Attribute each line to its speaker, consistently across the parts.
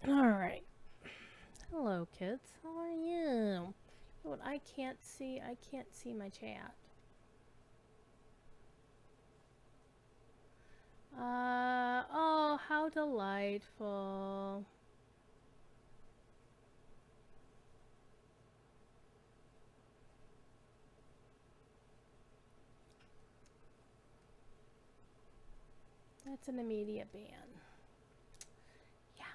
Speaker 1: Alright. Hello, kids. How are you? You know what I can't see? I can't see my chat. Oh, how delightful. That's an immediate ban. Yeah.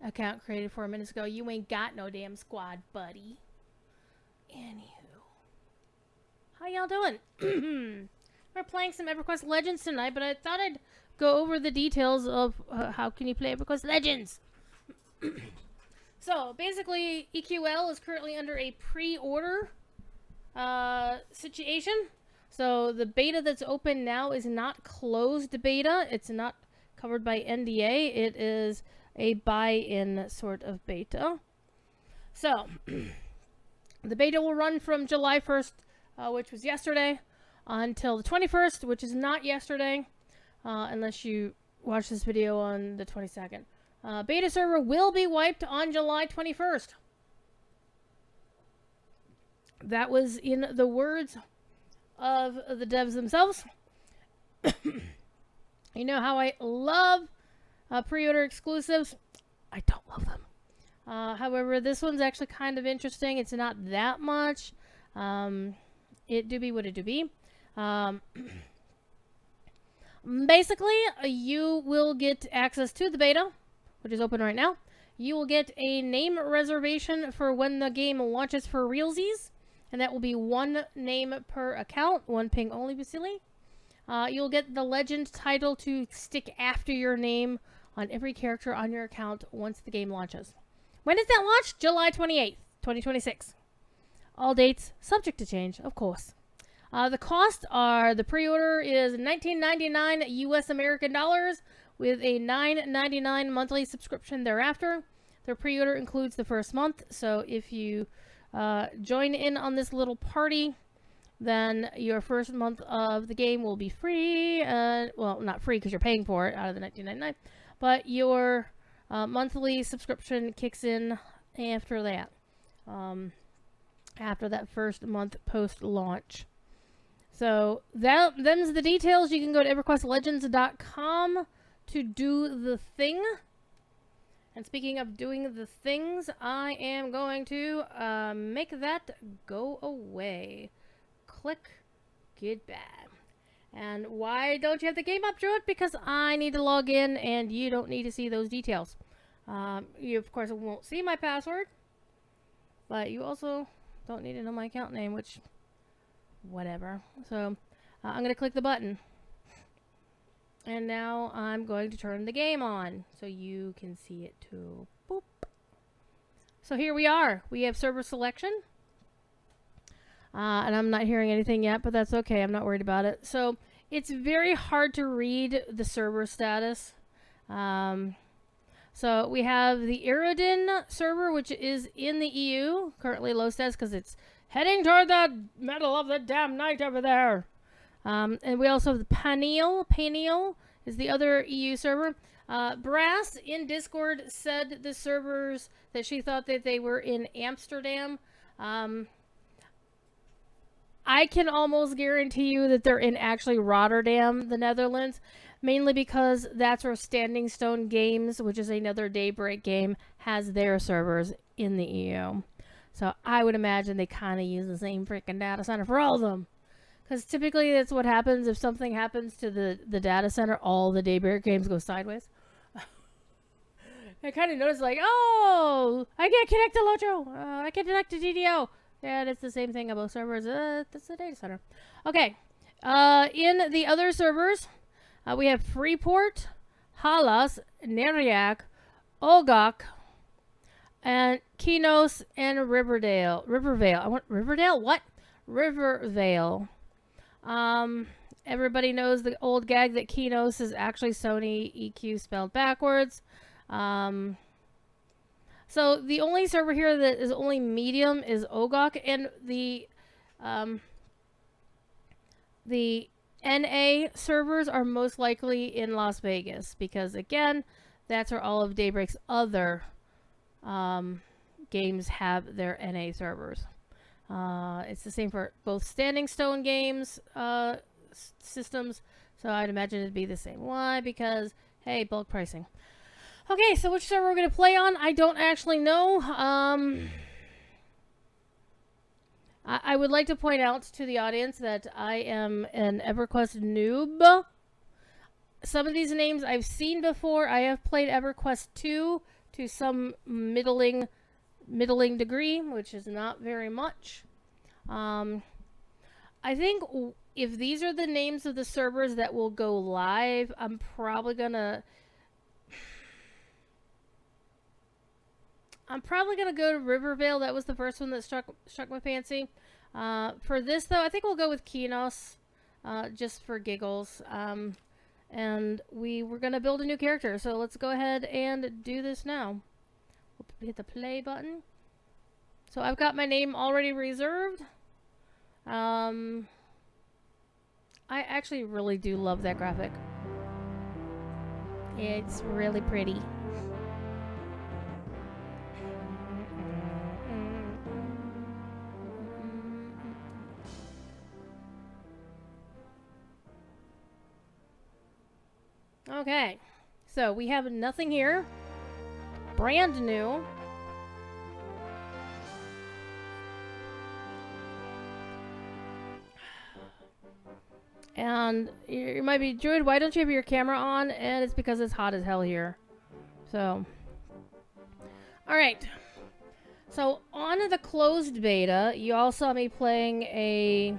Speaker 1: Account created 4 minutes ago. You ain't got no damn squad, buddy. Anywho. How y'all doing? We're playing some EverQuest Legends tonight, but I thought I'd go over the details of how can you play EverQuest Legends. So, basically, EQL is currently under a pre-order situation. So, the beta that's open now is not closed beta. It's not covered by NDA. It is a buy-in sort of beta. So, the beta will run from July 1st, which was yesterday, until the 21st, which is not yesterday, unless you watch this video on the 22nd. Beta server will be wiped on July 21st. That was in the words of the devs themselves. You know how I love pre-order exclusives? I don't love them. However, this one's actually kind of interesting. It's not that much. It do be what it do be. Basically, you will get access to the beta, which is open right now. You will get a name reservation for when the game launches for realsies, and that will be 1 name per account, 1 ping only, basically. You'll get the legend title to stick after your name on every character on your account once the game launches. When does that launch? July 28th, 2026. All dates subject to change, of course. The cost are, the pre-order is $19.99 US American dollars with a $9.99 monthly subscription thereafter. The pre-order includes the first month, so if you join in on this little party, then your first month of the game will be free. Well, not free because you're paying for it out of the $19.99, but your monthly subscription kicks in after that. After that first month post-launch. So them's the details. You can go to EverQuestLegends.com to do the thing. And speaking of doing the things, I am going to make that go away. Click goodbye. And why don't you have the game up, Druid? Because I need to log in and you don't need to see those details. You, of course, won't see my password. But you also don't need to know my account name, which, whatever. So, I'm going to click the button. And now I'm going to turn the game on so you can see it too. Boop. So here we are. We have server selection. And I'm not hearing anything yet, but that's okay. I'm not worried about it. So it's very hard to read the server status. So we have the Iridin server, which is in the EU, currently low status because it's heading toward the middle of the damn night over there. And we also have the Paniel is the other EU server. Brass in Discord said the servers that she thought that they were in Amsterdam. I can almost guarantee you that they're in actually Rotterdam, the Netherlands, mainly because that's where Standing Stone Games, which is another Daybreak game, has their servers in the EU. So I would imagine they kind of use the same freaking data center for all of them. Because typically that's what happens. If something happens to the data center, all the Daybreak games go sideways. I kind of noticed like, oh, I can't connect to Locho. I can't connect to DDO. Yeah, it's the same thing about servers. That's the data center. Okay. In the other servers, we have Freeport, Halas, Neriak, Ogok, and Kinos, and Riverdale. Rivervale. I want Riverdale? What? Rivervale. Everybody knows the old gag that Kinos is actually Sony EQ spelled backwards. So the only server here that is only medium is Ogok, and the NA servers are most likely in Las Vegas because, again, that's where all of Daybreak's other games have their NA servers. It's the same for both Standing Stone games systems, so I'd imagine it'd be the same. Why? Because, hey, bulk pricing. Okay, so which server we're going to play on, I don't actually know. I would like to point out to the audience that I am an EverQuest noob. Some of these names I've seen before. I have played EverQuest 2 to some middling degree, which is not very much. I think if these are the names of the servers that will go live, I'm probably gonna go to Rivervale. That was the first one that struck my fancy. For this, though, I think we'll go with Kinos, just for giggles. And we were going to build a new character, so let's go ahead and do this now. We'll hit the play button. So I've got my name already reserved. I actually really do love that graphic. It's really pretty. Okay, so we have nothing here. Brand new. And you might be, Druid, why don't you have your camera on? And it's because it's hot as hell here. So, alright. So, on the closed beta, you all saw me playing a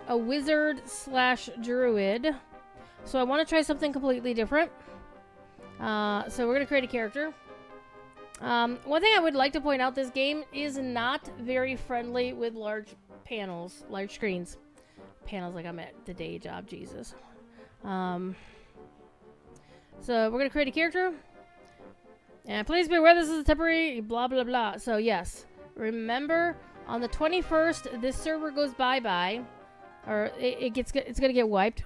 Speaker 1: wizard / druid. So I want to try something completely different. So we're going to create a character. One thing I would like to point out, this game is not very friendly with large panels, large screens. Panels like I'm at the day job, Jesus. So we're going to create a character. And please be aware this is a temporary blah blah blah. So yes, remember on the 21st, this server goes bye-bye. Or it's going to get wiped.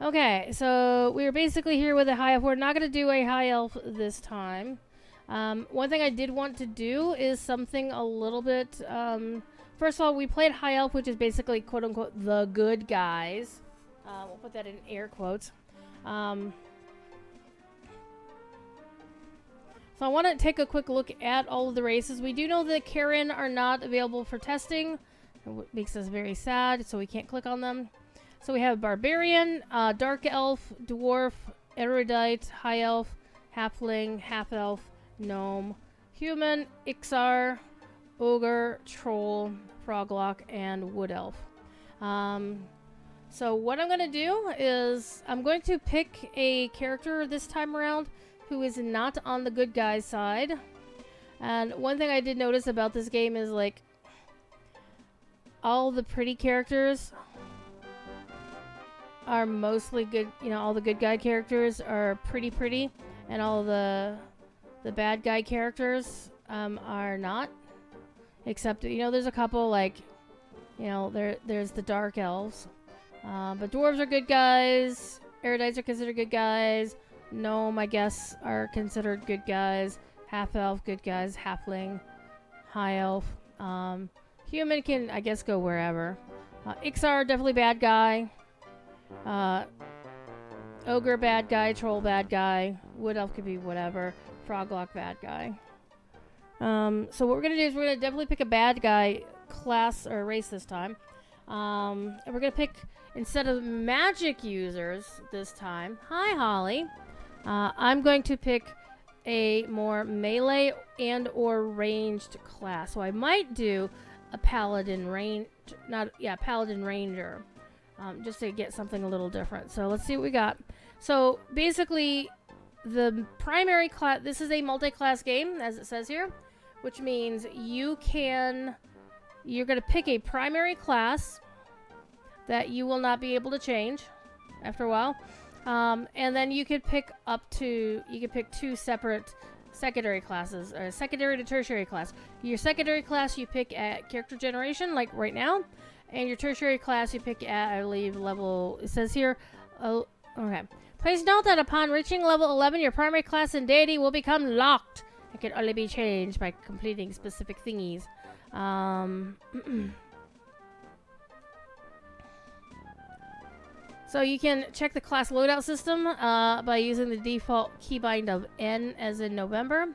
Speaker 1: Okay, so we're basically here with a high elf. We're not going to do a high elf this time. One thing I did want to do is something a little bit... first of all, we played high elf, which is basically quote-unquote the good guys. We'll put that in air quotes. So I want to take a quick look at all of the races. We do know that Karen are not available for testing. It makes us very sad, so we can't click on them. So we have Barbarian, Dark Elf, Dwarf, Erudite, High Elf, Halfling, Half Elf, Gnome, Human, Ixar, Ogre, Troll, Froglock, and Wood Elf. So what I'm going to do is I'm going to pick a character this time around who is not on the good guy's side. And one thing I did notice about this game is, like, all the pretty characters are mostly good, you know, all the good guy characters are pretty, and all the bad guy characters are not. Except, you know, there's a couple, like, you know, there's the dark elves. But dwarves are good guys, erudites are considered good guys, gnome, I guess, are considered good guys, half elf, good guys, halfling, high elf. Human can, I guess, go wherever. Ixar, definitely bad guy. Ogre, bad guy. Troll, bad guy. Wood elf could be whatever. Froglock, bad guy. So what we're gonna do is we're gonna definitely pick a bad guy class or race this time. And we're gonna pick, instead of magic users this time. Hi, Holly. I'm going to pick a more melee and or ranged class. So I might do a paladin paladin ranger. Just to get something a little different. So let's see what we got. So basically, the primary class, this is a multi-class game, as it says here, which means you're going to pick a primary class that you will not be able to change after a while. And then you could pick two separate secondary classes, or secondary to tertiary class. Your secondary class you pick at character generation, like right now. And your tertiary class you pick at, I believe, level... It says here... Oh, okay. Please note that upon reaching level 11, your primary class and deity will become locked. It can only be changed by completing specific thingies. So you can check the class loadout system by using the default keybind of N as in November.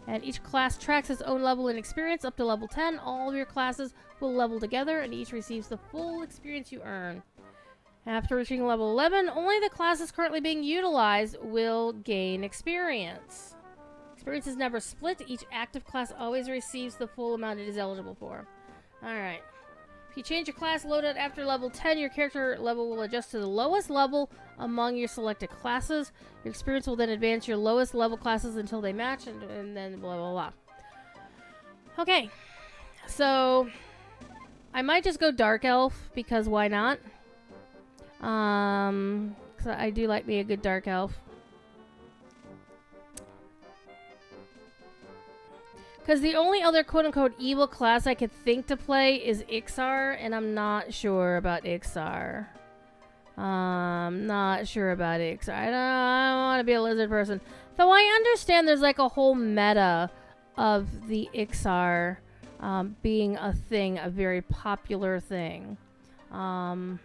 Speaker 1: And each class tracks its own level in experience up to level 10. All of your classes will level together and each receives the full experience you earn. After reaching level 11, only the classes currently being utilized will gain experience. Experience is never split. Each active class always receives the full amount it is eligible for. Alright. If you change your class loadout after level 10, your character level will adjust to the lowest level among your selected classes. Your experience will then advance your lowest level classes until they match, and then blah, blah, blah. Okay. So, I might just go Dark Elf, because why not? 'Cause I do like me a good Dark Elf. Because the only other quote-unquote evil class I could think to play is Ixar, and I'm not sure about Ixar. Not sure about Ixar. I don't want to be a lizard person. Though I understand there's like a whole meta of the Ixar being a thing, a very popular thing. I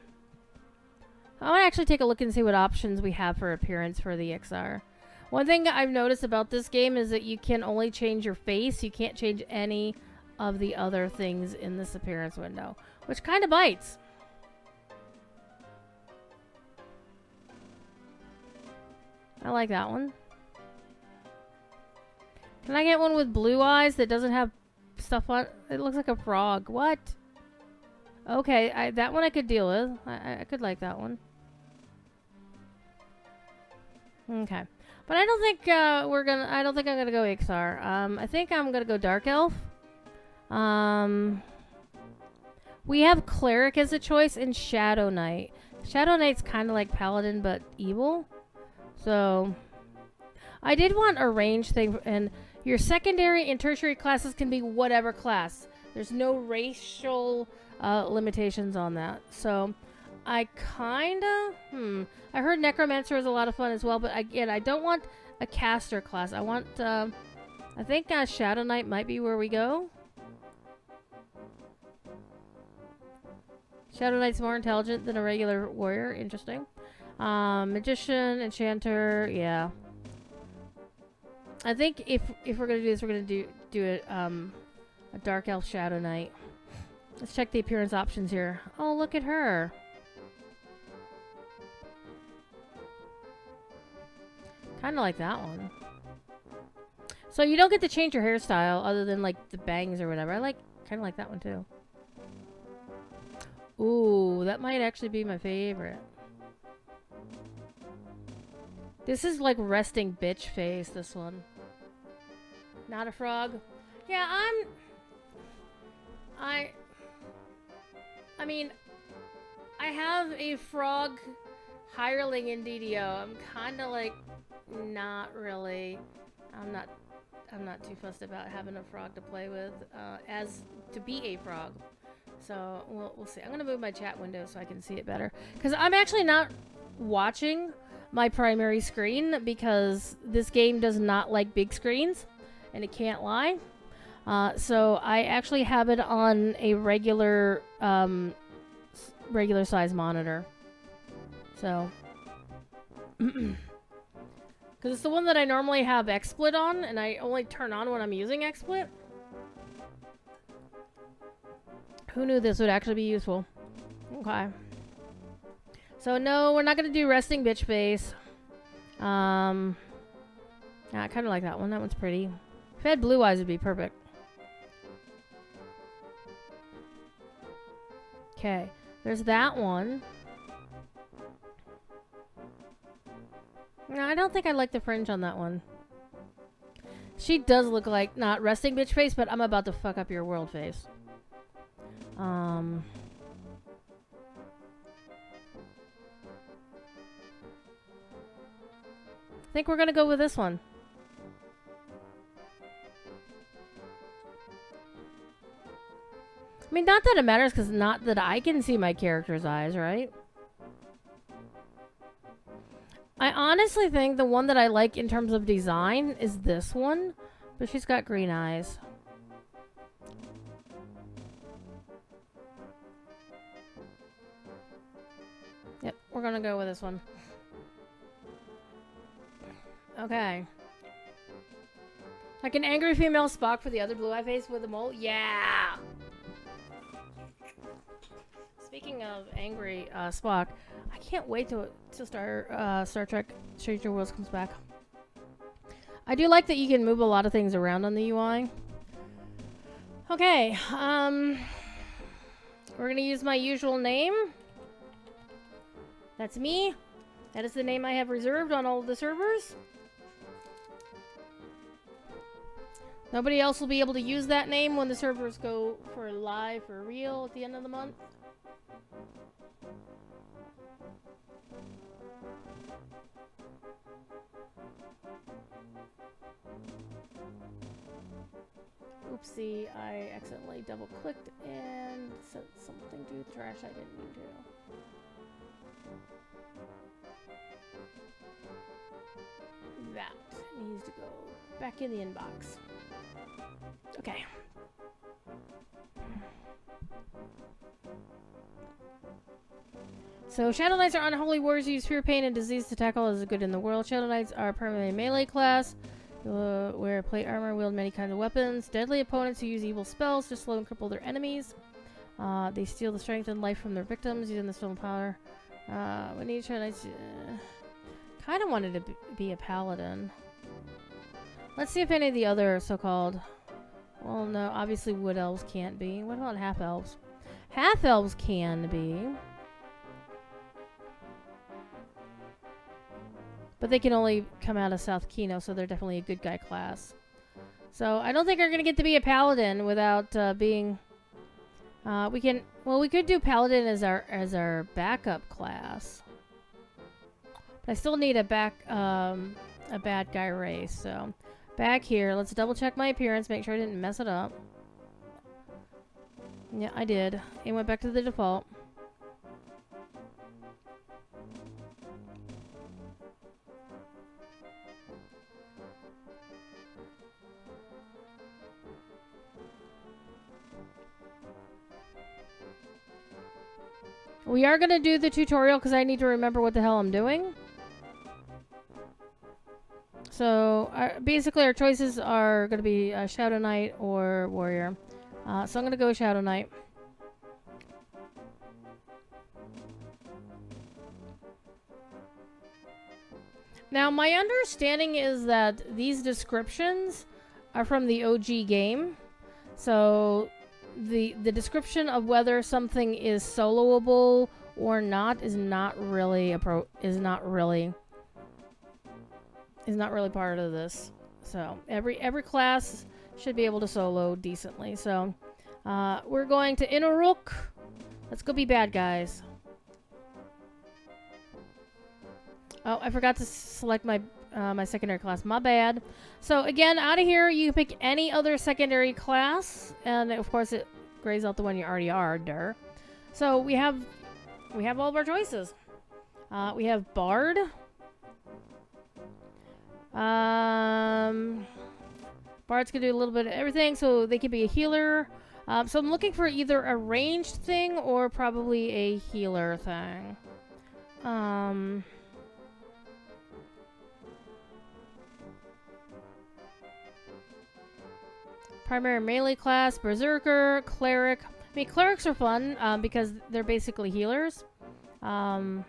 Speaker 1: want to actually take a look and see what options we have for appearance for the Ixar. One thing I've noticed about this game is that you can only change your face. You can't change any of the other things in this appearance window, which kind of bites. I like that one. Can I get one with blue eyes that doesn't have stuff on? It looks like a frog. What? Okay, that one I could deal with. I could like that one. Okay. But I don't think I don't think I'm gonna go Ixar. I think I'm gonna go Dark Elf. We have Cleric as a choice and Shadowknight. Shadowknight's kind of like Paladin but evil. So I did want a range thing, and your secondary and tertiary classes can be whatever class. There's no racial limitations on that. So I kinda I heard Necromancer is a lot of fun as well, but again, I don't want a caster class. I want I think Shadow Knight might be where we go. Shadow Knight's more intelligent than a regular warrior. Interesting. Magician, Enchanter, yeah. I think if we're gonna do this, we're gonna do it a Dark Elf Shadow Knight. Let's check the appearance options here. Oh, look at her. Kind of like that one. So you don't get to change your hairstyle other than like the bangs or whatever. I kind of like that one too. Ooh, that might actually be my favorite. This is like resting bitch face, this one. Not a frog. Yeah, I mean, I have a frog hireling in DDO. I'm kind of like not really. I'm not too fussed about having a frog to play with as to be a frog. So we'll see. I'm gonna move my chat window so I can see it better, because I'm actually not watching my primary screen because this game does not like big screens, and it can't lie. So I actually have it on a regular size monitor. So because it's the one that I normally have XSplit on, and I only turn on when I'm using XSplit. Who knew this would actually be useful? Okay. So no, we're not gonna do resting bitch face. Yeah, I kind of like that one. That one's pretty. If I had blue eyes, it'd be perfect. Okay, there's that one. No, I don't think I like the fringe on that one. She does look like not resting bitch face, but I'm about to fuck up your world face. I think we're gonna go with this one. I mean, not that it matters, because not that I can see my character's eyes, right? I honestly think the one that I like in terms of design is this one, but she's got green eyes. Yep, we're gonna go with this one. Okay. Like an angry female Spock for the other blue-eye face with a mole? Yeah! Speaking of angry Spock, I can't wait to start Star Trek Stranger Worlds comes back. I do like that you can move a lot of things around on the UI. Okay, we're gonna use my usual name. That's me. That is the name I have reserved on all of the servers. Nobody else will be able to use that name when the servers go for live for real at the end of the month. Oopsie, I accidentally double clicked and sent something to the trash I didn't mean to. That needs to go back in the inbox. Okay. So Shadow Knights are unholy warriors who use fear, pain, and disease to tackle as good in the world. Shadow Knights are primarily melee class. Wear plate armor, wield many kinds of weapons. Deadly opponents who use evil spells to slow and cripple their enemies. They steal the strength and life from their victims using the stolen power. We need Shadow Knights. Kind of wanted to be a paladin. Let's see if any of the other so-called... Well, no, obviously wood elves can't be. What about half elves? Half elves can be. But they can only come out of South Kino, so they're definitely a good guy class. So I don't think we're gonna get to be a paladin without being. We could do paladin as our backup class. But I still need a bad guy race. So back here, let's double check my appearance, make sure I didn't mess it up. Yeah, I did. It went back to the default. We are going to do the tutorial because I need to remember what the hell I'm doing. So, basically our choices are going to be Shadowknight or Warrior. So I'm going to go Shadowknight. Now, my understanding is that these descriptions are from the OG game. So... The description of whether something is soloable or not is not really part of this. So every class should be able to solo decently. So we're going to Inuruk. Let's go be bad guys. Oh, I forgot to select my my secondary class. My bad. So again, out of here, you can pick any other secondary class, and of course, it grays out the one you already are. Duh. So we have all of our choices. We have Bard. Bards can do a little bit of everything, so they could be a healer. So I'm looking for either a ranged thing or probably a healer thing. Primary melee class, berserker, cleric. I mean, clerics are fun because they're basically healers. They're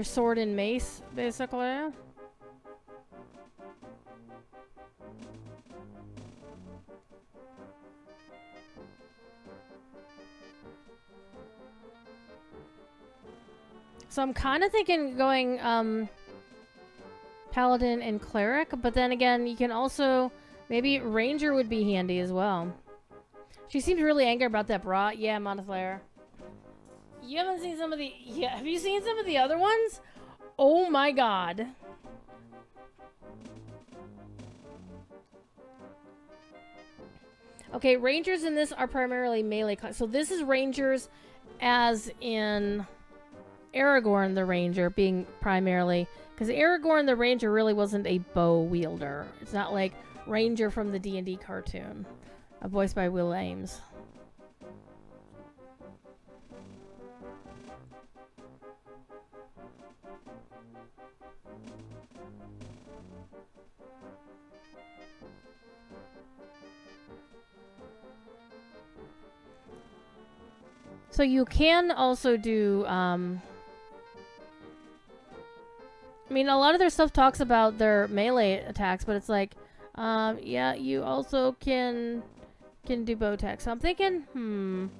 Speaker 1: sword and mace, basically. So I'm kind of thinking going Paladin and Cleric, but then again, you can also... Maybe Ranger would be handy as well. She seems really angry about that bra. Yeah, Monoflare. You haven't seen some of the... Yeah, have you seen some of the other ones? Oh my god. Okay, rangers in this are primarily melee class. So this is rangers as in Aragorn the ranger being primarily... Because Aragorn the ranger really wasn't a bow wielder. It's not like Ranger from the D&D cartoon. Voiced by Will Ames. So you can also do, I mean, a lot of their stuff talks about their melee attacks, but it's like, yeah, you also can do bow attacks. So I'm thinking,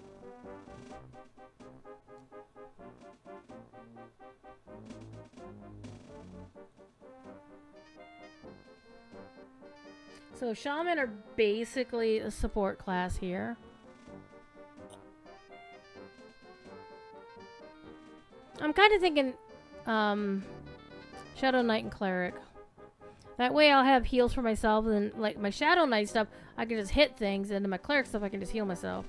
Speaker 1: So shaman are basically a support class here. I'm kind of thinking, Shadowknight and Cleric. That way I'll have heals for myself, and like my Shadowknight stuff, I can just hit things, and my Cleric stuff, I can just heal myself.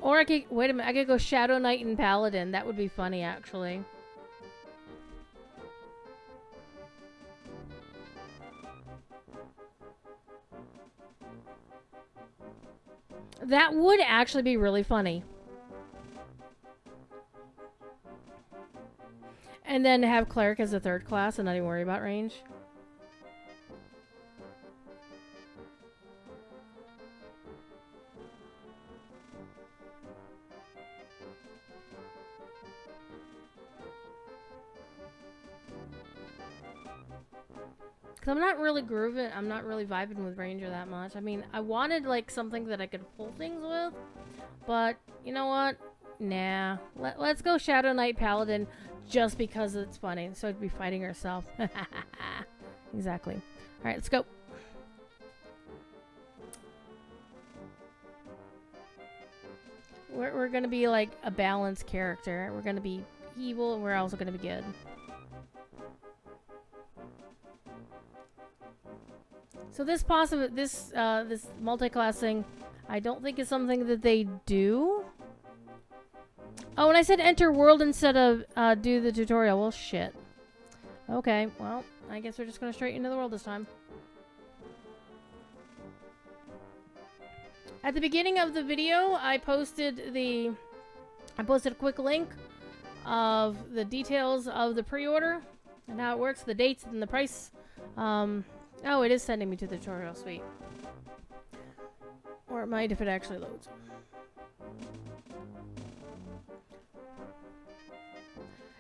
Speaker 1: Or I could, wait a minute, I could go Shadowknight and Paladin. That would be funny, actually. That would actually be really funny. And then have Cleric as a third class and not even worry about range. Because I'm not really grooving, I'm not really vibing with Ranger that much. I mean, I wanted like something that I could pull things with, but you know what? Nah. Let's go Shadowknight Paladin just because it's funny. So it'd be fighting herself. Exactly. Alright, let's go. We're gonna be like a balanced character. We're gonna be evil and we're also gonna be good. So this this multi-class thing, I don't think is something that they do. Oh, and I said enter world instead of do the tutorial. Well, shit. Okay, well, I guess we're just going straight into the world this time. At the beginning of the video, I posted a quick link of the details of the pre-order and how it works, the dates and the price. Oh, it is sending me to the tutorial. Sweet. Or it might if it actually loads.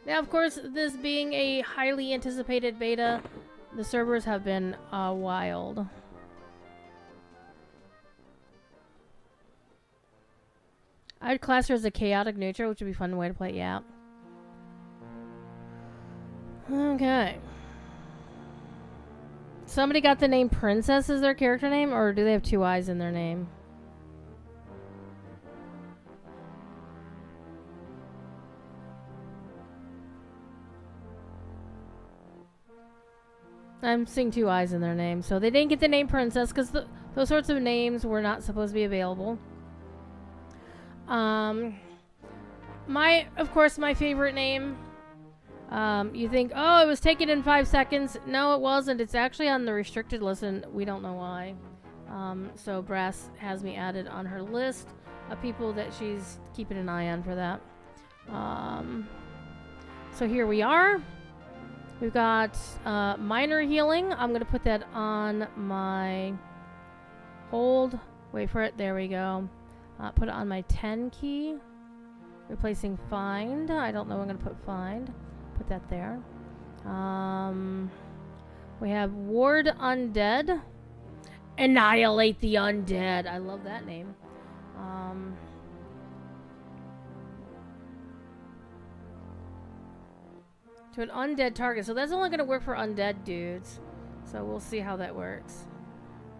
Speaker 1: Now, of course, this being a highly anticipated beta, the servers have been wild. I'd class her as a chaotic neutral, which would be a fun way to play. Yeah. Okay. Somebody got the name Princess as their character name, or do they have two eyes in their name? I'm seeing two eyes in their name, so they didn't get the name Princess because those sorts of names were not supposed to be available. Of course, my favorite name. You think, oh, it was taken in 5 seconds. No, it wasn't. It's actually on the restricted list, and we don't know why. So Brass has me added on her list of people that she's keeping an eye on for that. So here we are. We've got minor healing. I'm going to put that on my hold. Wait for it. There we go. Put it on my 10 key. Replacing find. I don't know. I'm going to put find. Put that there. We have ward undead. Annihilate the undead. I love that name. To an undead target. So that's only going to work for undead dudes. So we'll see how that works.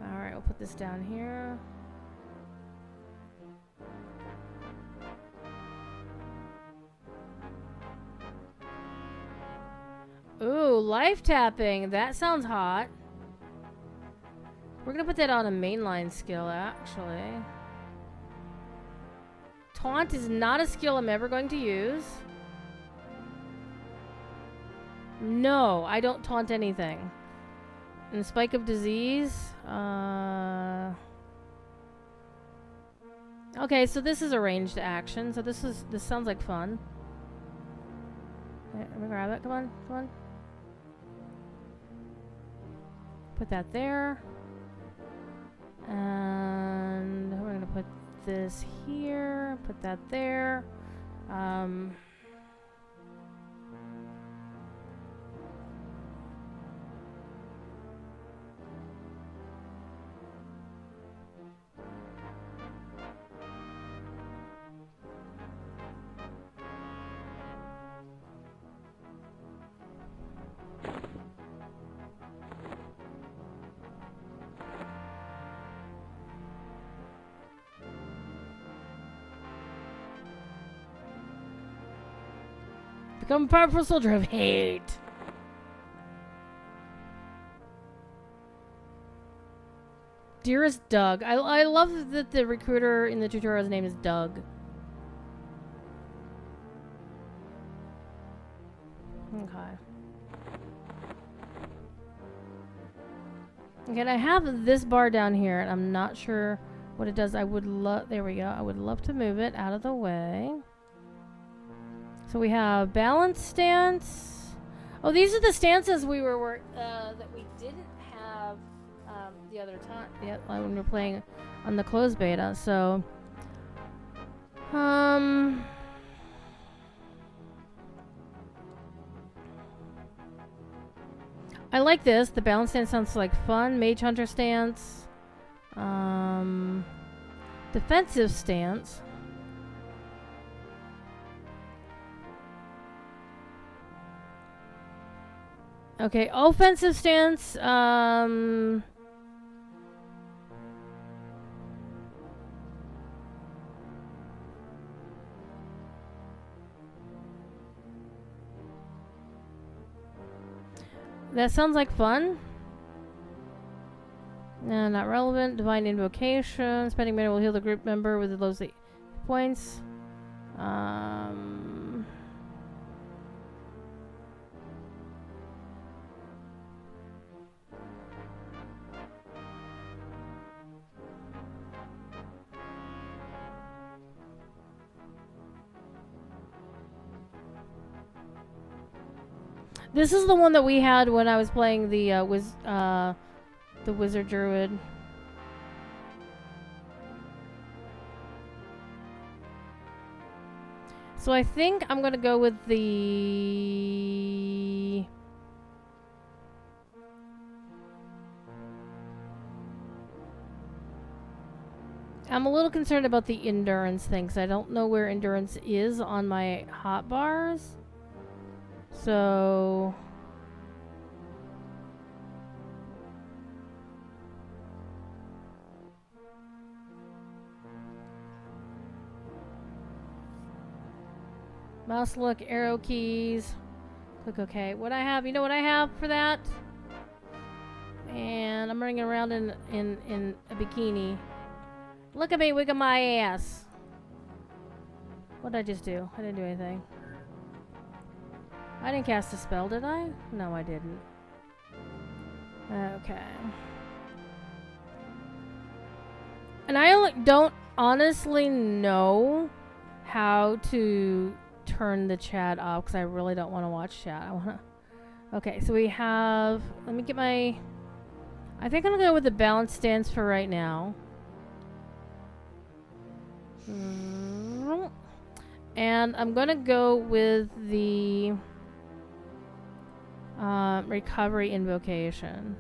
Speaker 1: Alright, we'll put this down here. Ooh, life tapping. That sounds hot. We're gonna put that on a mainline skill, actually. Taunt is not a skill I'm ever going to use. No, I don't taunt anything. And Spike of Disease. Okay, so this is a ranged action. So this sounds like fun. Okay, let me grab it. Come on, come on. Put that there. And we're gonna put this here. Put that there. Become a powerful soldier of hate. Dearest Doug. I love that the recruiter in the tutorial's name is Doug. Okay. Okay, and I have this bar down here, and I'm not sure what it does. I would love... There we go. I would love to move it out of the way. So we have balance stance. Oh, these are the stances we were that we didn't have the other time. Yeah, when we were playing on the closed beta. So, I like this. The balance stance sounds like fun. Mage hunter stance. Defensive stance. Okay, offensive stance, that sounds like fun. No, not relevant. Divine Invocation. Spending mana will heal the group member with the lowest points. This is the one that we had when I was playing the Wizard Druid. So I think I'm gonna go with the... I'm a little concerned about the endurance thing, because I don't know where endurance is on my hotbars. So... mouse look, arrow keys. Click OK. What I have, you know what I have for that? And I'm running around in a bikini. Look at me wiggle my ass. What did I just do? I didn't do anything. I didn't cast a spell, did I? No, I didn't. Okay. And I don't honestly know how to turn the chat off because I really don't want to watch chat. I want to... Okay, so we have... Let me get my... I think I'm going to go with the balance stance for right now. And I'm going to go with the... recovery invocation.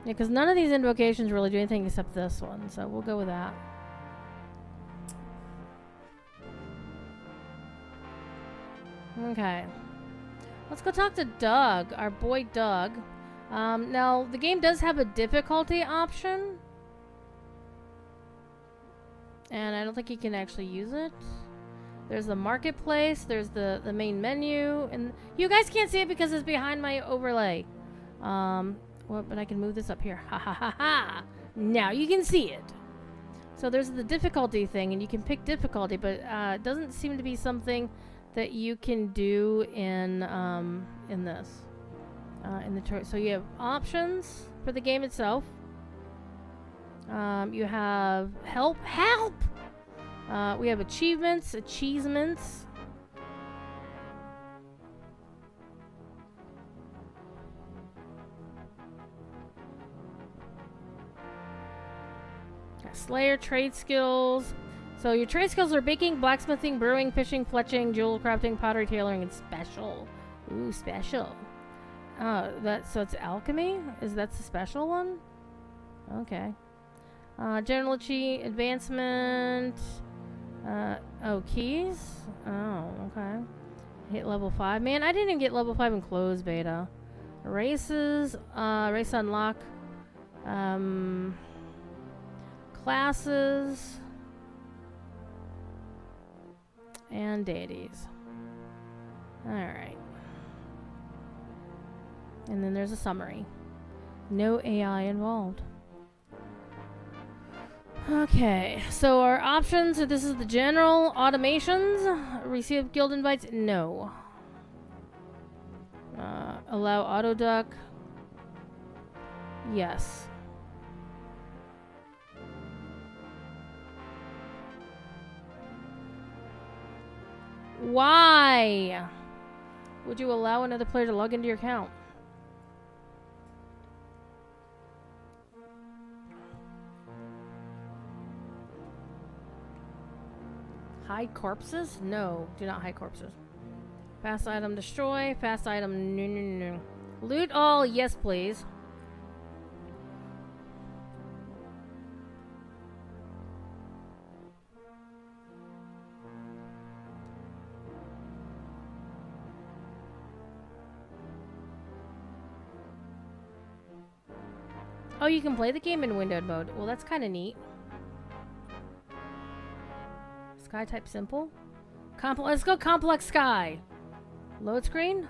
Speaker 1: Yeah, because none of these invocations really do anything except this one, so we'll go with that. Okay. Let's go talk to Doug, our boy Doug. Now, the game does have a difficulty option. And I don't think you can actually use it. There's the marketplace. There's the main menu. And you guys can't see it because it's behind my overlay. Well, but I can move this up here. Ha ha ha ha. Now you can see it. So there's the difficulty thing, and you can pick difficulty, but it doesn't seem to be something that you can do in this. So you have options for the game itself. You have help. We have achievements. Slayer trade skills. So your trade skills are baking, blacksmithing, brewing, fishing, fletching, jewel crafting, pottery, tailoring, and special. Ooh, special. So it's alchemy? That's the special one? Okay. General achievement, advancement. Keys. Oh, okay. Hit level 5. Man, I didn't even get level 5 in closed beta. Races. Race unlock. Classes. And deities. Alright. And then there's a summary. No AI involved. Okay, so our options, so this is the general automations. Receive guild invites? No. Allow auto duck? Yes. Why would you allow another player to log into your account? Hide corpses? No, do not hide corpses. Fast item destroy. Fast item no. Loot all? Yes, please. Oh, you can play the game in windowed mode. Well, that's kind of neat. Sky type simple. Let's go complex sky. Load screen.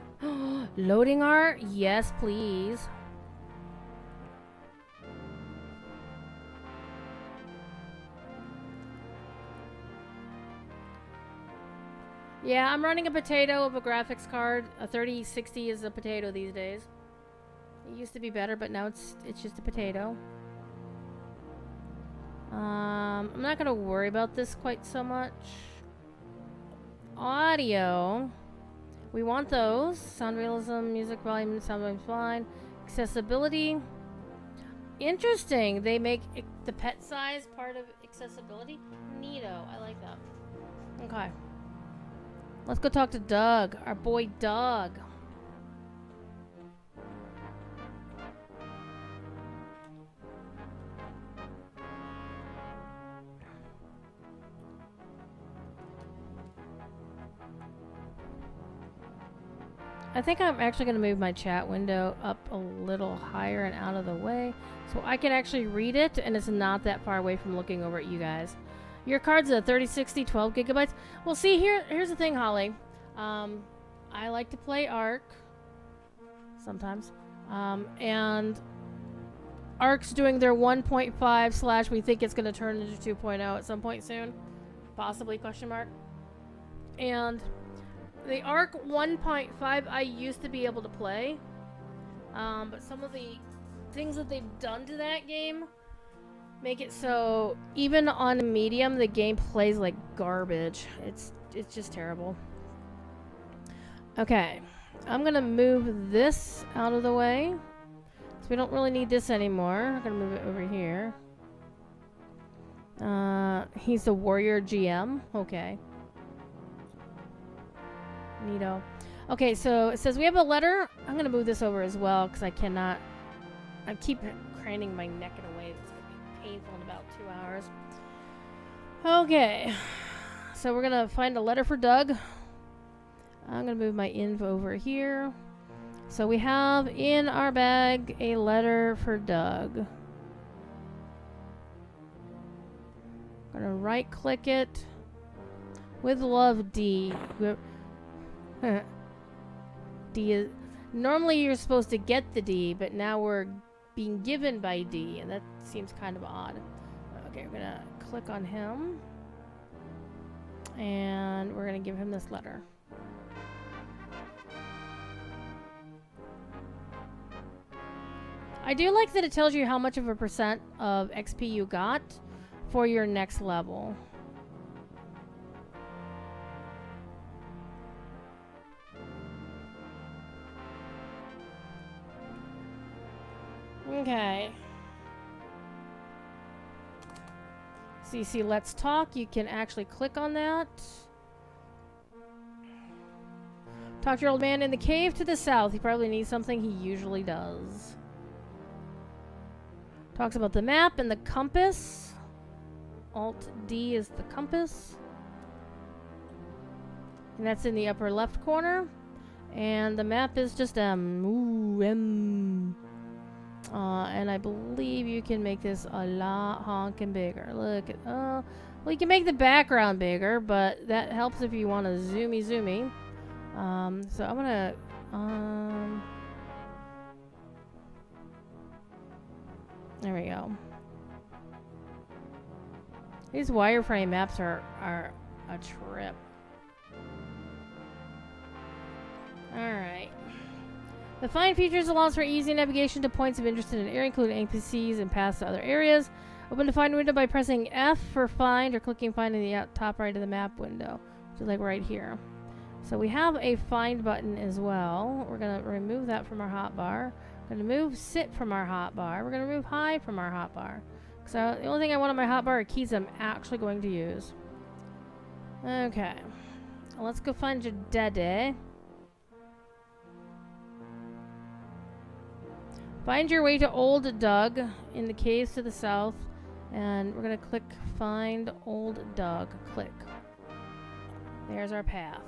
Speaker 1: Loading art. Yes, please. Yeah, I'm running a potato of a graphics card. A 3060 is a potato these days. It used to be better, but now it's just a potato. I'm not gonna worry about this quite so much. Audio. We want those. Sound realism, music volume, sound volume fine. Accessibility. Interesting. They make the pet size part of accessibility. Neato. I like that. Okay. Let's go talk to Doug, our boy Doug. I think I'm actually going to move my chat window up a little higher and out of the way so I can actually read it and it's not that far away from looking over at you guys. Your card's a 3060, 12 gigabytes. Well, see, here's the thing, Holly. I like to play Arc sometimes. And Arc's doing their 1.5 / we think it's going to turn into 2.0 at some point soon. Possibly, question mark. And the Arc 1.5 I used to be able to play, but some of the things that they've done to that game make it so even on medium the game plays like garbage. It's just terrible. Okay, I'm gonna move this out of the way so we don't really need this anymore. I'm gonna move it over here. He's the warrior GM. Okay. Neato. Okay, so it says we have a letter. I'm going to move this over as well because I cannot. I keep craning my neck in a way that's going to be painful in about 2 hours. Okay. So we're going to find a letter for Doug. I'm gonna move my info over here. So we have in our bag a letter for Doug. Gonna right click it. With love, D. D is normally you're supposed to get the D, but now we're being given by D, and that seems kind of odd. Okay, we're gonna click on him, and we're gonna give him this letter. I do like that it tells you how much of a percent of XP you got for your next level. Okay. So you see Let's Talk. You can actually click on that. Talk to your old man in the cave to the south. He probably needs something. He usually does. Talks about the map and the compass. Alt D is the compass. And that's in the upper left corner. And the map is just M. And I believe you can make this a lot honking bigger. Look at, well, you can make the background bigger, but that helps if you want to zoomy. So I'm gonna, there we go. These wireframe maps are a trip. Alright. The Find features allows for easy navigation to points of interest in an area, including NPCs and paths to other areas. Open the Find window by pressing F for Find or clicking Find in the top right of the map window, which is like right here. So we have a Find button as well. We're going to remove that from our hotbar. We're going to move Sit from our hotbar. We're going to remove Hide from our hotbar. So the only thing I want on my hotbar are keys I'm actually going to use. Okay. Let's go find your daddy. Find your way to Old Doug in the caves to the south. And we're going to click Find Old Doug. Click. There's our path.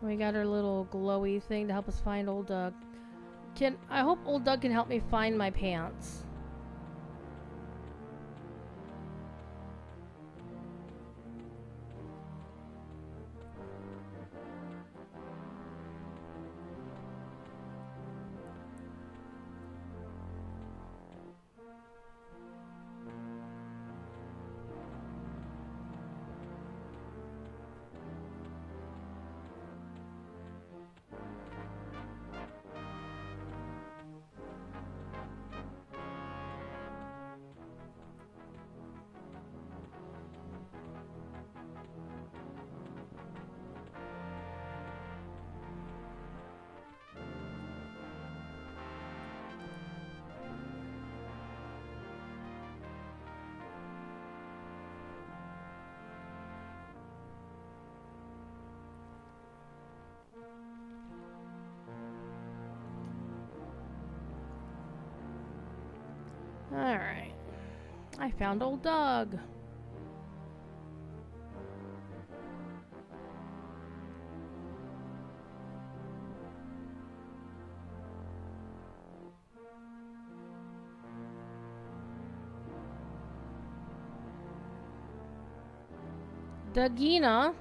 Speaker 1: We got our little glowy thing to help us find Old Doug. I hope Old Doug can help me find my pants. Alright. I found Old Doug. Dougina.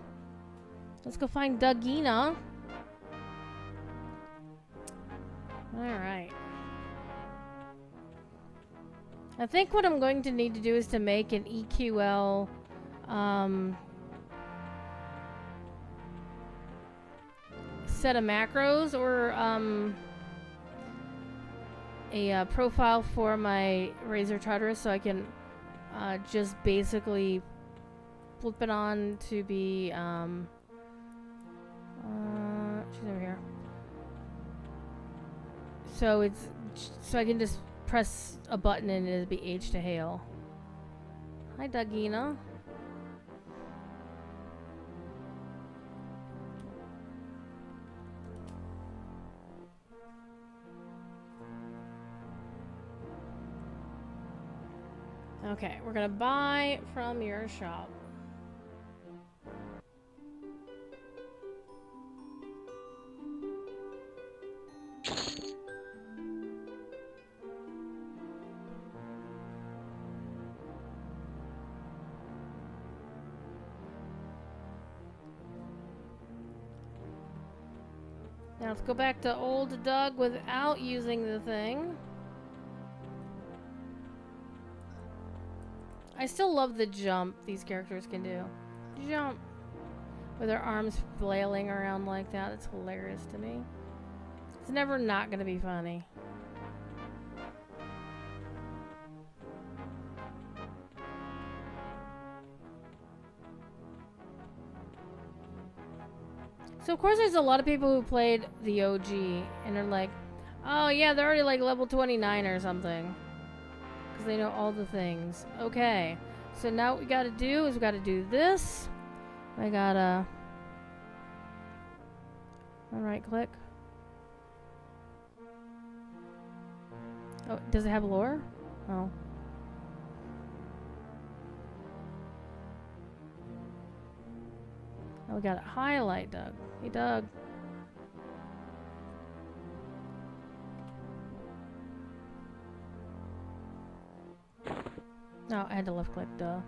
Speaker 1: Let's go find Dougina. Alright. I think what I'm going to need to do is to make an EQL set of macros or a profile for my Razor Charterist so I can just basically flip it on to be she's over here. So I can just press a button and it'd be H to hail. Hi, Dugina. Okay, we're gonna buy from your shop. Now let's go back to old Doug without using the thing. I still love the jump these characters can do. Jump! With their arms flailing around like that. It's hilarious to me. It's never not gonna be funny. So of course there's a lot of people who played the OG and are like, oh yeah, they're already like level 29 or something. Because they know all the things. Okay, so now what we gotta do is we gotta do this. I gotta... right click. Oh, does it have lore? Oh. Oh, we gotta highlight Doug. Hey, Doug. Oh, I had to left click, duh.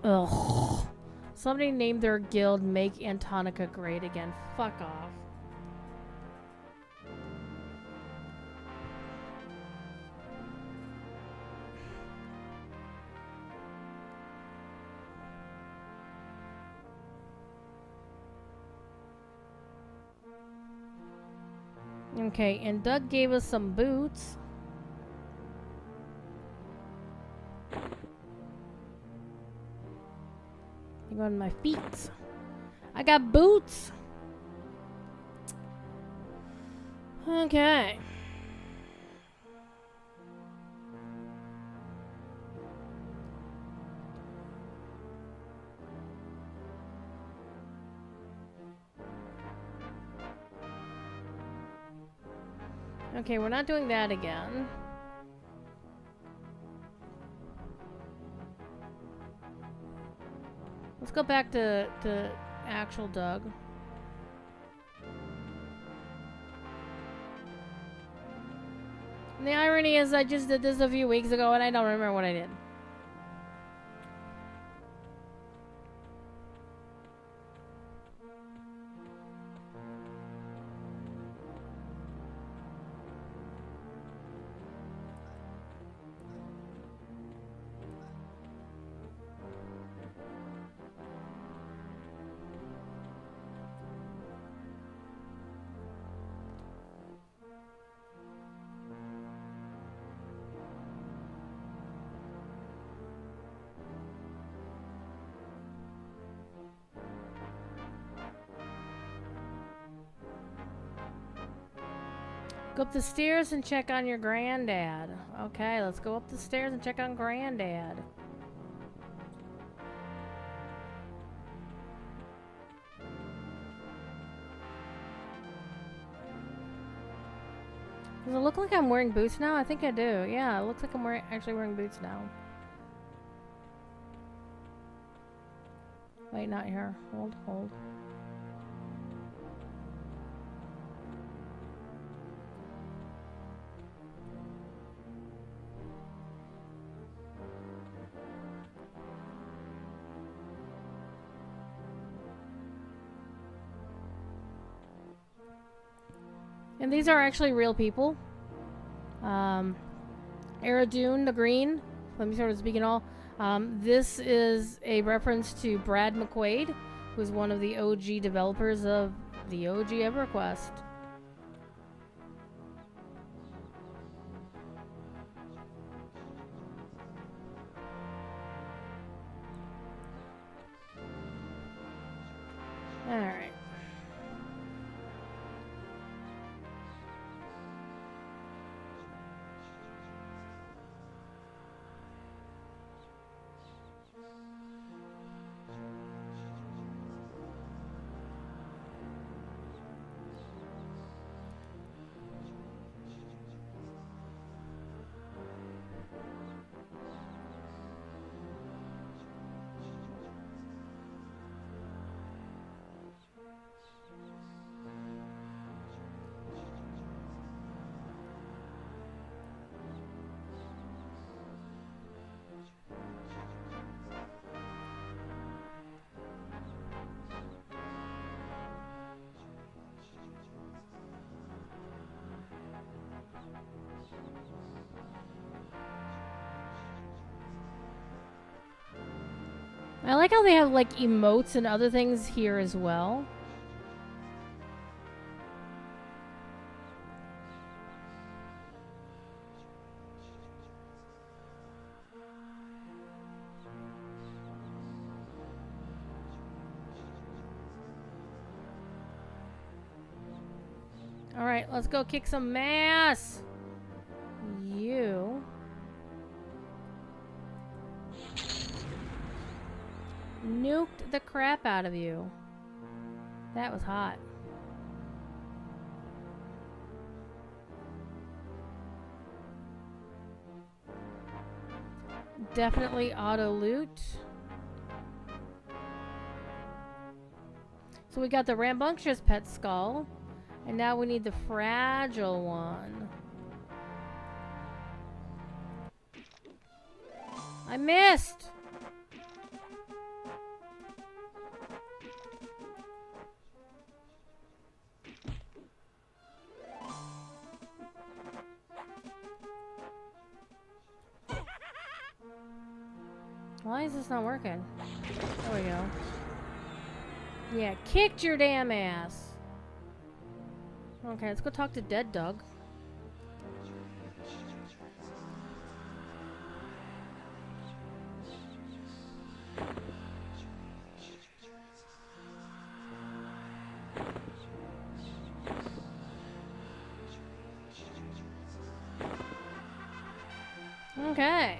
Speaker 1: Ugh. Somebody named their guild Make Antonica Great Again. Fuck off. Okay, and Doug gave us some boots. You go on my feet. I got boots. Okay. Okay, we're not doing that again. Let's go back to actual Doug. And the irony is I just did this a few weeks ago and I don't remember what I did. Go up the stairs and check on your granddad. Okay, let's go up the stairs and check on granddad. Does it look like I'm wearing boots now? I think I do. Yeah, it looks like I'm actually wearing boots now. Wait, not here. Hold. And these are actually real people. Aradune the Green. Let me start with speaking all. This is a reference to Brad McQuaid, who's one of the OG developers of the OG EverQuest. I like how they have like emotes and other things here as well. Alright, let's go kick some ass. You. Nuked the crap out of you. That was hot. Definitely auto loot. So we got the rambunctious pet skull. And now we need the fragile one. I missed! Why is this not working? There we go. Yeah, kicked your damn ass. Okay, let's go talk to Dead Doug. Okay.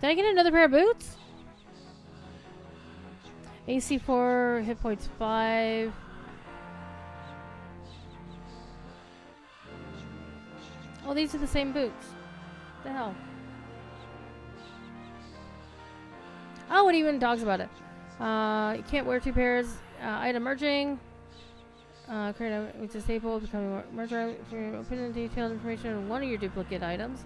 Speaker 1: Did I get another pair of boots? AC 4, hit points 5. Oh, these are the same boots. What the hell? Oh, it even talks about it. You can't wear 2 pairs. Item merging. Create a it's a staple, becoming merger for open detailed information on one of your duplicate items.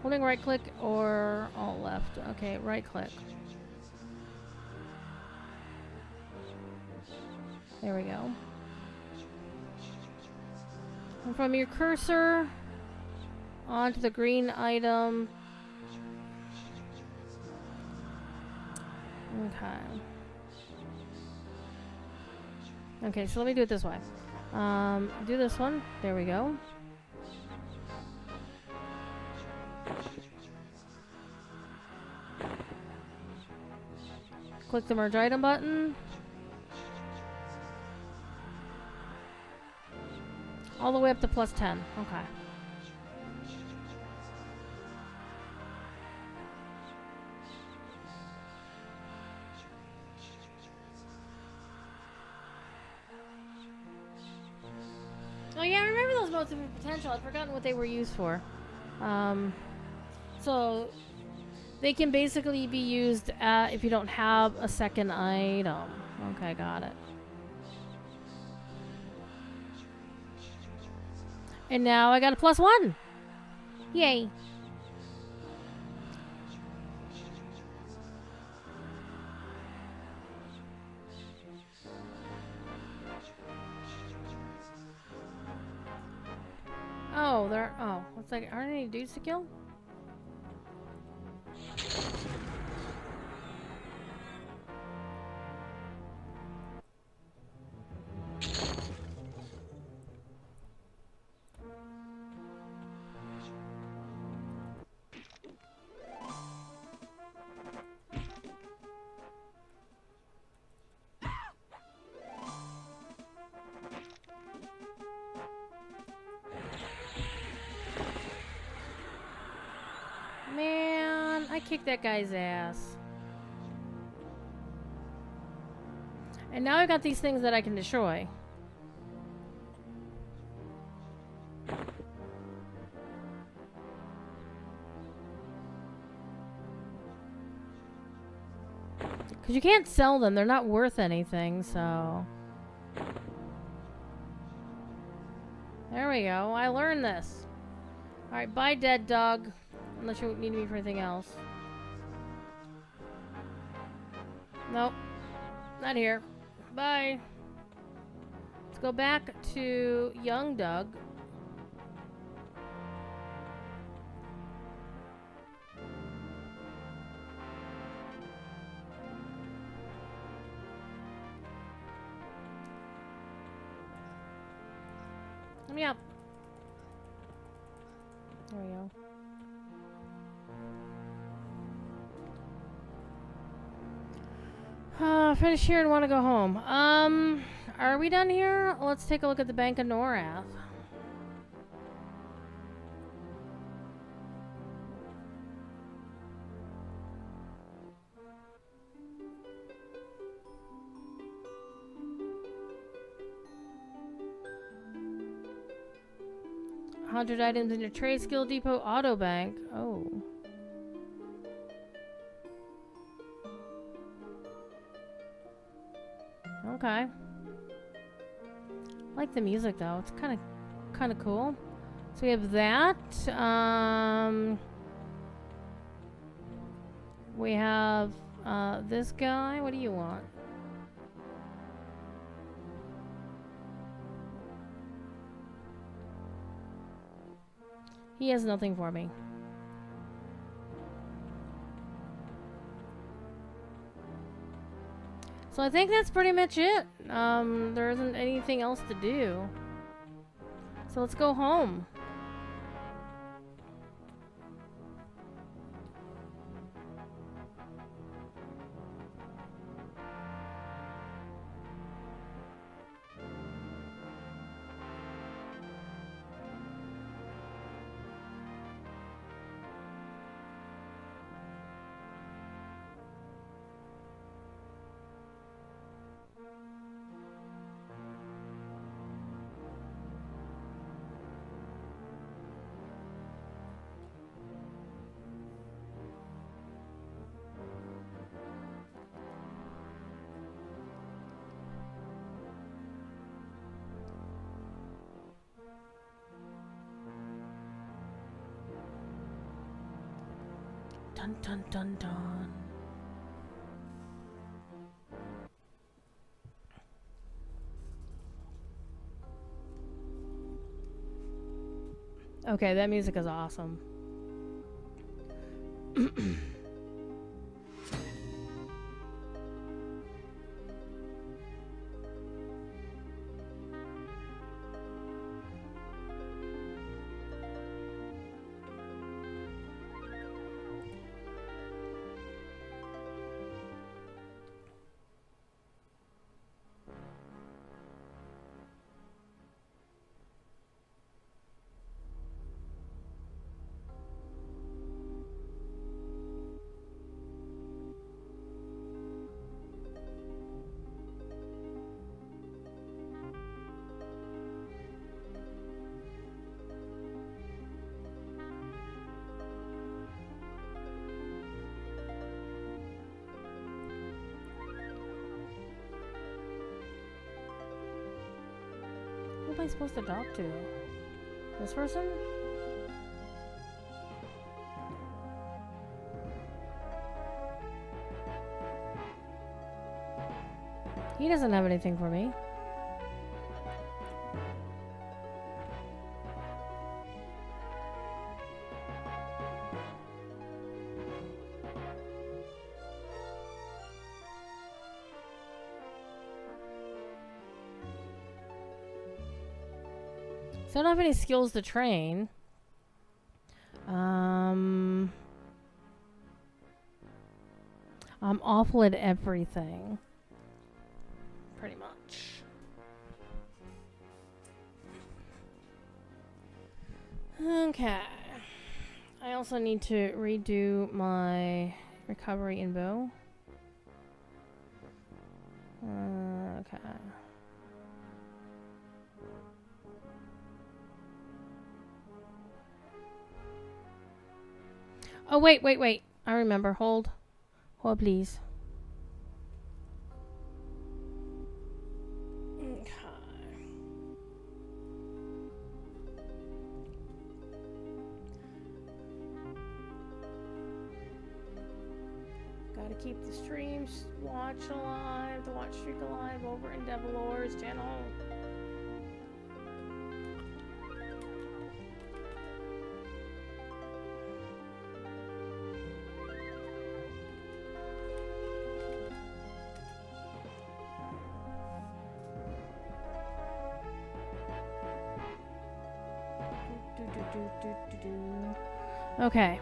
Speaker 1: Holding right click or alt left. Okay, right click. There we go. And from your cursor onto the green item. Okay. Okay, so let me do it this way. Do this one. There we go. Click the merge item button. All the way up to +10. Okay. Oh yeah, I remember those modes of potential. I'd forgotten what they were used for. So they can basically be used if you don't have a second item. Okay, got it. And now I got a +1. Yay. Oh, there. Oh, looks like aren't any dudes to kill? Man, I kicked that guy's ass. And now I got these things that I can destroy. Because you can't sell them. They're not worth anything, so... There we go. I learned this. Alright, bye, Dead Dog. Unless you need me for anything else. Nope. Not here. Bye. Let's go back to Young Doug. Let me up. There we go. Finish here and want to go home. Are we done here? Let's take a look at the Bank of Norath. $100 items in your trade skill depot auto bank. Oh. Okay. I like the music though. It's kind of cool. So we have that. We have this guy. What do you want? He has nothing for me. So I think that's pretty much it. There isn't anything else to do. So let's go home. Dun dun dun dun. Okay, that music is awesome. Who am I supposed to talk to? This person? He doesn't have anything for me. So I don't have any skills to train. I'm awful at everything. Pretty much. Okay. I also need to redo my recovery in bow. Okay. Oh, wait. I remember. Hold, please. Okay. Gotta keep the streams watch alive, the watch streak alive over in Devilor's channel. Okay.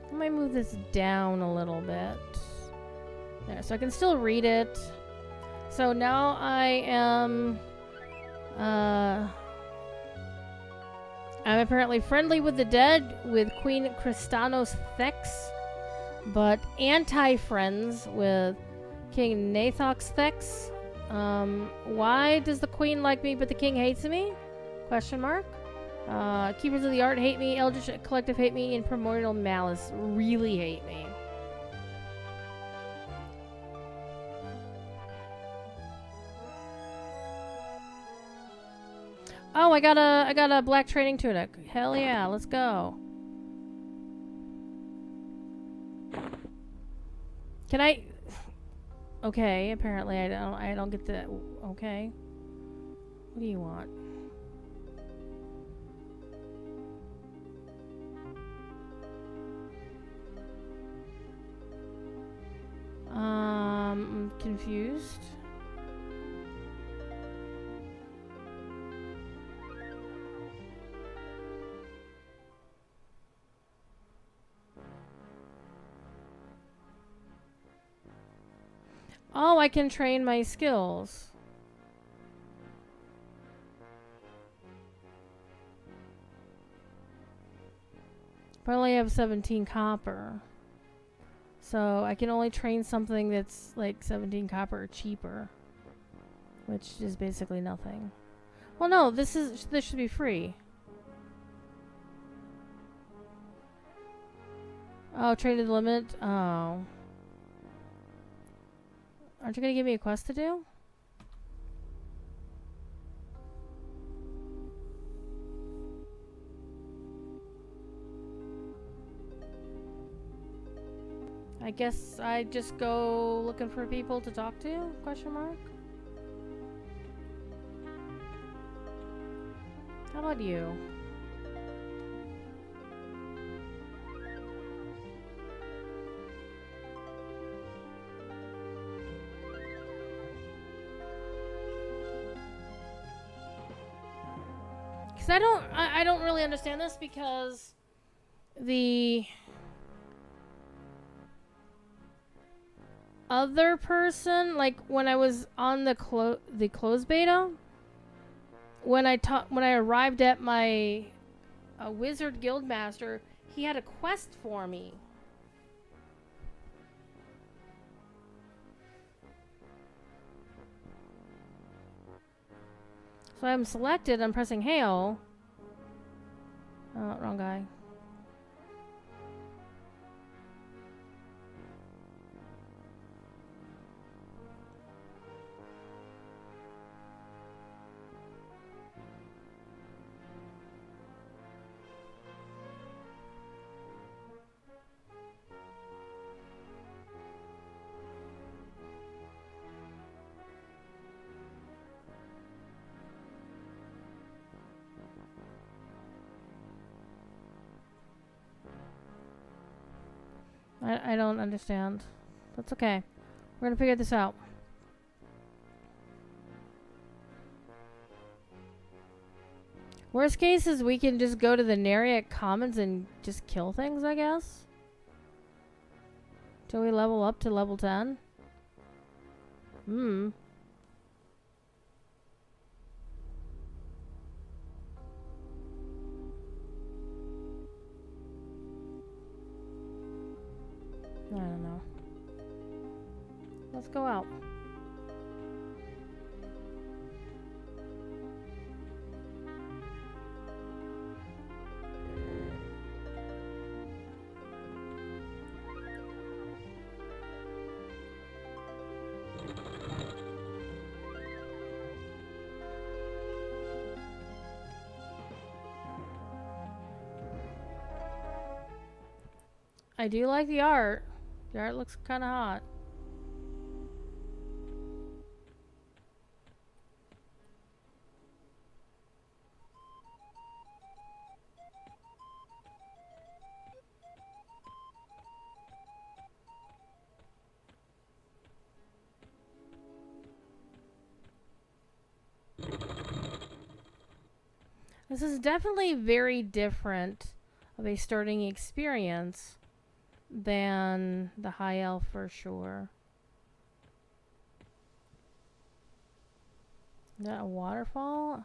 Speaker 1: I might move this down a little bit. There, so I can still read it. So now I am... I'm apparently friendly with the dead, with Queen Kristanos Thex, but anti-friends with King Nathox Thex. Why does the Queen like me but the King hates me? Question mark. Keepers of the Art hate me, Eldritch Collective hate me, and Primordial Malice really hate me. Oh, I got a black training tunic. Hell yeah, let's go. Can I? Okay, apparently I don't get the. Okay. What do you want? I'm confused. Oh, I can train my skills. But I only have 17 copper. So I can only train something that's like 17 copper or cheaper. Which is basically nothing. Well, no, this should be free. Oh, train to the limit? Oh. Aren't you gonna give me a quest to do? I guess I just go looking for people to talk to? Question mark? How about you? Because I don't really understand this because the other person, like when I was on the closed beta, when I arrived at my wizard guildmaster, he had a quest for me. So I'm selected, I'm pressing hail. Oh, wrong guy. I don't understand. That's okay. We're gonna figure this out. Worst case is we can just go to the Neriak Commons and just kill things, I guess. Till we level up to level 10. Hmm. I don't know. Let's go out. I do like the art. The art looks kind of hot. This is definitely very different of a starting experience than the High Elf for sure. Is that a waterfall?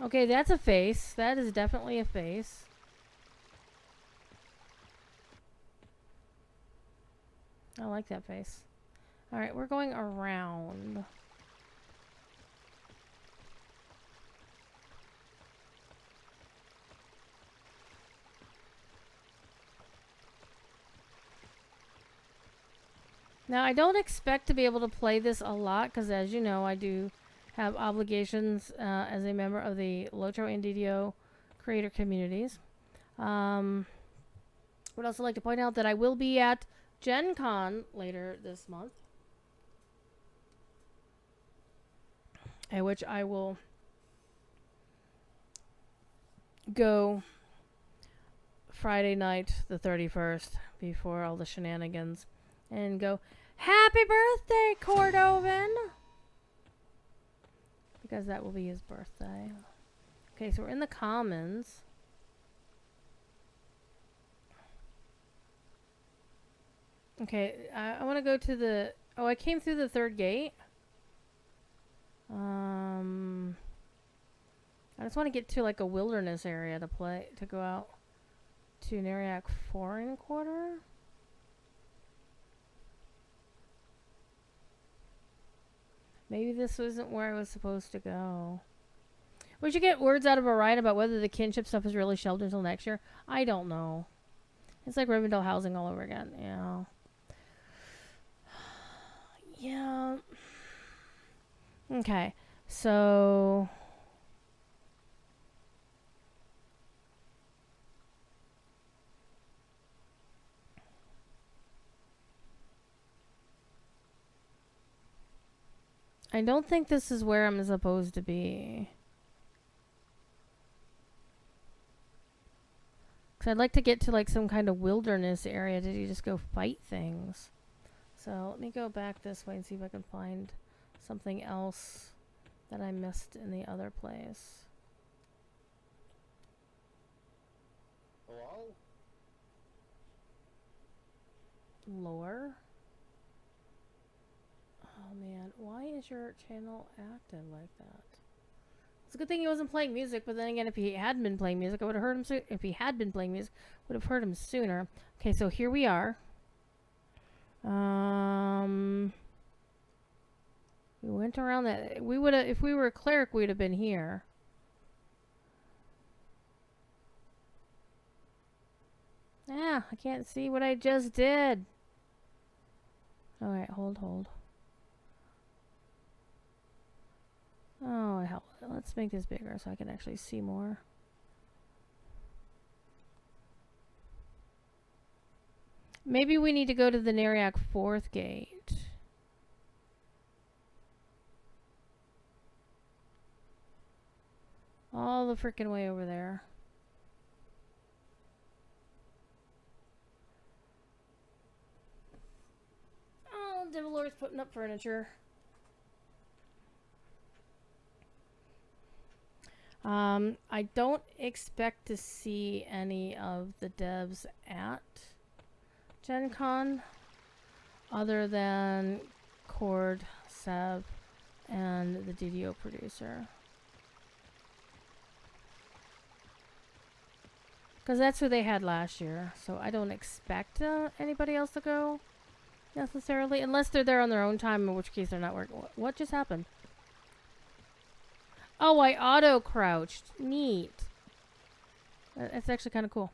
Speaker 1: Okay, that's a face. That is definitely a face. I like that face. Alright, we're going around. Now, I don't expect to be able to play this a lot, because as you know, I do have obligations as a member of the Lotro and DDO creator communities. Would also like to point out that I will be at Gen Con later this month, at which I will go Friday night, the 31st, before all the shenanigans, and go, "Happy birthday, Cordovan!" Because that will be his birthday. Okay, so we're in the Commons. Okay, I want to go to the... Oh, I came through the third gate. I just want to get to like a wilderness area to go out to Neriak Foreign Quarter. Maybe this wasn't where I was supposed to go. We should get words out of Orion about whether the kinship stuff is really shelved until next year. I don't know. It's like Rivendell housing all over again. Yeah. Yeah. Okay. So... I don't think this is where I'm supposed to be. Because I'd like to get to like some kind of wilderness area to just go fight things. So let me go back this way and see if I can find something else that I missed in the other place.
Speaker 2: Hello?
Speaker 1: Lore? Oh man, why is your channel active like that? It's a good thing he wasn't playing music, but then again, if he had been playing music, I would have heard him if he had been playing music, would have heard him sooner. Okay, so here we are. We went around that. We would have, if we were a cleric, we'd have been here. Ah, I can't see what I just did. Alright, hold. Oh, hell. Let's make this bigger so I can actually see more. Maybe we need to go to the Neriak 4th gate. All the freaking way over there. Oh, Devil Lord's putting up furniture. I don't expect to see any of the devs at Gen Con other than Cord, Seb, and the DDO producer. Because that's who they had last year, so I don't expect anybody else to go necessarily, unless they're there on their own time, in which case they're not working. What just happened? Oh, I auto-crouched. Neat. That's actually kind of cool.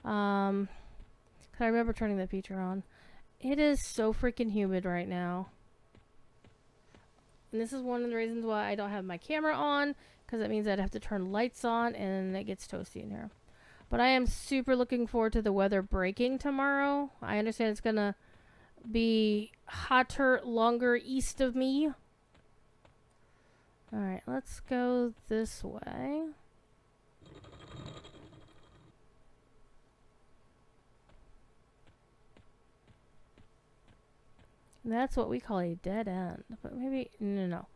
Speaker 1: I remember turning that feature on. It is so freaking humid right now. And this is one of the reasons why I don't have my camera on, because that means I'd have to turn lights on, and it gets toasty in here. But I am super looking forward to the weather breaking tomorrow. I understand it's going to be hotter, longer east of me. Alright, let's go this way. That's what we call a dead end. But maybe... No.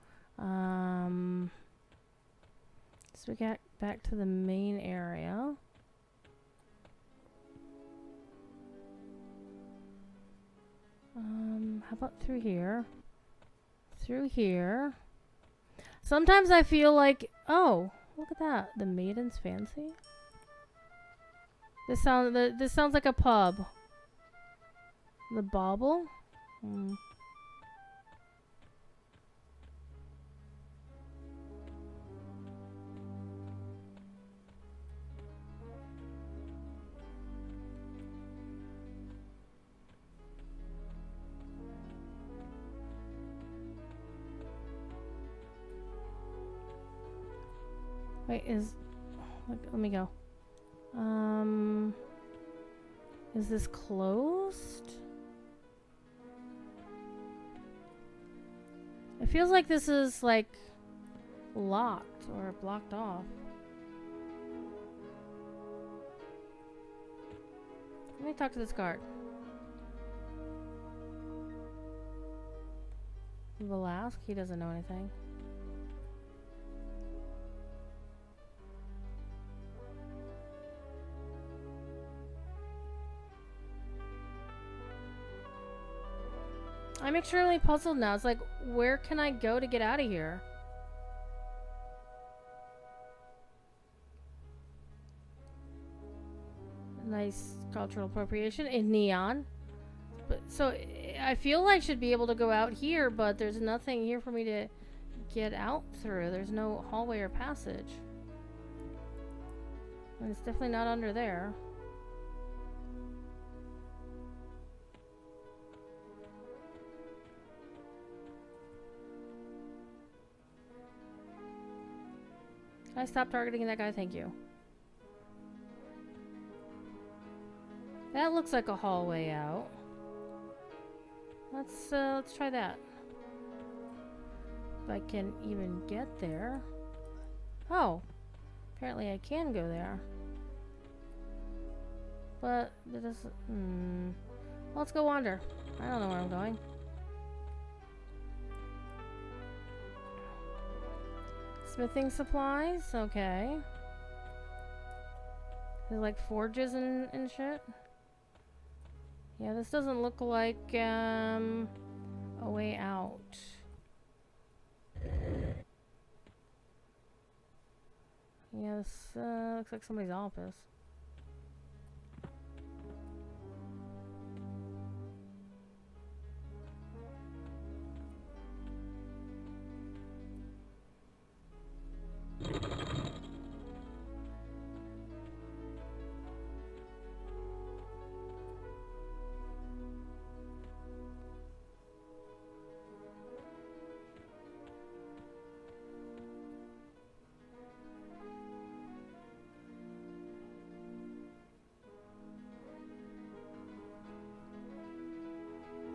Speaker 1: So we got back to the main area. How about through here? Through here. Sometimes I feel like... Oh, look at that. The Maiden's Fancy. This sounds like a pub. The Bauble? Wait, let me go. Is this closed? It feels like this is, like, locked or blocked off. Let me talk to this guard. Velasque, he doesn't know anything. I'm extremely puzzled now. It's like, where can I go to get out of here? Nice cultural appropriation in neon. But so I feel like I should be able to go out here, but there's nothing here for me to get out through. There's no hallway or passage. And it's definitely not under there. Can I stop targeting that guy? Thank you. That looks like a hallway out. Let's try that. If I can even get there. Oh, apparently I can go there. But it doesn't. Let's go wander. I don't know where I'm going. Smithing supplies, okay. There's like forges and shit. Yeah, this doesn't look like a way out. Yeah, this looks like somebody's office.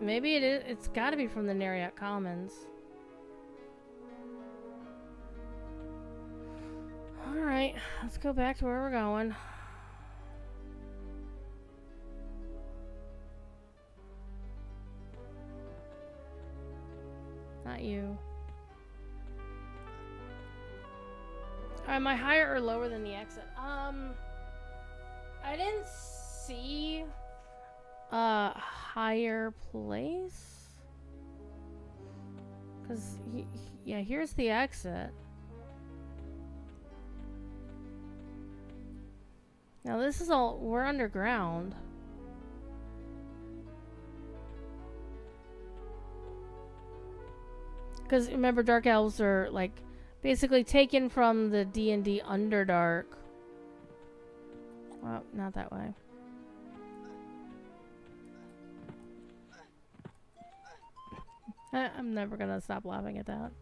Speaker 1: Maybe it is. It's got to be from the Neriak Commons. Alright, let's go back to where we're going. Not you. Am I higher or lower than the exit? I didn't see a higher place. Because, yeah, here's the exit. Now this is all, we're underground. Because remember, Dark Elves are like basically taken from the D&D Underdark. Well, not that way. I'm never gonna stop laughing at that.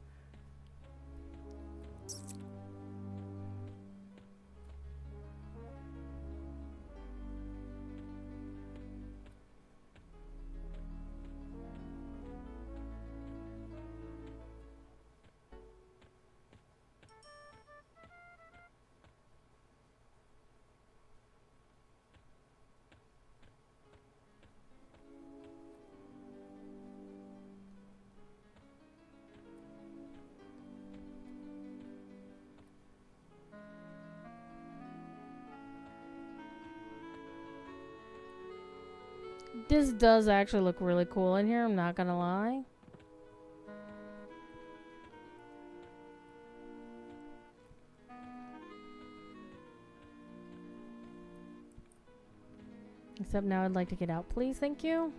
Speaker 1: This does actually look really cool in here, I'm not gonna lie. Except now I'd like to get out, please. Thank you.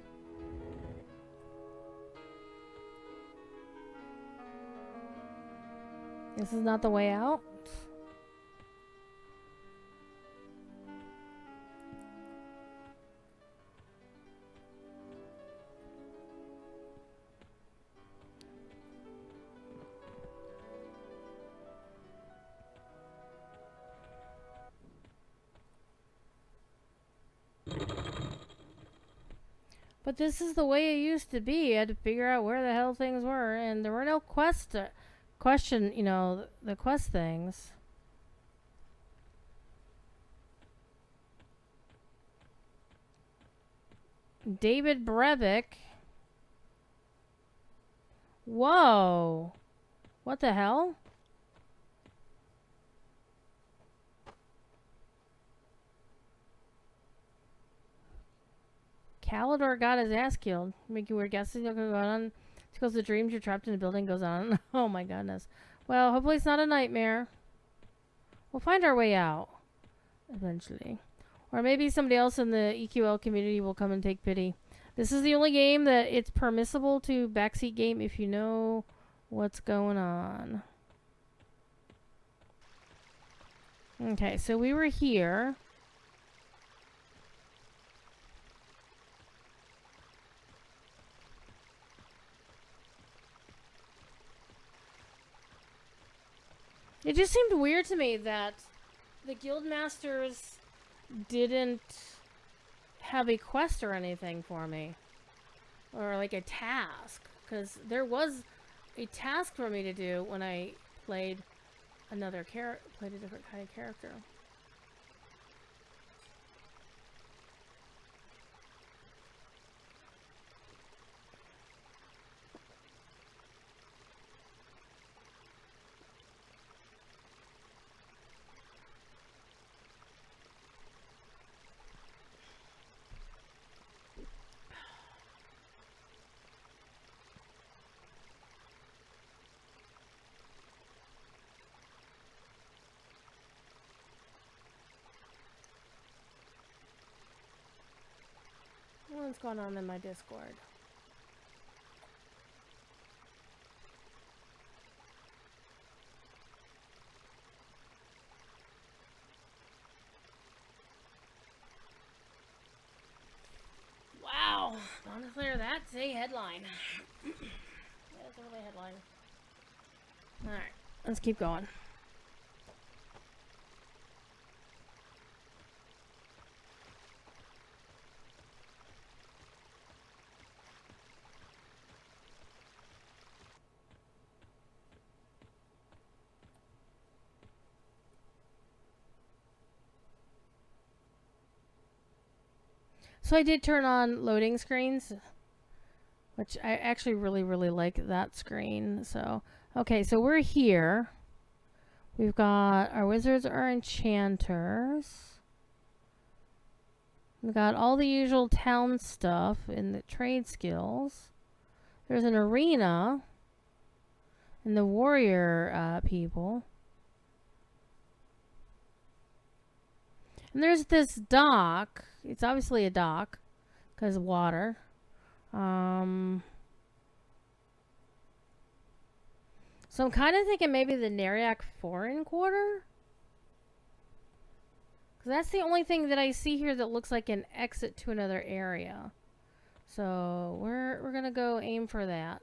Speaker 1: This is not the way out. But this is the way it used to be. I had to figure out where the hell things were, and there were no question, you know, the quest things. David Brevik. Whoa. What the hell? Calidor got his ass killed. Make you weird guesses. You'll go on. It goes the dreams. You're trapped in a building. Goes on. Oh my goodness. Well, hopefully it's not a nightmare. We'll find our way out. Eventually. Or maybe somebody else in the EQL community will come and take pity. This is the only game that it's permissible to backseat game if you know what's going on. Okay, so we were here. It just seemed weird to me that the guildmasters didn't have a quest or anything for me. Or like a task. Because there was a task for me to do when I played a different kind of character. What's going on in my Discord? Wow. Honestly, that's a headline. That's a really headline. Alright, let's keep going. So I did turn on loading screens, which I actually really, really like that screen. So, okay, so we're here. We've got our wizards, our enchanters. We've got all the usual town stuff in the trade skills. There's an arena and the warrior people. And there's this dock. It's obviously a dock because water. So I'm kind of thinking maybe the Neriak foreign quarter. Because that's the only thing that I see here that looks like an exit to another area. So we're going to go aim for that.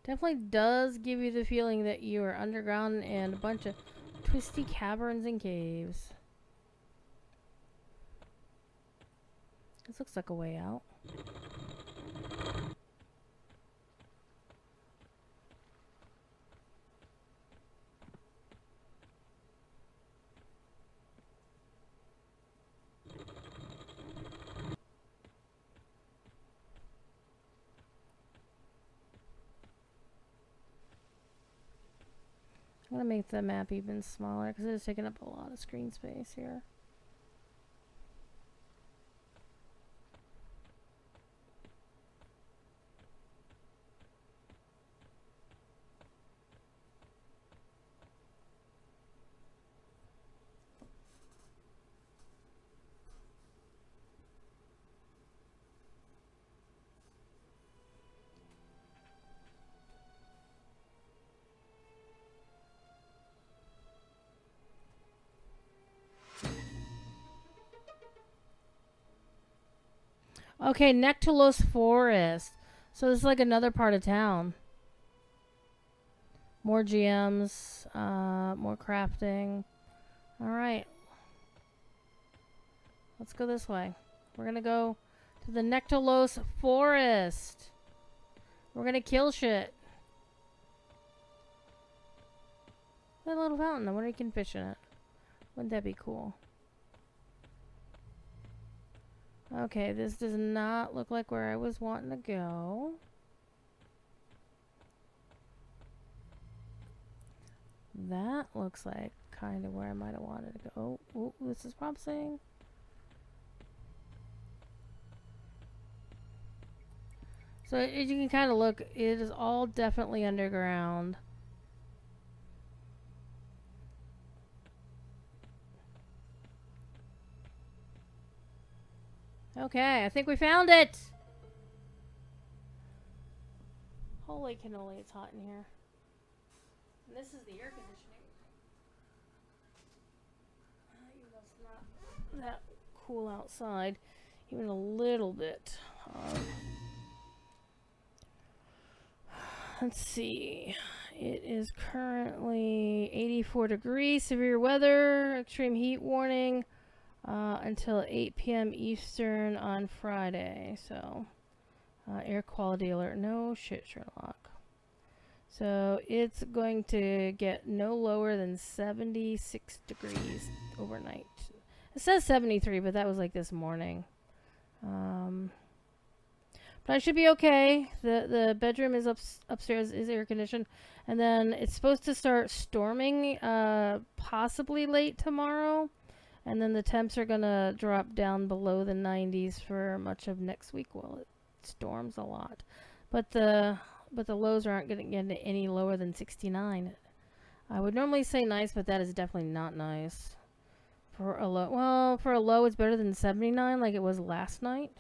Speaker 1: Definitely does give you the feeling that you are underground and a bunch of twisty caverns and caves. This looks like a way out. I'm gonna make the map even smaller because it's taking up a lot of screen space here. Okay, Nectalos Forest. So this is like another part of town. More GMs, more crafting. Alright. Let's go this way. We're gonna go to the Nectalos Forest. We're gonna kill shit. That little fountain. I wonder if you can fish in it. Wouldn't that be cool? Okay, this does not look like where I was wanting to go. That looks like kind of where I might have wanted to go. Oh, this is promising. So as you can kind of look, it is all definitely underground. Okay, I think we found it! Holy cannoli, it's hot in here. And this is the air conditioning. Even though it's not that cool outside, even a little bit. Let's see. It is currently 84 degrees, severe weather, extreme heat warning. Until 8 p.m. Eastern on Friday. So, air quality alert. No shit, Sherlock. So, it's going to get no lower than 76 degrees overnight. It says 73, but that was like this morning. But I should be okay. The bedroom is upstairs, is air conditioned. And then it's supposed to start storming possibly late tomorrow. And then the temps are going to drop down below the 90s for much of next week. Well, it storms a lot. But the lows aren't going to get any lower than 69. I would normally say nice, but that is definitely not nice. For a low, well, for a low it's better than 79 like it was last night.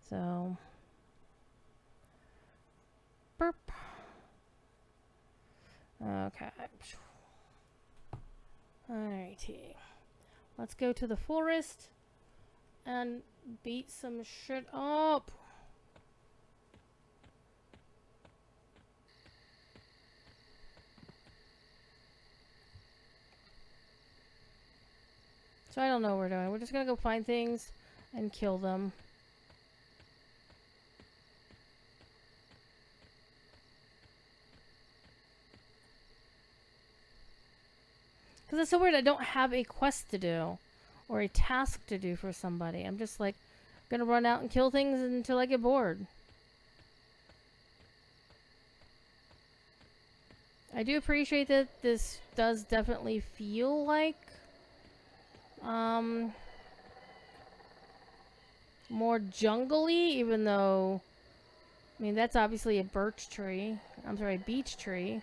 Speaker 1: So, burp. Okay. Alrighty. Let's go to the forest and beat some shit up. So I don't know what we're doing. We're just gonna go find things and kill them. Because it's so weird, I don't have a quest to do. Or a task to do for somebody. I'm just like, gonna run out and kill things until I get bored. I do appreciate that this does definitely feel like, more jungly, even though, I mean, that's obviously a birch tree. I'm sorry, a beech tree.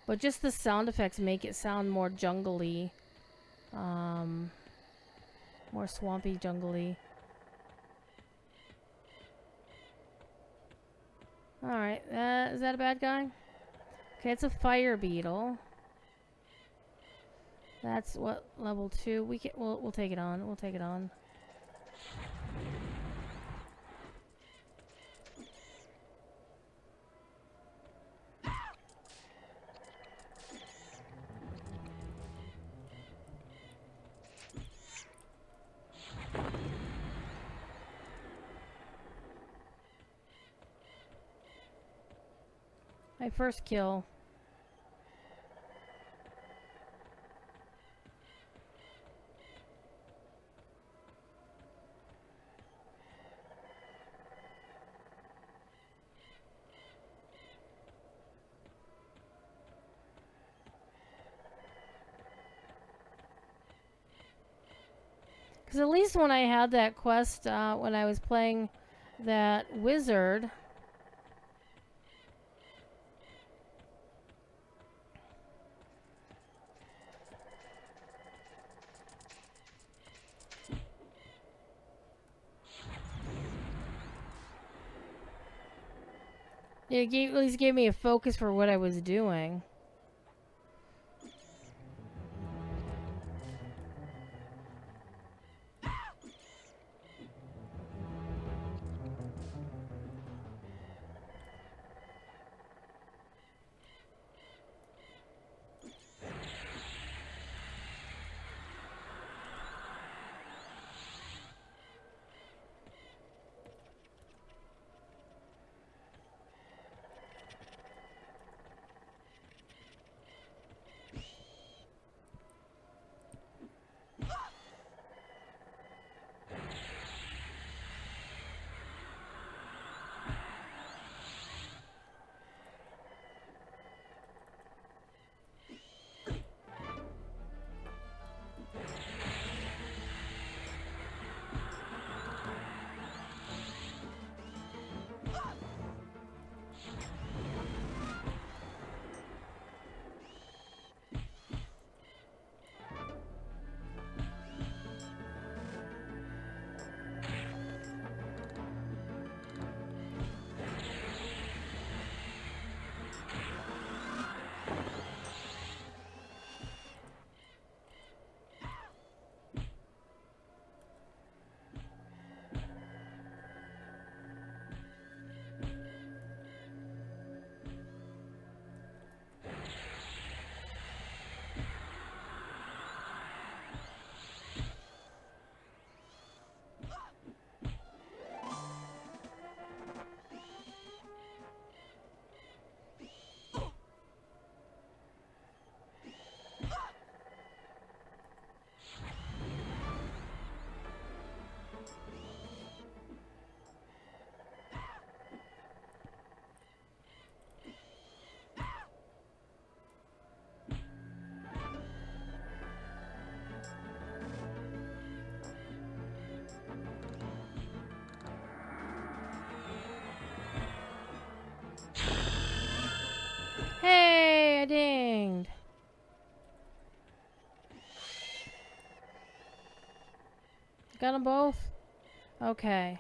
Speaker 1: But just the sound effects make it sound more jungly. More swampy, jungly. Alright, is that a bad guy? Okay, it's a fire beetle. That's what, level 2? We'll take it on. We'll take it on. My first kill. Because at least when I had that quest, when I was playing that wizard... It at least gave me a focus for what I was doing. Hey, I dinged. Got them both? Okay.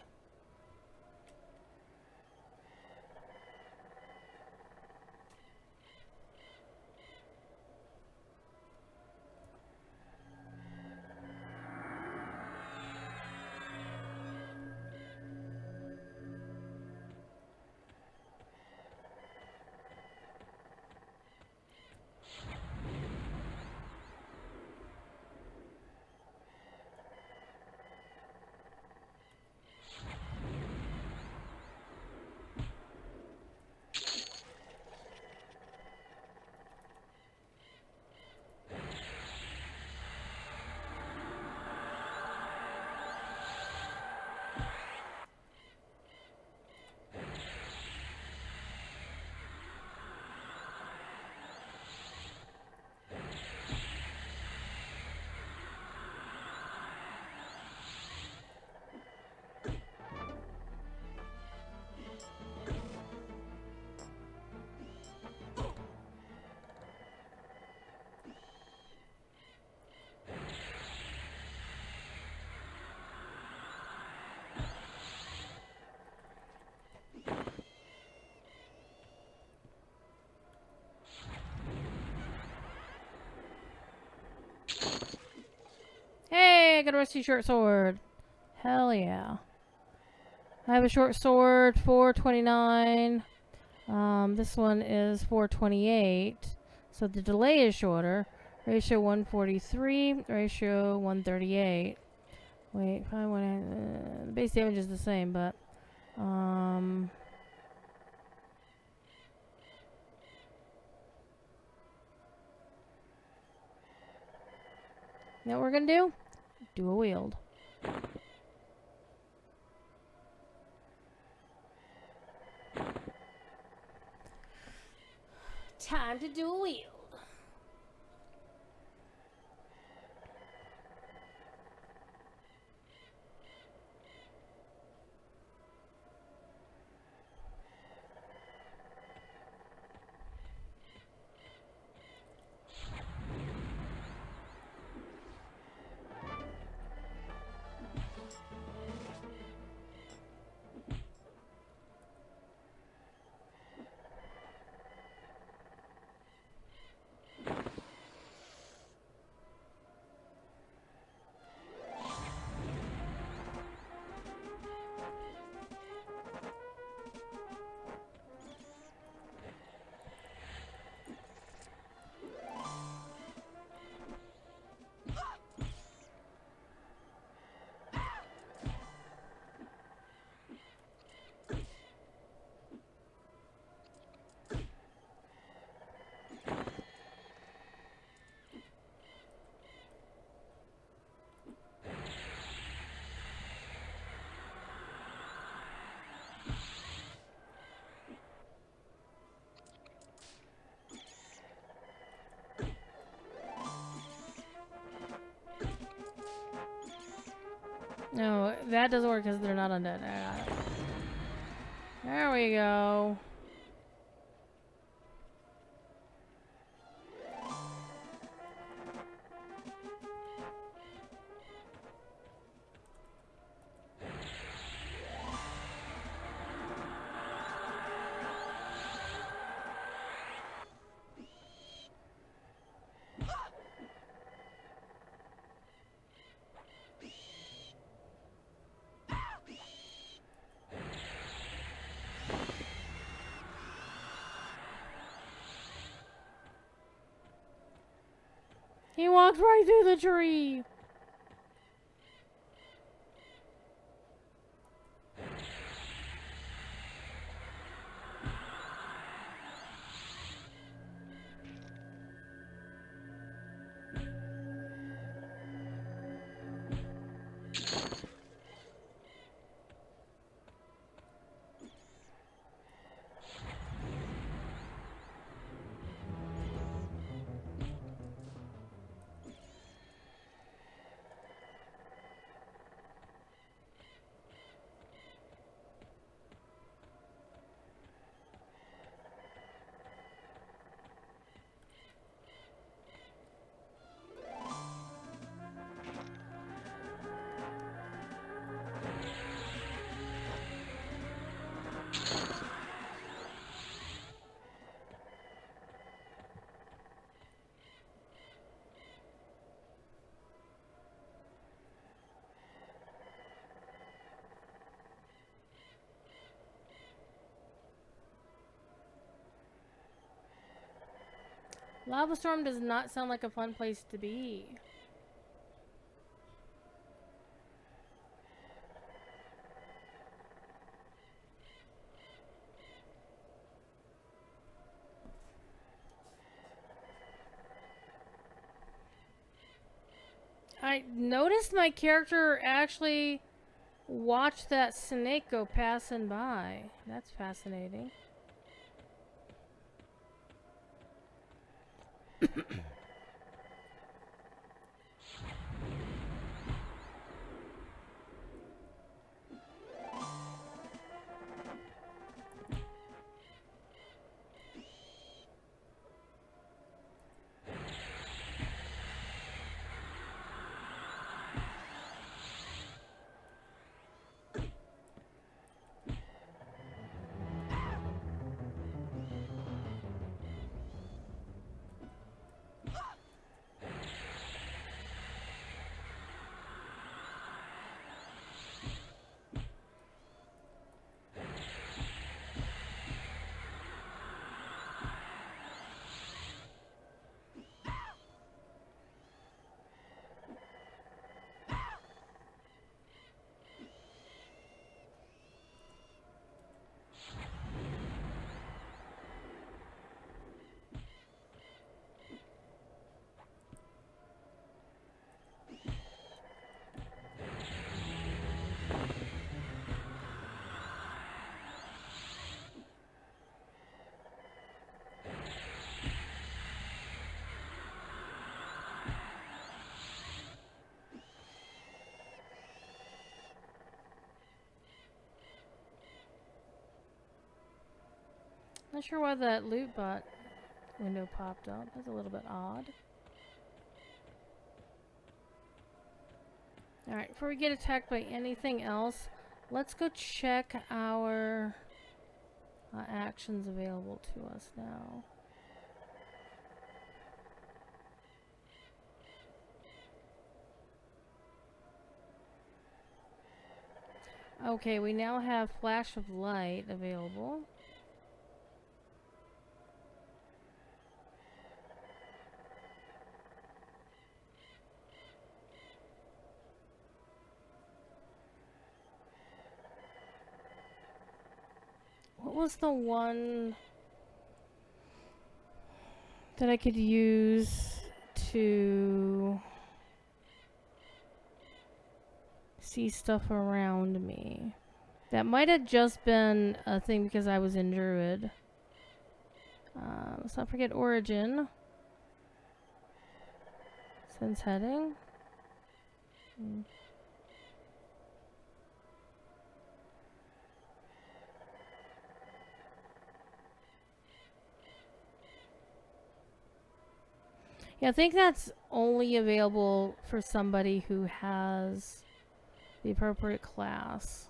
Speaker 1: Hey, I got a rusty short sword. Hell yeah. I have a short sword, 429. This one is 428. So the delay is shorter. Ratio 143, ratio 138. Wait, the base damage is the same, but you know what we're gonna do? Dual wield. Time to dual wield. that doesn't work because they're not undead. I got it. There we go. He walked right through the tree. Lava Storm does not sound like a fun place to be. I noticed my character actually watched that snake go passing by. That's fascinating. Not sure why that loot bot window popped up. That's a little bit odd. Alright, before we get attacked by anything else, let's go check our actions available to us now. Okay, we now have Flash of Light available. What was the one that I could use to see stuff around me? That might have just been a thing because I was in Druid. Let's not forget Origin. Sense heading. Yeah, I think that's only available for somebody who has the appropriate class.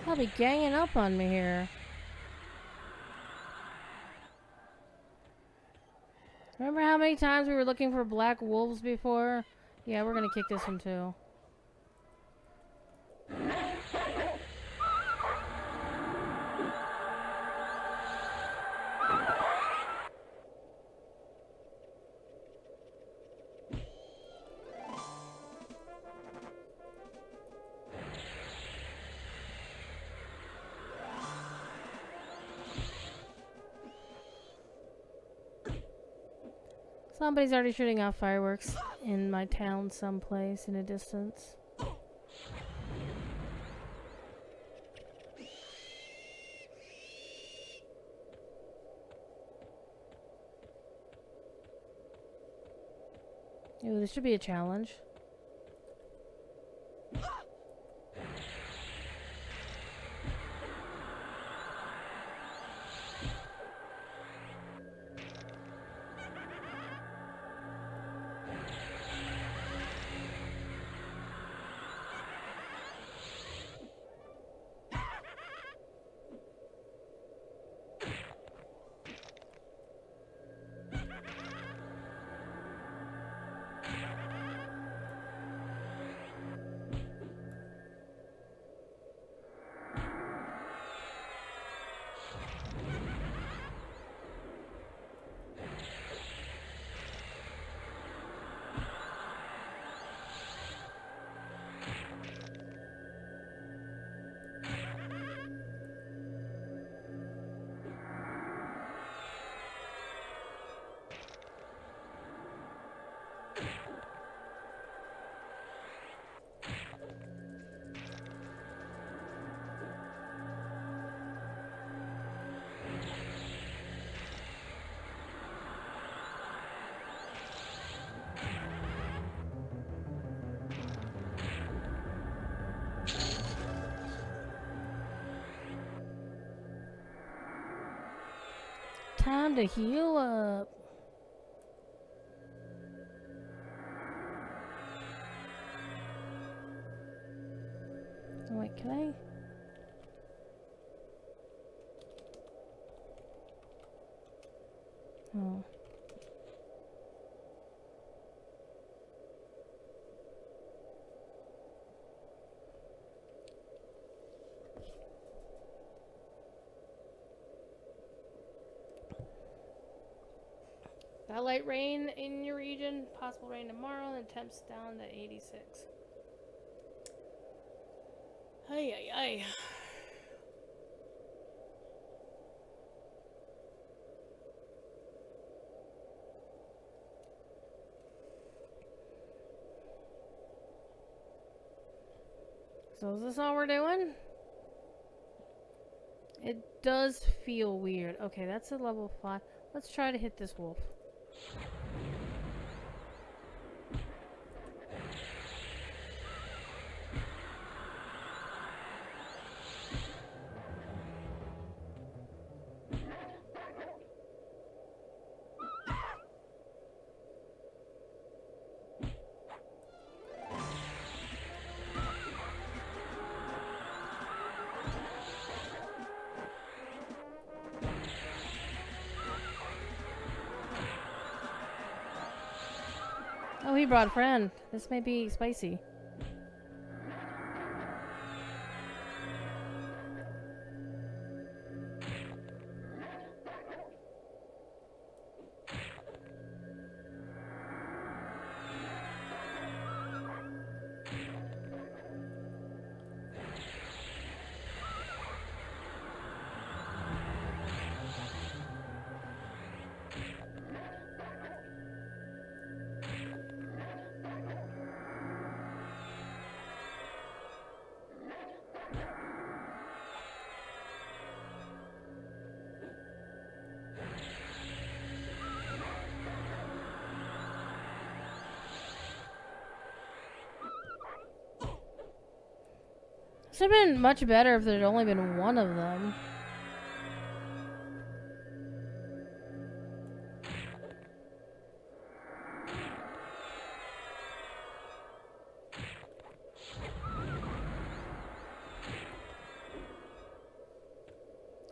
Speaker 1: They'll be ganging up on me here. Remember how many times we were looking for black wolves before? Yeah, we're gonna kick this one too. Somebody's already shooting off fireworks in my town someplace in a distance. Ooh, this should be a challenge. Time to heal up. Oh, wait, can I? Oh. Got light rain in your region. Possible rain tomorrow. And temps down to 86. Ay, ay, ay. So is this all we're doing? It does feel weird. Okay, that's a level 5. Let's try to hit this wolf. he brought a friend. This may be spicy. This would have been much better if there had only been one of them.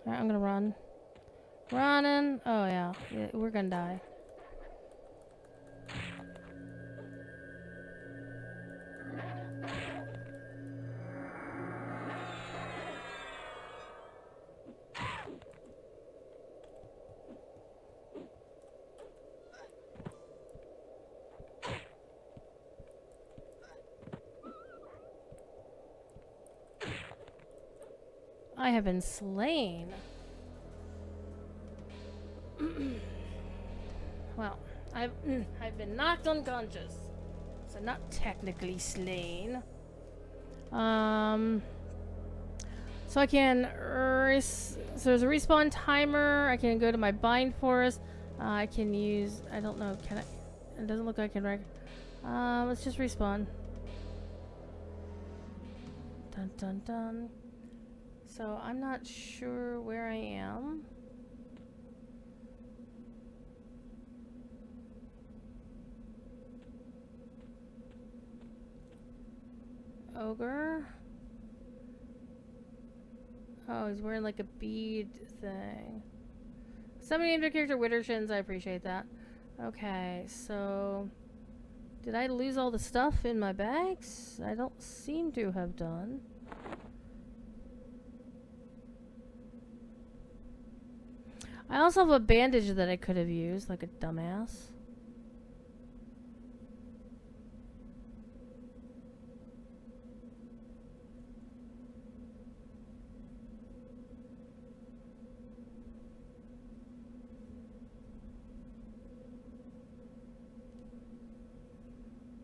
Speaker 1: Alright, I'm gonna run. Running. Oh, yeah. We're gonna die. I have been slain. Well, I've been knocked unconscious, so not technically slain. So I can so there's a respawn timer. I can go to my bind forest. I can use, I don't know, can I? It doesn't look like I can. Let's just respawn. Dun dun dun. So I'm not sure where I am. Ogre. Oh, he's wearing like a bead thing. Somebody named their character Wittershins. I appreciate that. Okay, so did I lose all the stuff in my bags? I don't seem to have done. I also have a bandage that I could have used, like a dumbass.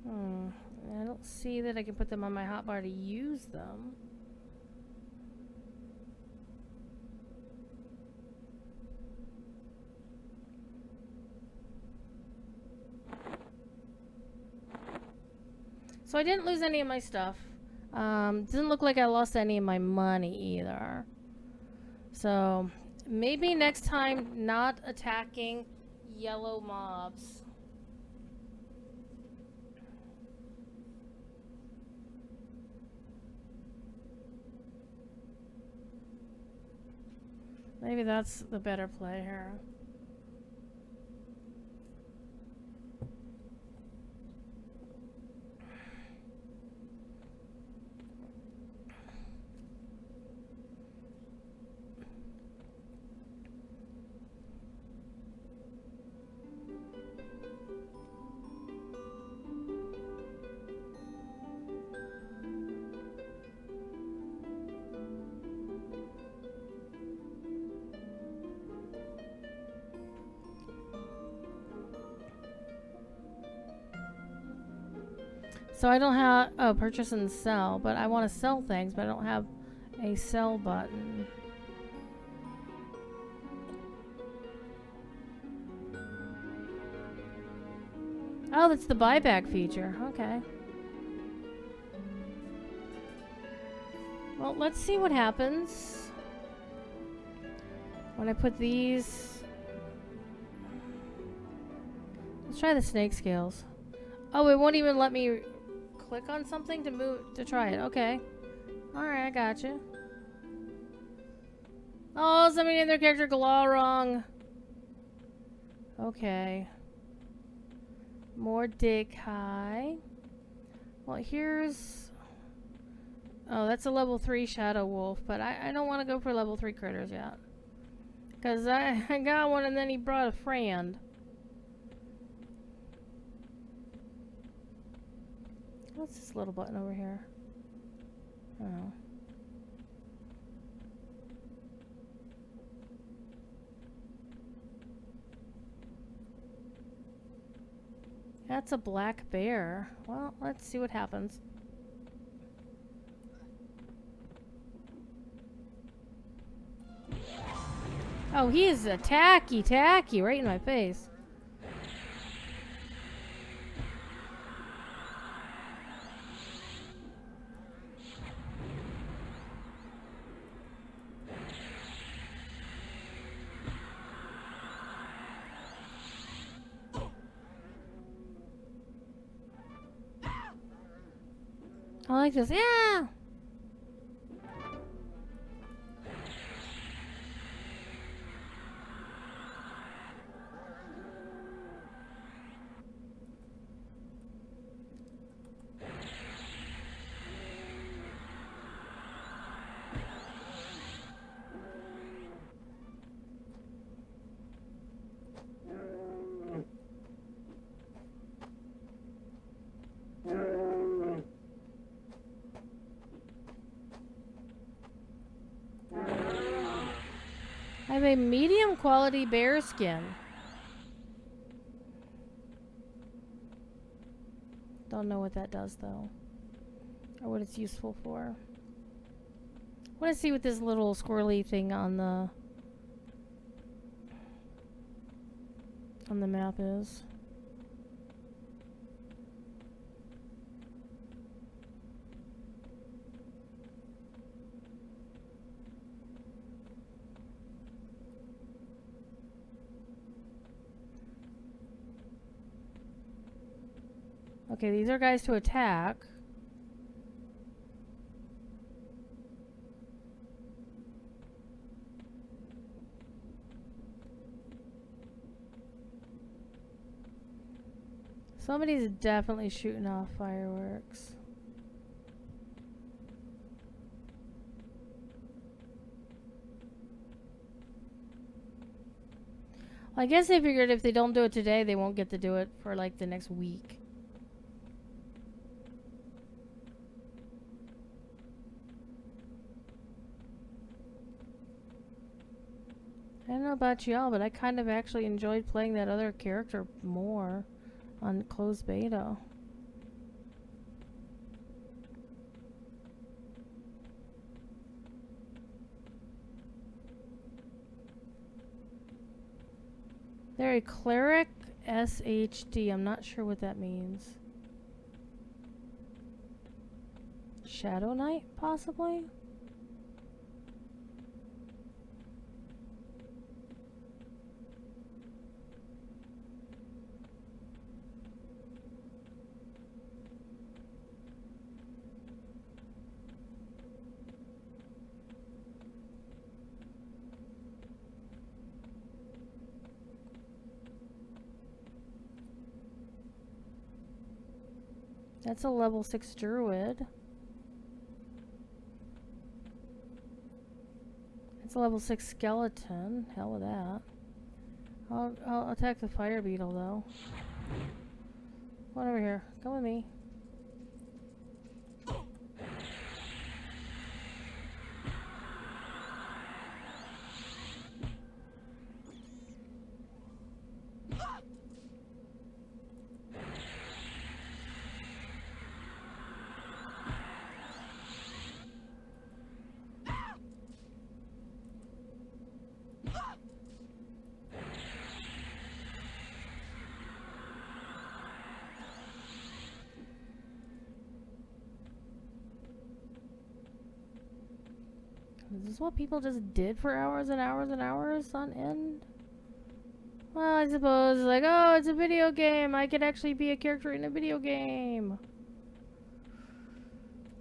Speaker 1: I don't see that I can put them on my hotbar to use them. So I didn't lose any of my stuff. Doesn't look like I lost any of my money either. So maybe next time not attacking yellow mobs. Maybe that's the better play here. So I don't have, oh, purchase and sell, but I want to sell things, but I don't have a sell button. Oh, that's the buyback feature. Okay. Well, let's see what happens when I put these. Let's try the snake scales. Oh, it won't even let me click on something to move to try it. Okay. Alright, I gotcha. Oh, somebody named their character Glaw wrong. Okay. More Mordecai. Well, here's... Oh, that's a level 3 Shadow Wolf, but I don't want to go for level 3 critters yet. Because I got one and then he brought a friend. What's this little button over here? Oh. That's a black bear. Well, let's see what happens. Oh, he is a tacky right in my face. I like this. Yeah! I have a medium quality bear skin. Don't know what that does though. Or what it's useful for. I want to see what this little squirrely thing on the map is. Okay, these are guys to attack. Somebody's definitely shooting off fireworks. Well, I guess they figured if they don't do it today, they won't get to do it for like the next week. I don't know about y'all, but I kind of actually enjoyed playing that other character more on closed beta. They're a cleric SHD. I'm not sure what that means. Shadowknight, possibly? That's a level 6 druid. It's a level 6 skeleton. Hell with that. I'll attack the fire beetle though. Come on over here. Come with me. Is this what people just did for hours and hours and hours on end? Well, I suppose, like, oh, it's a video game. I could actually be a character in a video game.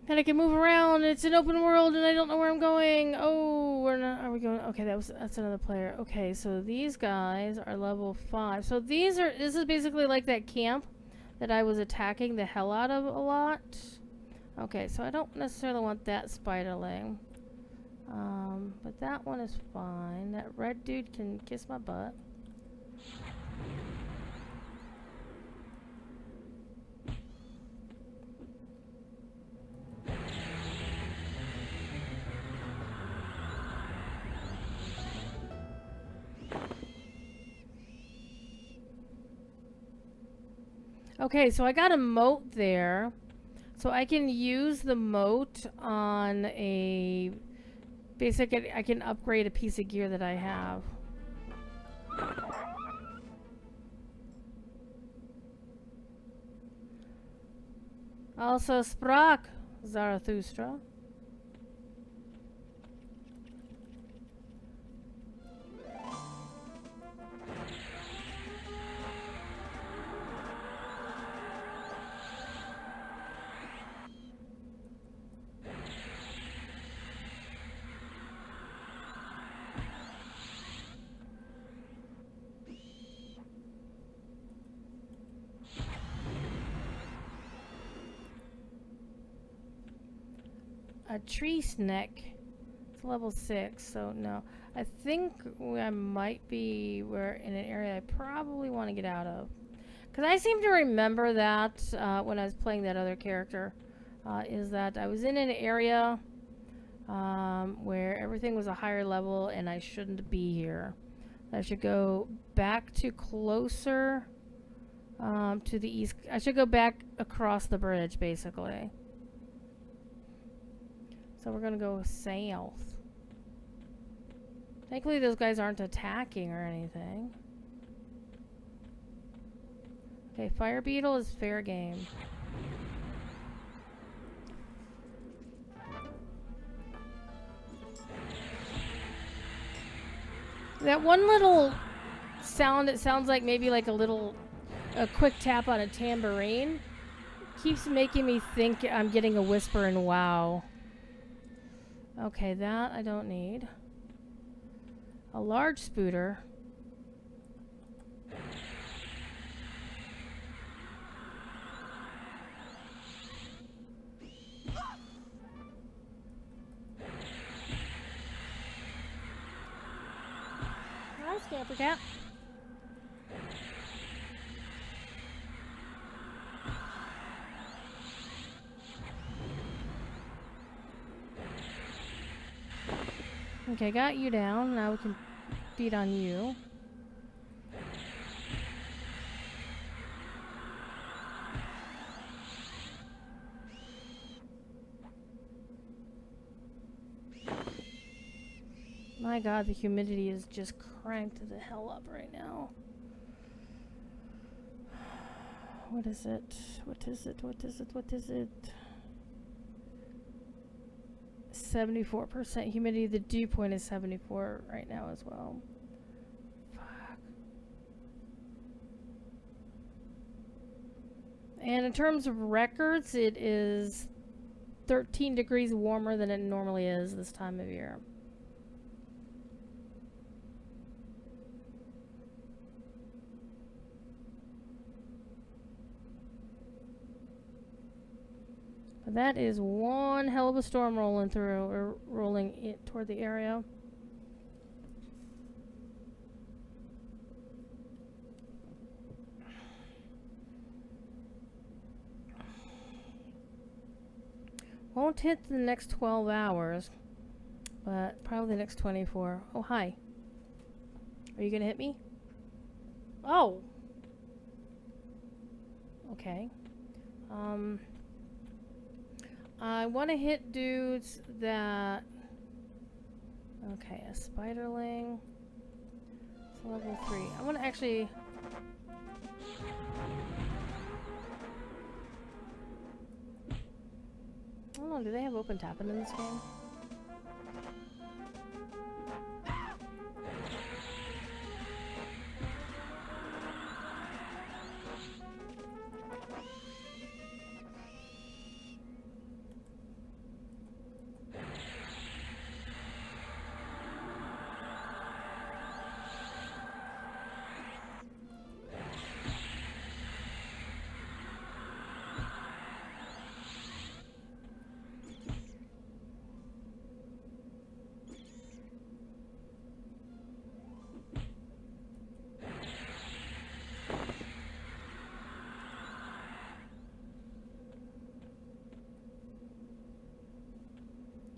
Speaker 1: And I can move around. It's an open world and I don't know where I'm going. Oh, we're not, are we going? Okay, that's another player. Okay, so these guys are level 5. So this is basically like that camp that I was attacking the hell out of a lot. Okay, so I don't necessarily want that spiderling. But that one is fine. That red dude can kiss my butt. Okay, so I got a moat there. So I can use the moat on a... Basically, I can upgrade a piece of gear that I have. Also, Sprach, Zarathustra. A tree snake. It's level 6, so no. I think I might be in an area I probably want to get out of. Because I seem to remember that when I was playing that other character, is that I was in an area where everything was a higher level and I shouldn't be here. I should go back to closer to the east. I should go back across the bridge, basically. So we're gonna go south. Thankfully those guys aren't attacking or anything. Okay, fire beetle is fair game. That one little sound, it sounds like maybe like a quick tap on a tambourine, keeps making me think I'm getting a whisper in WoW. Okay, that I don't need. A large spooter. Hi, Scamper Cat. Okay, got you down. Now we can beat on you. My god, the humidity is just cranked the hell up right now. What is it? What is it? What is it? What is it? 74% humidity. The dew point is 74 right now as well. Fuck. And in terms of records, it is 13 degrees warmer than it normally is this time of year. But that is one hell of a storm rolling through, or rolling it toward the area. Won't hit the next 12 hours, but probably the next 24. Oh, hi. Are you gonna hit me? Oh! Okay. I want to hit dudes that... Okay, a spiderling. It's level 3. I want to actually... I don't know, do they have open tapping in this game?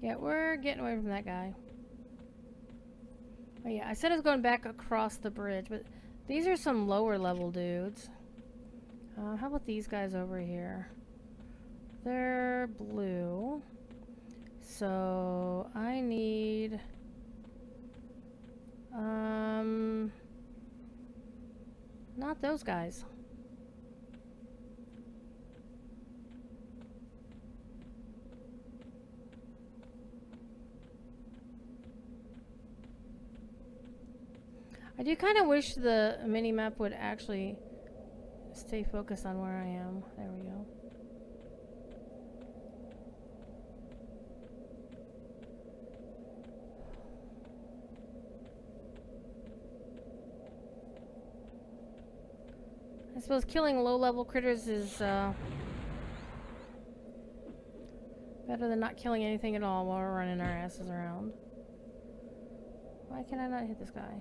Speaker 1: Yeah, we're getting away from that guy. Oh yeah, I said I was going back across the bridge, but these are some lower level dudes. How about these guys over here? They're blue. So I need not those guys. I do kind of wish the mini-map would actually stay focused on where I am. There we go. I suppose killing low-level critters is better than not killing anything at all while we're running our asses around. Why can I not hit this guy?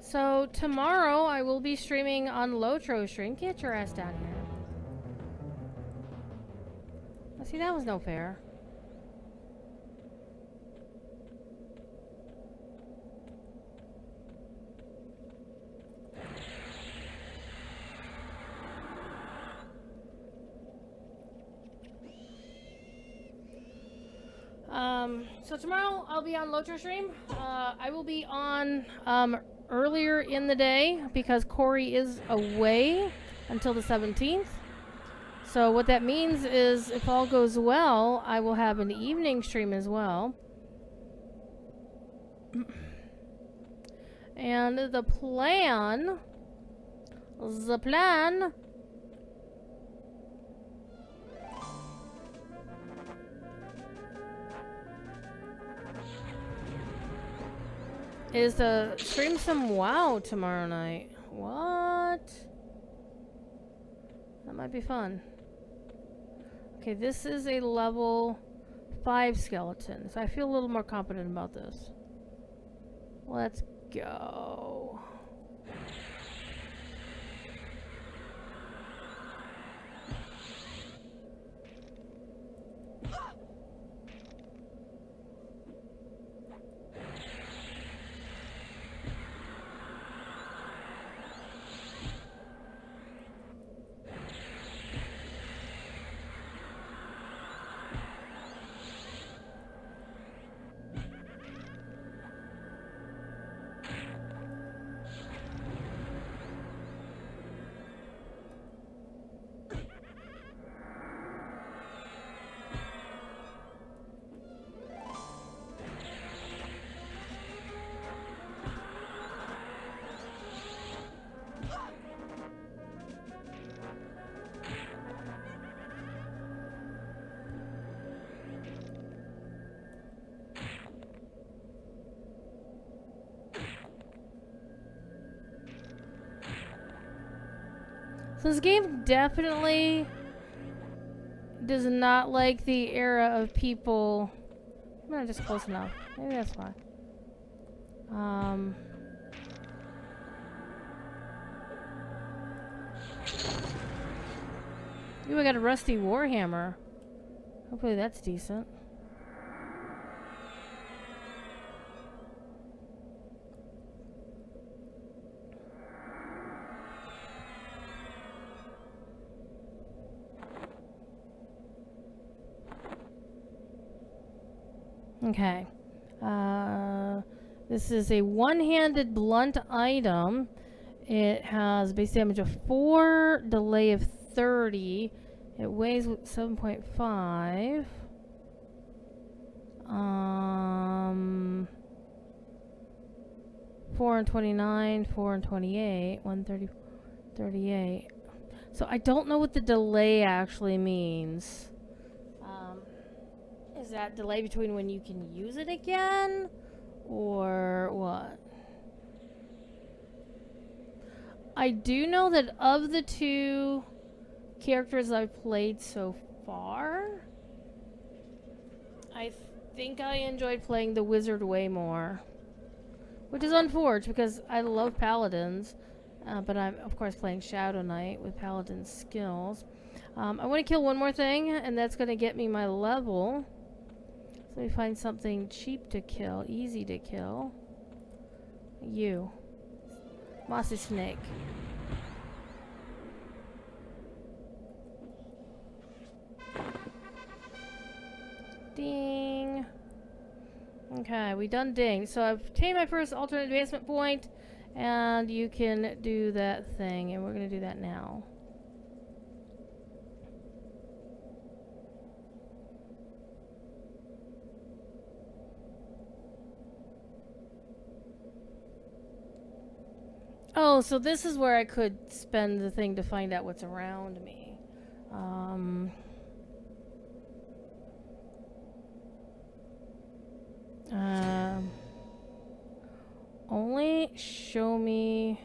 Speaker 1: So tomorrow I will be streaming on Lotro stream. Get your ass down here. Oh, see, that was no fair. So tomorrow I'll be on Lotro stream. I will be on earlier in the day because Corey is away until the 17th. So what that means is if all goes well, I will have an evening stream as well. And the plan is to stream some WoW tomorrow night. What? That might be fun. Okay, this is a level 5 skeleton, so I feel a little more confident about this. Let's go. So this game definitely does not like the era of people. I'm not just close enough. Maybe that's why. Ooh, I got a rusty warhammer. Hopefully that's decent. Okay. This is a one-handed blunt item. It has base damage of 4, delay of 30. It weighs 7.5. 4 and 29, 4 and 28, 130, 38. So I don't know what the delay actually means. Is that delay between when you can use it again? Or what? I do know that of the two characters I've played so far, I think I enjoyed playing the wizard way more. Which is unfortunate because I love paladins, but I'm of course playing Shadowknight with paladin skills. I want to kill one more thing, and that's going to get me my level. So let me find something cheap to kill, easy to kill. You. Mossy snake. Ding. Okay, we done ding. So I've obtained my first alternate advancement point, and you can do that thing, and we're going to do that now. Oh, so this is where I could spend the thing to find out what's around me. Only show me...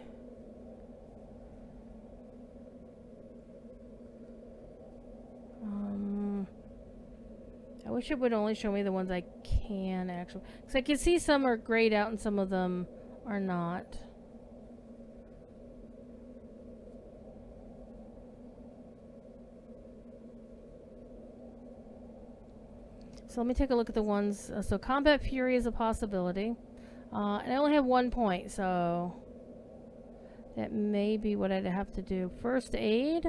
Speaker 1: I wish it would only show me the ones I can actually... Because I can see some are grayed out and some of them are not. So let me take a look at the ones. So Combat Fury is a possibility. And I only have 1 point, so that may be what I'd have to do. First Aid.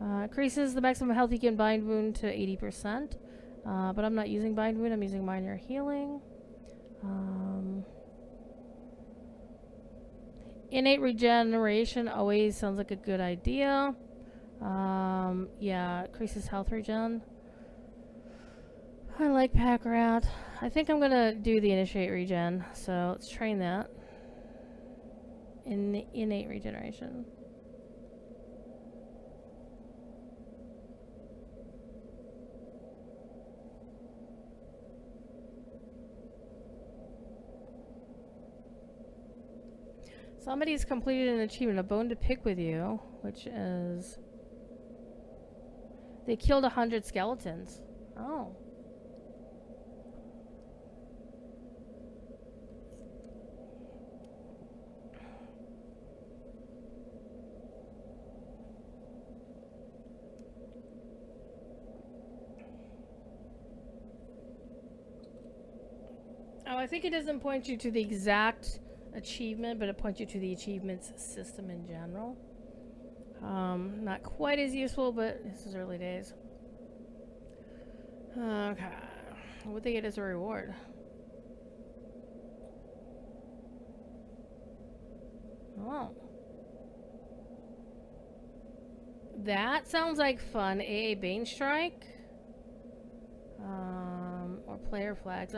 Speaker 1: Increases the maximum health you can bind wound to 80%. But I'm not using bind wound, I'm using minor healing. Innate regeneration always sounds like a good idea. Yeah, increases health regen. I like Pack Rat. I think I'm gonna do the initiate regen, so let's train that. Innate regeneration. Somebody's completed an achievement, a bone to pick with you, which is... They killed 100 skeletons. Oh. Oh, I think it doesn't point you to the exact achievement, but it points you to the achievements system in general. Not quite as useful, but this is early days. Okay. What they get as a reward? Oh. That sounds like fun. AA Bane Strike. Or player flags.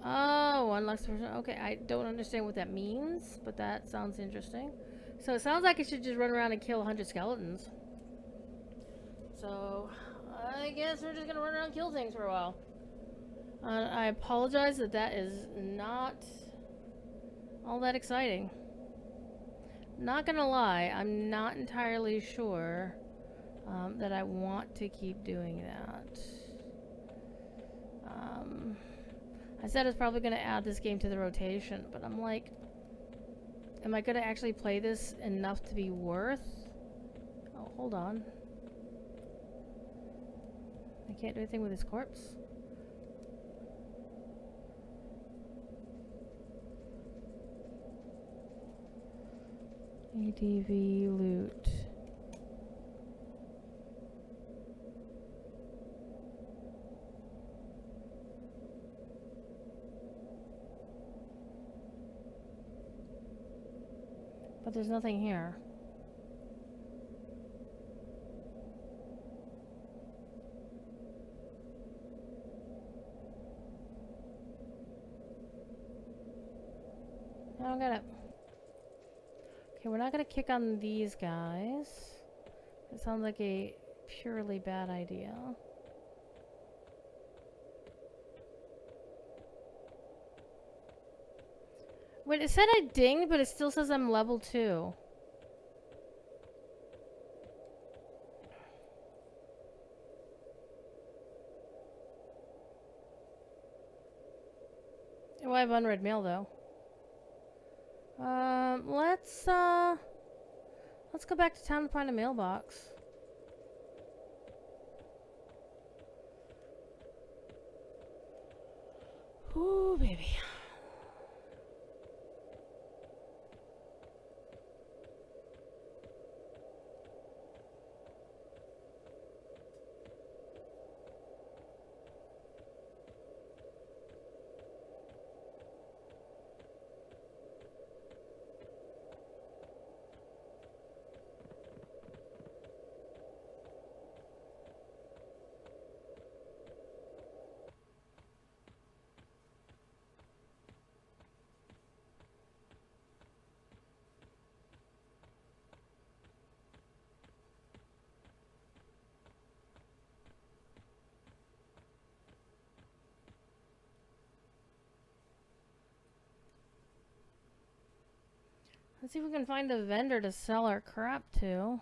Speaker 1: Oh, unlocks person. Okay, I don't understand what that means, but that sounds interesting. So it sounds like I should just run around and kill 100 skeletons. So I guess we're just gonna run around and kill things for a while. I apologize that that is not all that exciting. Not gonna lie, I'm not entirely sure that I want to keep doing that. I said it's probably going to add this game to the rotation, but I'm like, am I going to actually play this enough to be worth? Oh, hold on. I can't do anything with his corpse. ADV loot. But there's nothing here. I don't get it. Okay, we're not gonna kick on these guys. It sounds like a purely bad idea. Wait, it said I dinged, but it still says I'm level 2. Oh, I have unread mail though. Let's go back to town and find a mailbox. Ooh, baby. Let's see if we can find a vendor to sell our crap to.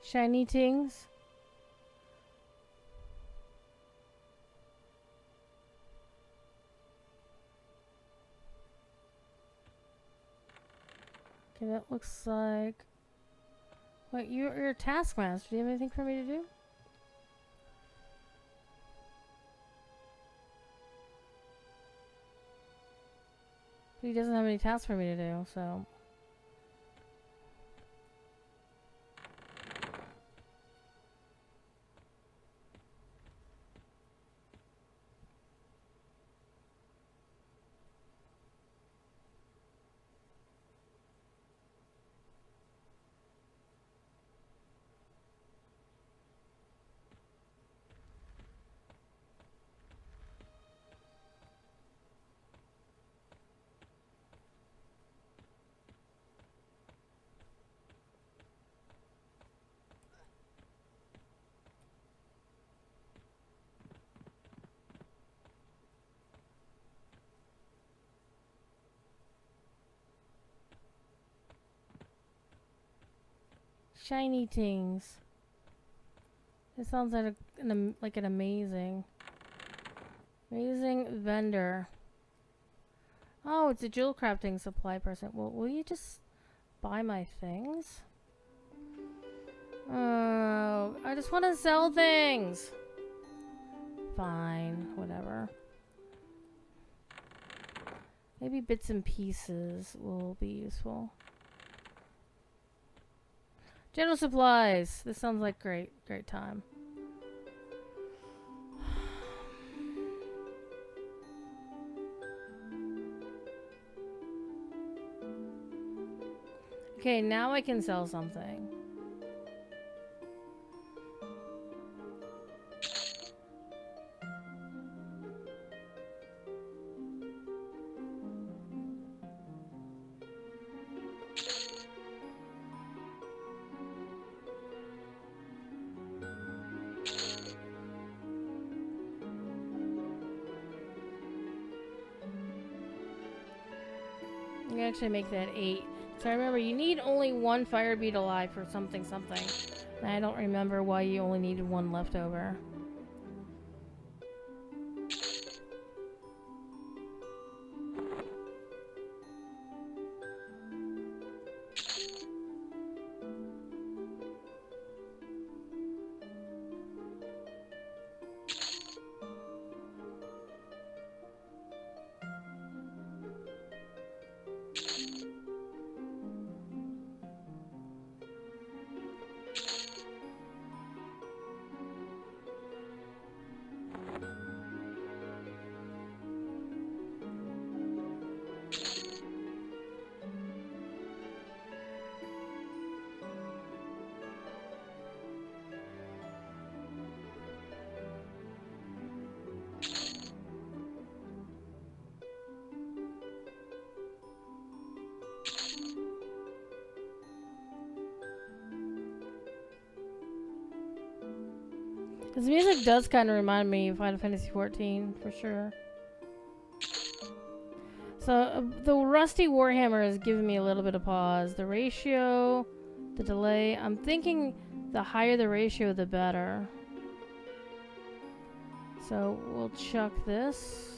Speaker 1: Shiny things. Okay, that looks like... Wait, you're a taskmaster. Do you have anything for me to do? He doesn't have any tasks for me to do, so... Shiny things. This sounds like an amazing vendor. Oh, it's a jewel crafting supply person. Well, will you just buy my things? Oh, I just want to sell things. Fine, whatever. Maybe bits and pieces will be useful. General supplies. This sounds like great time. Okay, now I can sell something. I'm gonna actually make that 8. So I remember you need only 1 fire bead alive for something. And I don't remember why you only needed 1 left over. This music does kind of remind me of Final Fantasy XIV, for sure. So, the Rusty Warhammer is giving me a little bit of pause. The ratio, the delay, I'm thinking the higher the ratio, the better. So, we'll chuck this.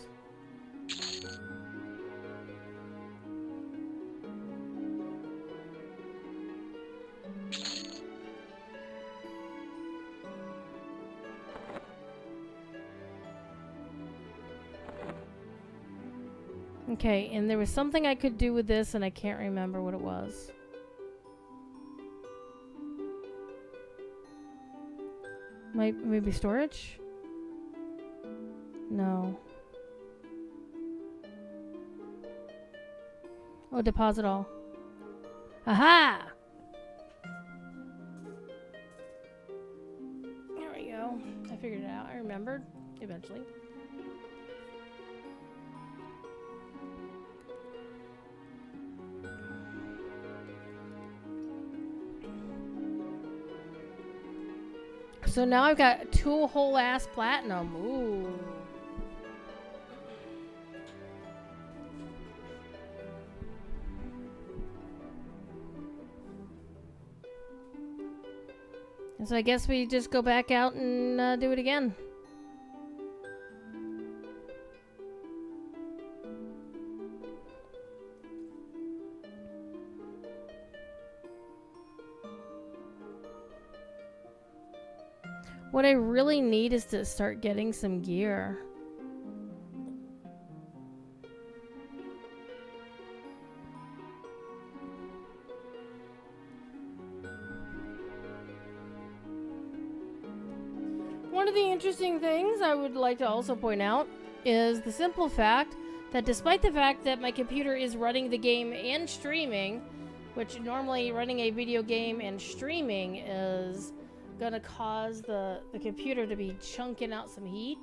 Speaker 1: Okay, and there was something I could do with this, and I can't remember what it was. Maybe storage? No. Oh, deposit all. Aha! There we go. I figured it out. I remembered. Eventually. So now I've got 2 whole ass platinum. Ooh. And so I guess we just go back out and do it again. What I really need is to start getting some gear. One of the interesting things I would like to also point out is the simple fact that despite the fact that my computer is running the game and streaming, which normally running a video game and streaming is gonna cause the computer to be chunking out some heat,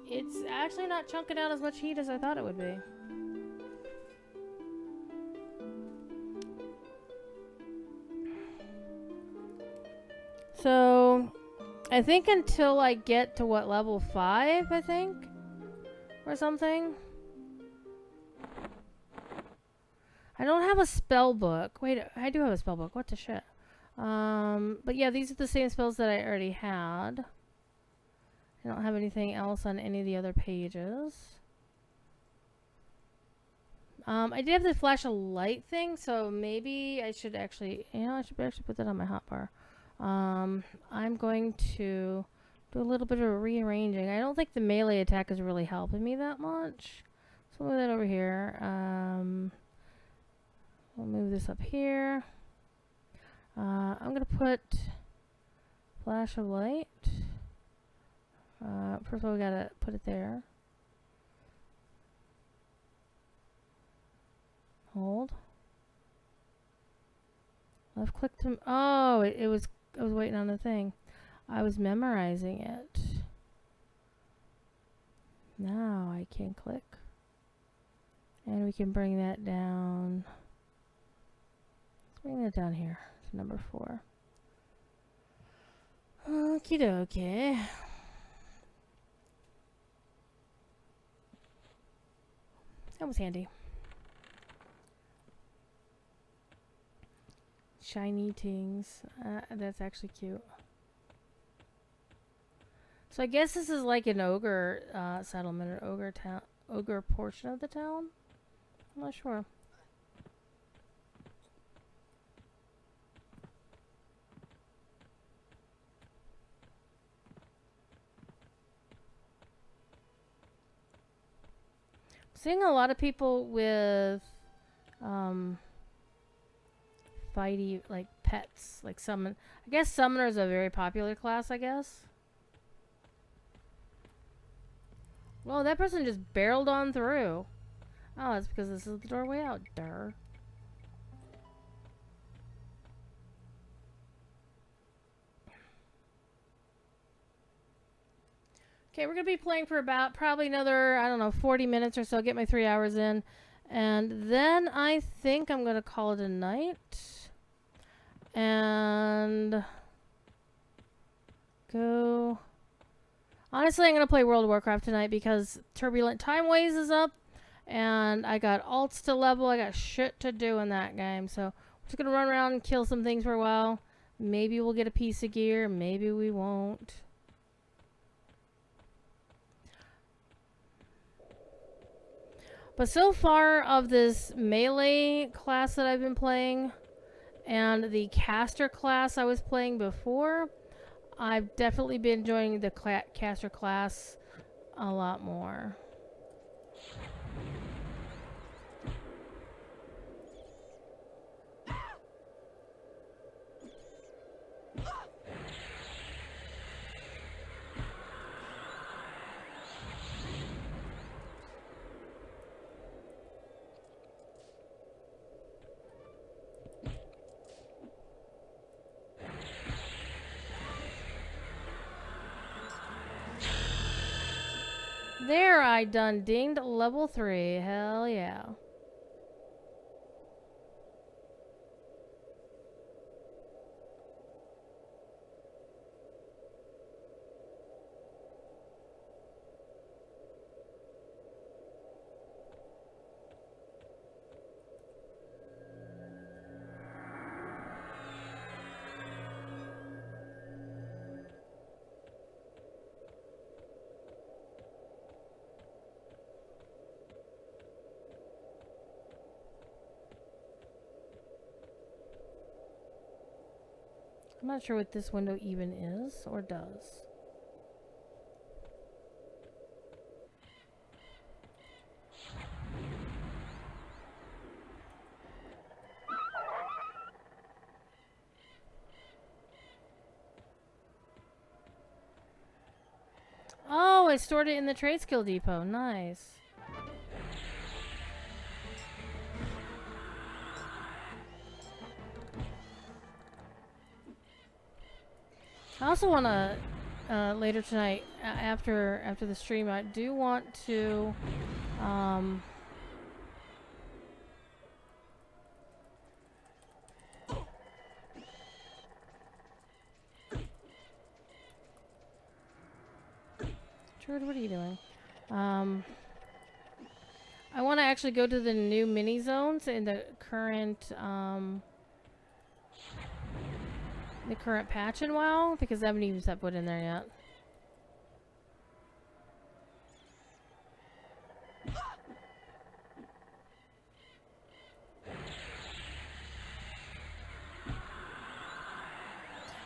Speaker 1: it's actually not chunking out as much heat as I thought it would be. So I think until I get to what, level 5, I think? Or something? I don't have a spell book. Wait, I do have a spell book. What the shit? But yeah, these are the same spells that I already had. I don't have anything else on any of the other pages. I did have the flash of light thing, so maybe I should actually, I should actually put that on my hotbar. I'm going to do a little bit of rearranging. I don't think the melee attack is really helping me that much. So move that over here. We'll move this up here. I'm going to put flash of light. First of all, we got to put it there. Hold. I've clicked him. Oh, I was waiting on the thing. I was memorizing it. Now I can click. And we can bring that down. Let's bring that down here to number 4. Okie dokie. That was handy. Shiny things. That's actually cute. So I guess this is like an ogre settlement or ogre town, ogre portion of the town. I'm not sure. Seeing a lot of people with fighty like pets, like summon. I guess summoner is a very popular class, I guess. Well, that person just barreled on through. Oh, that's because this is the doorway out. Durr. Okay, we're going to be playing for about probably another, I don't know, 40 minutes or so. Get my 3 hours in. And then I think I'm going to call it a night. And go... Honestly, I'm going to play World of Warcraft tonight because Turbulent Time Ways is up. And I got alts to level. I got shit to do in that game. So I'm just going to run around and kill some things for a while. Maybe we'll get a piece of gear. Maybe we won't. But so far of this melee class that I've been playing and the caster class I was playing before, I've definitely been enjoying the caster class a lot more. There, I done dinged level 3. Hell yeah. I'm not sure what this window even is or does. Oh, I stored it in the trade skill depot. Nice. I also want to later tonight after the stream. I do want to George, what are you doing? I want to actually go to the new mini zones in the current patch in WoW because I haven't even set foot in there yet.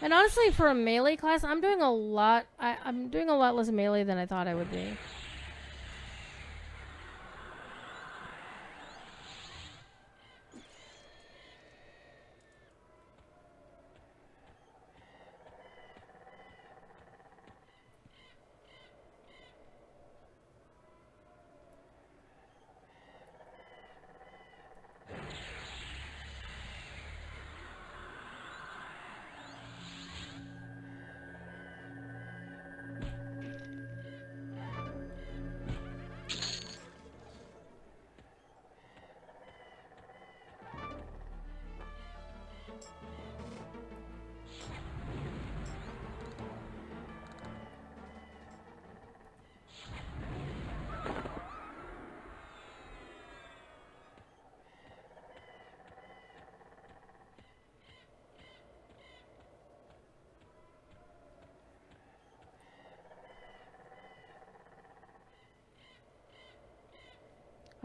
Speaker 1: And honestly, for a melee class, I'm doing a lot. I'm doing a lot less melee than I thought I would be.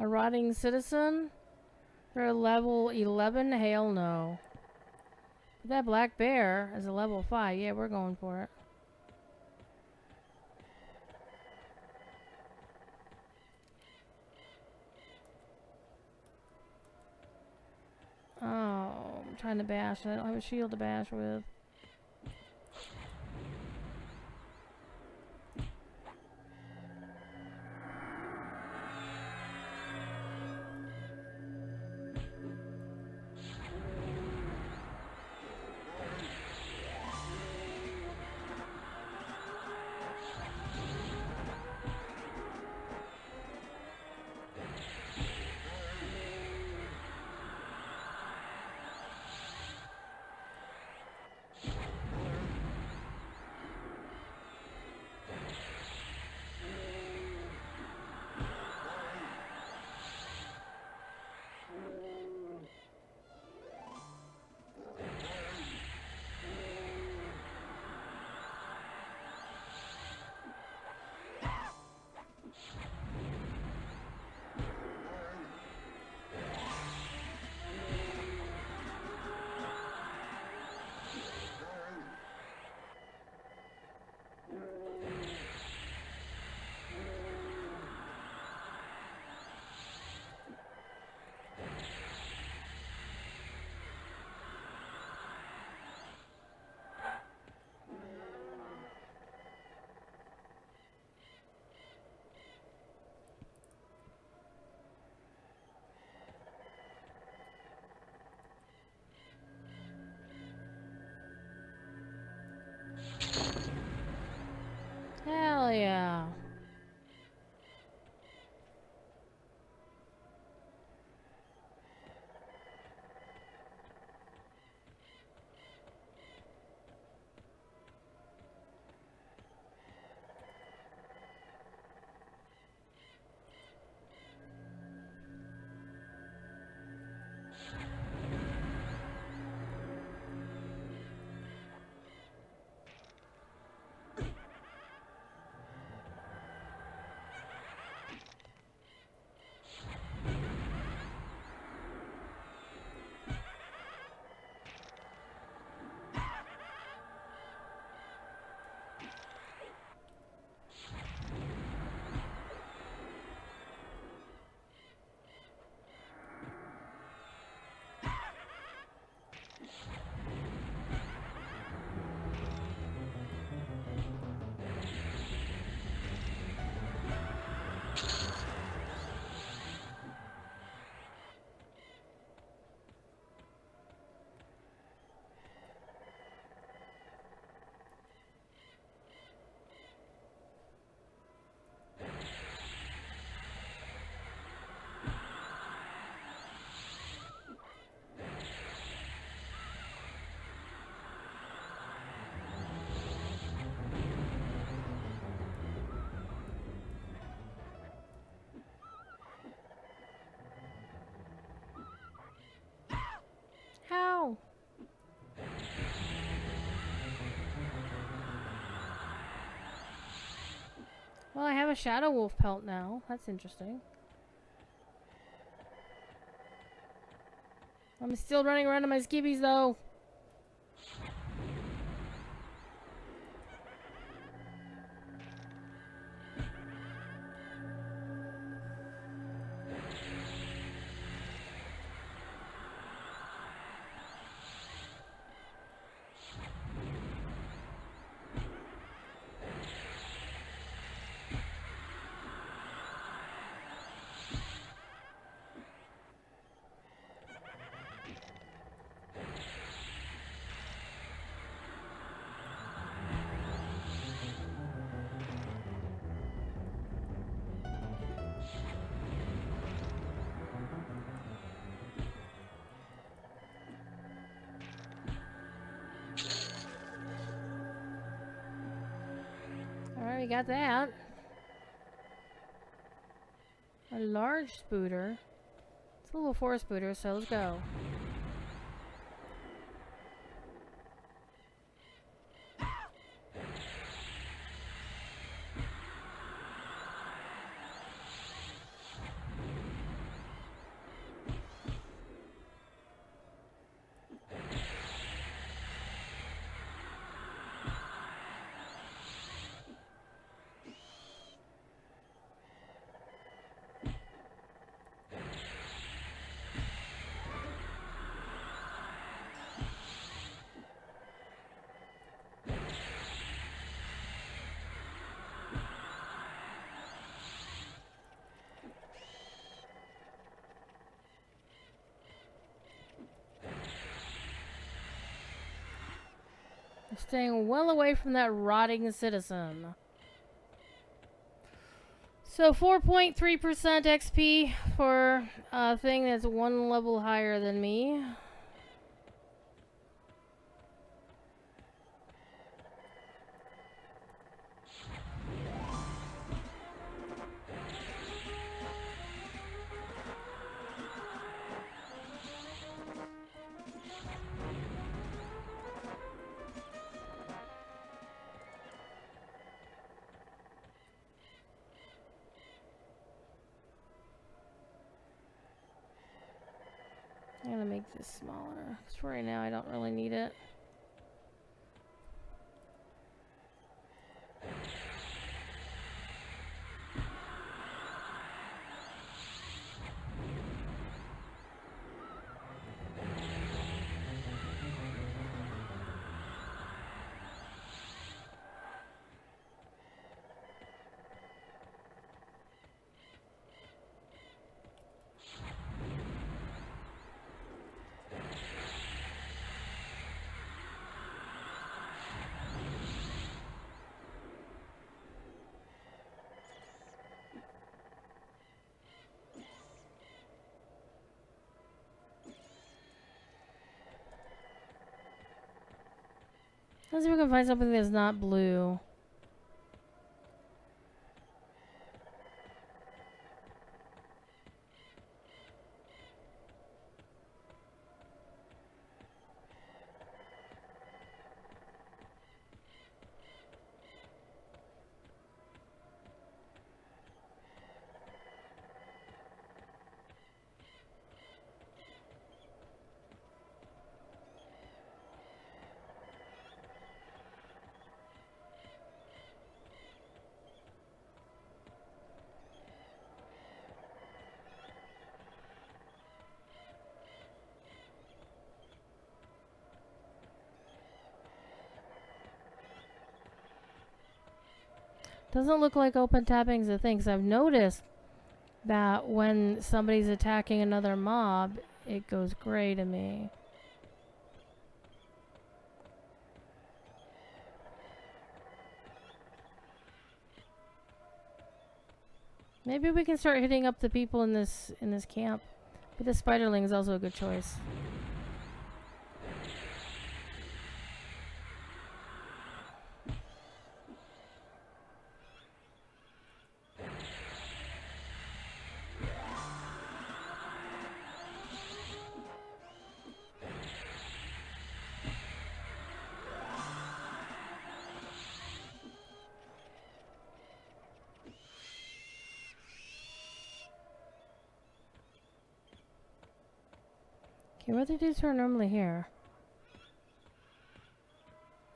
Speaker 1: A rotting citizen? They're level 11? Hell no. But that black bear is a level 5. Yeah, we're going for it. Oh, I'm trying to bash. I don't have a shield to bash with. Hell yeah. How? Well, I have a Shadow Wolf pelt now. That's interesting. I'm still running around in my skibbies, though. Alright, we got that. A large spooter. It's a level 4 spooter, so let's go. Staying well away from that rotting citizen. So 4.3% XP for a thing that's one level higher than me. I'm gonna make this smaller, because for right now I don't really need it. Let's see if we can find something that's not blue. Doesn't look like open tapping's a thing, because I've noticed that when somebody's attacking another mob, it goes gray to me. Maybe we can start hitting up the people in this camp. But the spiderling is also a good choice. Okay, what are the dudes who are normally here?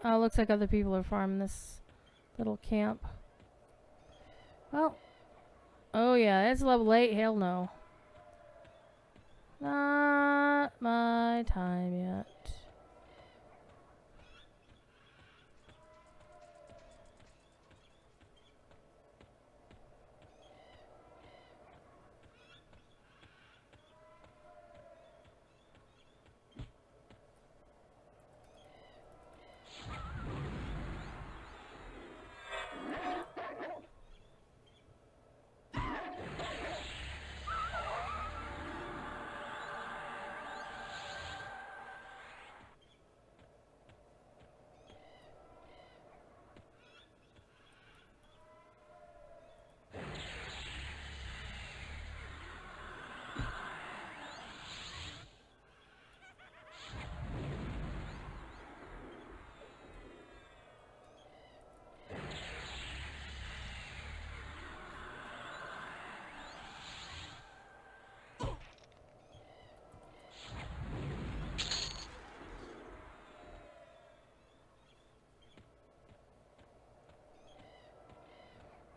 Speaker 1: Oh, looks like other people are farming this little camp. Well, oh yeah, it's level 8. Hell no. Not my time yet.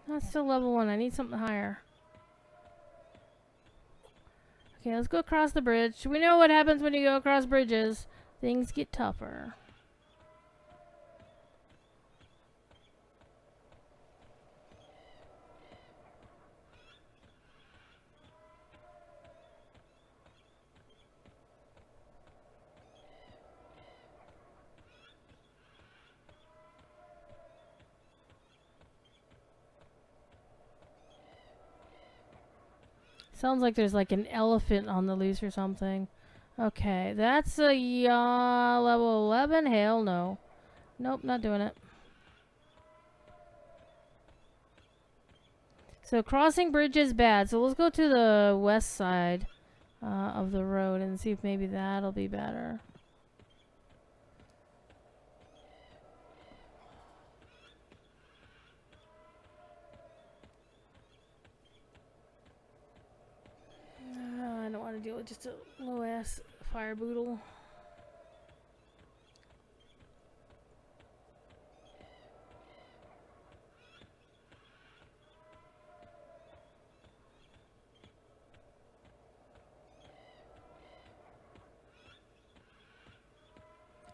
Speaker 1: That's still level 1. I need something higher. Okay, let's go across the bridge. We know what happens when you go across bridges. Things get tougher. Sounds like there's like an elephant on the loose or something. Okay, that's a level 11. Hell no. Nope, not doing it. So crossing bridge is bad. So let's go to the west side of the road and see if maybe that'll be better. I don't want to deal with just a low-ass fire boodle.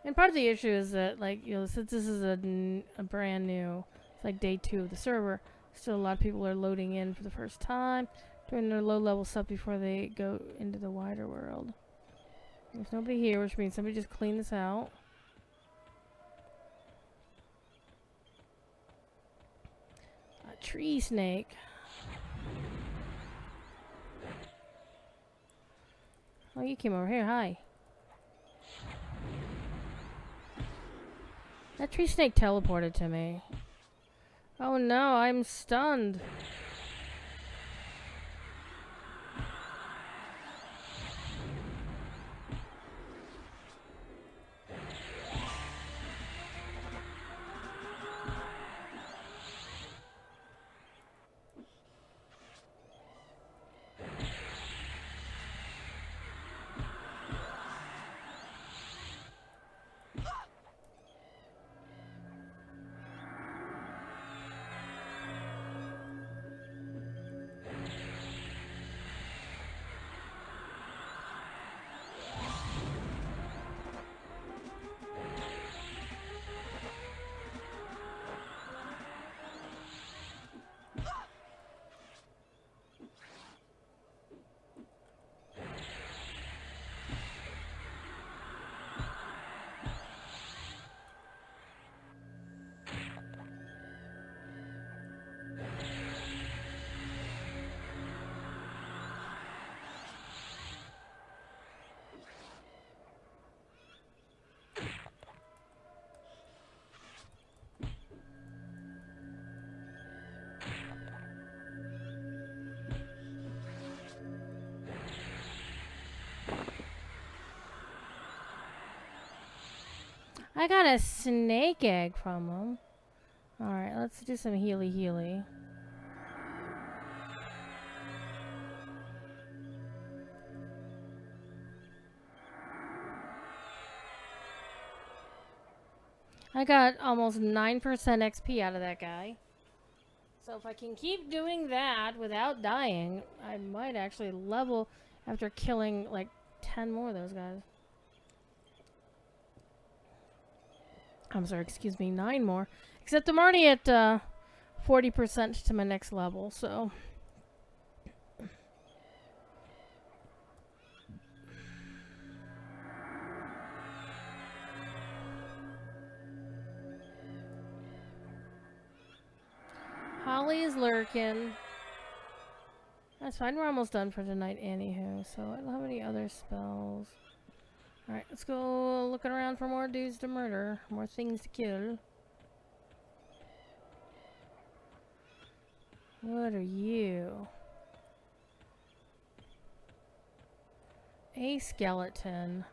Speaker 1: And part of the issue is that, like, you know, since this is a brand new, it's like day 2 of the server, still a lot of people are loading in for the first time, doing their low-level stuff before they go into the wider world. There's nobody here, which means somebody just clean this out. A tree snake. Oh, you came over here. Hi. That tree snake teleported to me. Oh no, I'm stunned. I got a snake egg from him. Alright, let's do some healy. I got almost 9% XP out of that guy. So if I can keep doing that without dying, I might actually level after killing like 10 more of those guys. I'm sorry, excuse me, 9 more. Except I'm already at 40% to my next level, so... Holly is lurking. That's fine, we're almost done for tonight anywho, so I don't have any other spells. Alright, let's go looking around for more dudes to murder, more things to kill. What are you? A skeleton.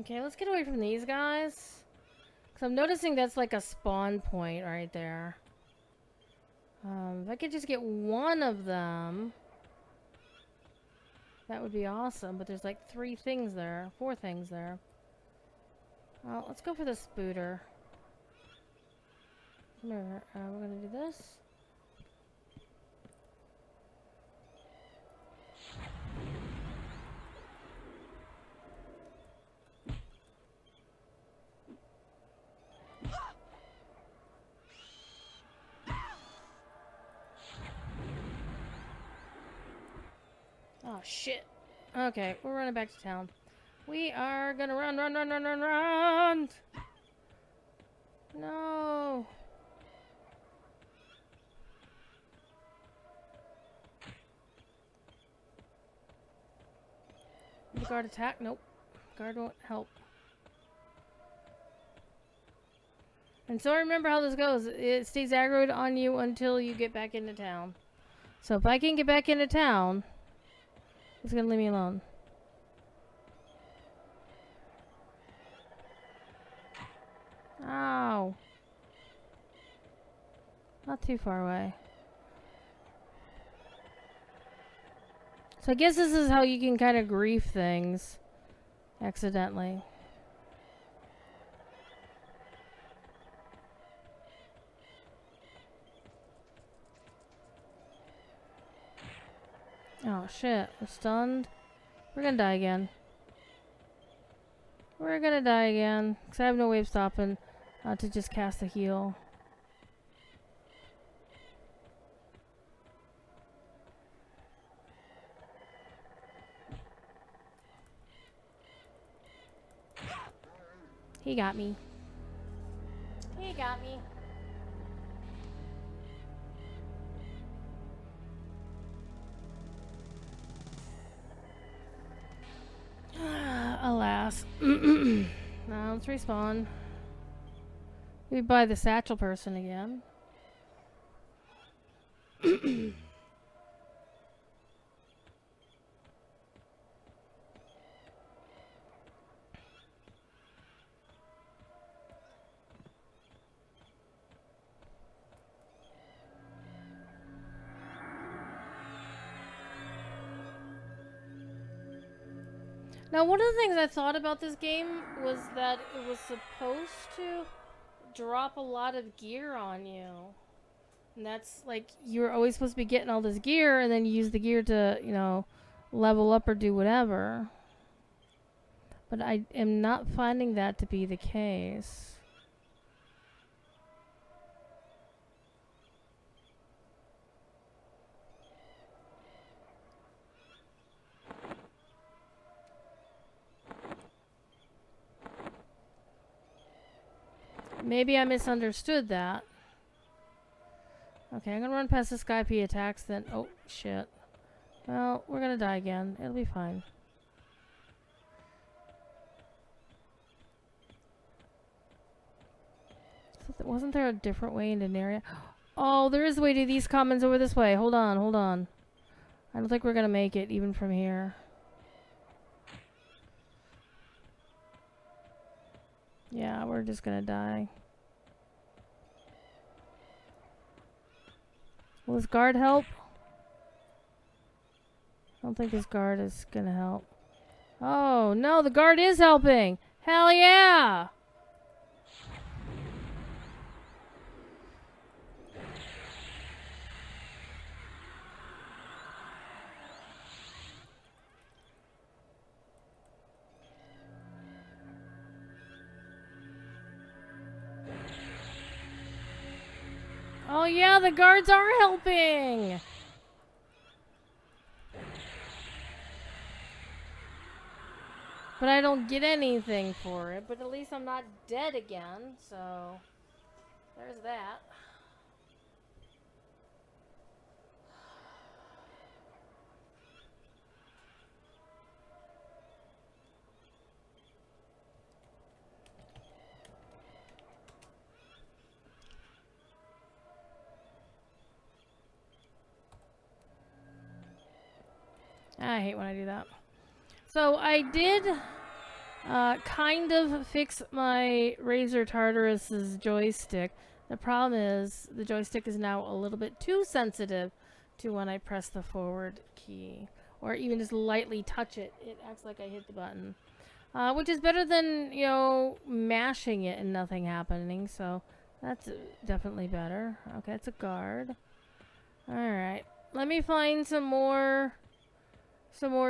Speaker 1: Okay, let's get away from these guys. Because I'm noticing that's like a spawn point right there. If I could just get one of them, that would be awesome. But there's like 3 things there. 4 things there. Well, let's go for the spooter. Come here. We're going to do this. Oh, shit. Okay, we're running back to town. We are gonna run, run, run, run, run, run! No! The guard attack? Nope. Guard won't help. And so remember how this goes. It stays aggroed on you until you get back into town. So if I can get back into town, it's gonna leave me alone. Ow. Not too far away. So I guess this is how you can kind of grief things accidentally. Oh shit, we're stunned. We're gonna die again. We're gonna die again. Because I have no way of stopping to just cast a heal. He got me. He got me. Alas. Now let's respawn. We buy the satchel person again. Now, one of the things I thought about this game was that it was supposed to drop a lot of gear on you. And that's like, you're always supposed to be getting all this gear and then you use the gear to, you know, level up or do whatever. But I am not finding that to be the case. Maybe I misunderstood that. Okay, I'm gonna run past this guy if he attacks then. Oh, shit. Well, we're gonna die again. It'll be fine. Wasn't there a different way into Neriak? Oh, there is a way to these commons over this way. Hold on, hold on. I don't think we're gonna make it even from here. Yeah, we're just gonna die. Will this guard help? I don't think this guard is gonna help. Oh, no, the guard is helping! Hell yeah! Oh yeah, the guards are helping! But I don't get anything for it, but at least I'm not dead again, so there's that. I hate when I do that. So I did kind of fix my Razor Tartarus's joystick. The problem is the joystick is now a little bit too sensitive to when I press the forward key or even just lightly touch it. It acts like I hit the button, which is better than, you know, mashing it and nothing happening. So that's definitely better. Okay, it's a guard. All right, let me find some more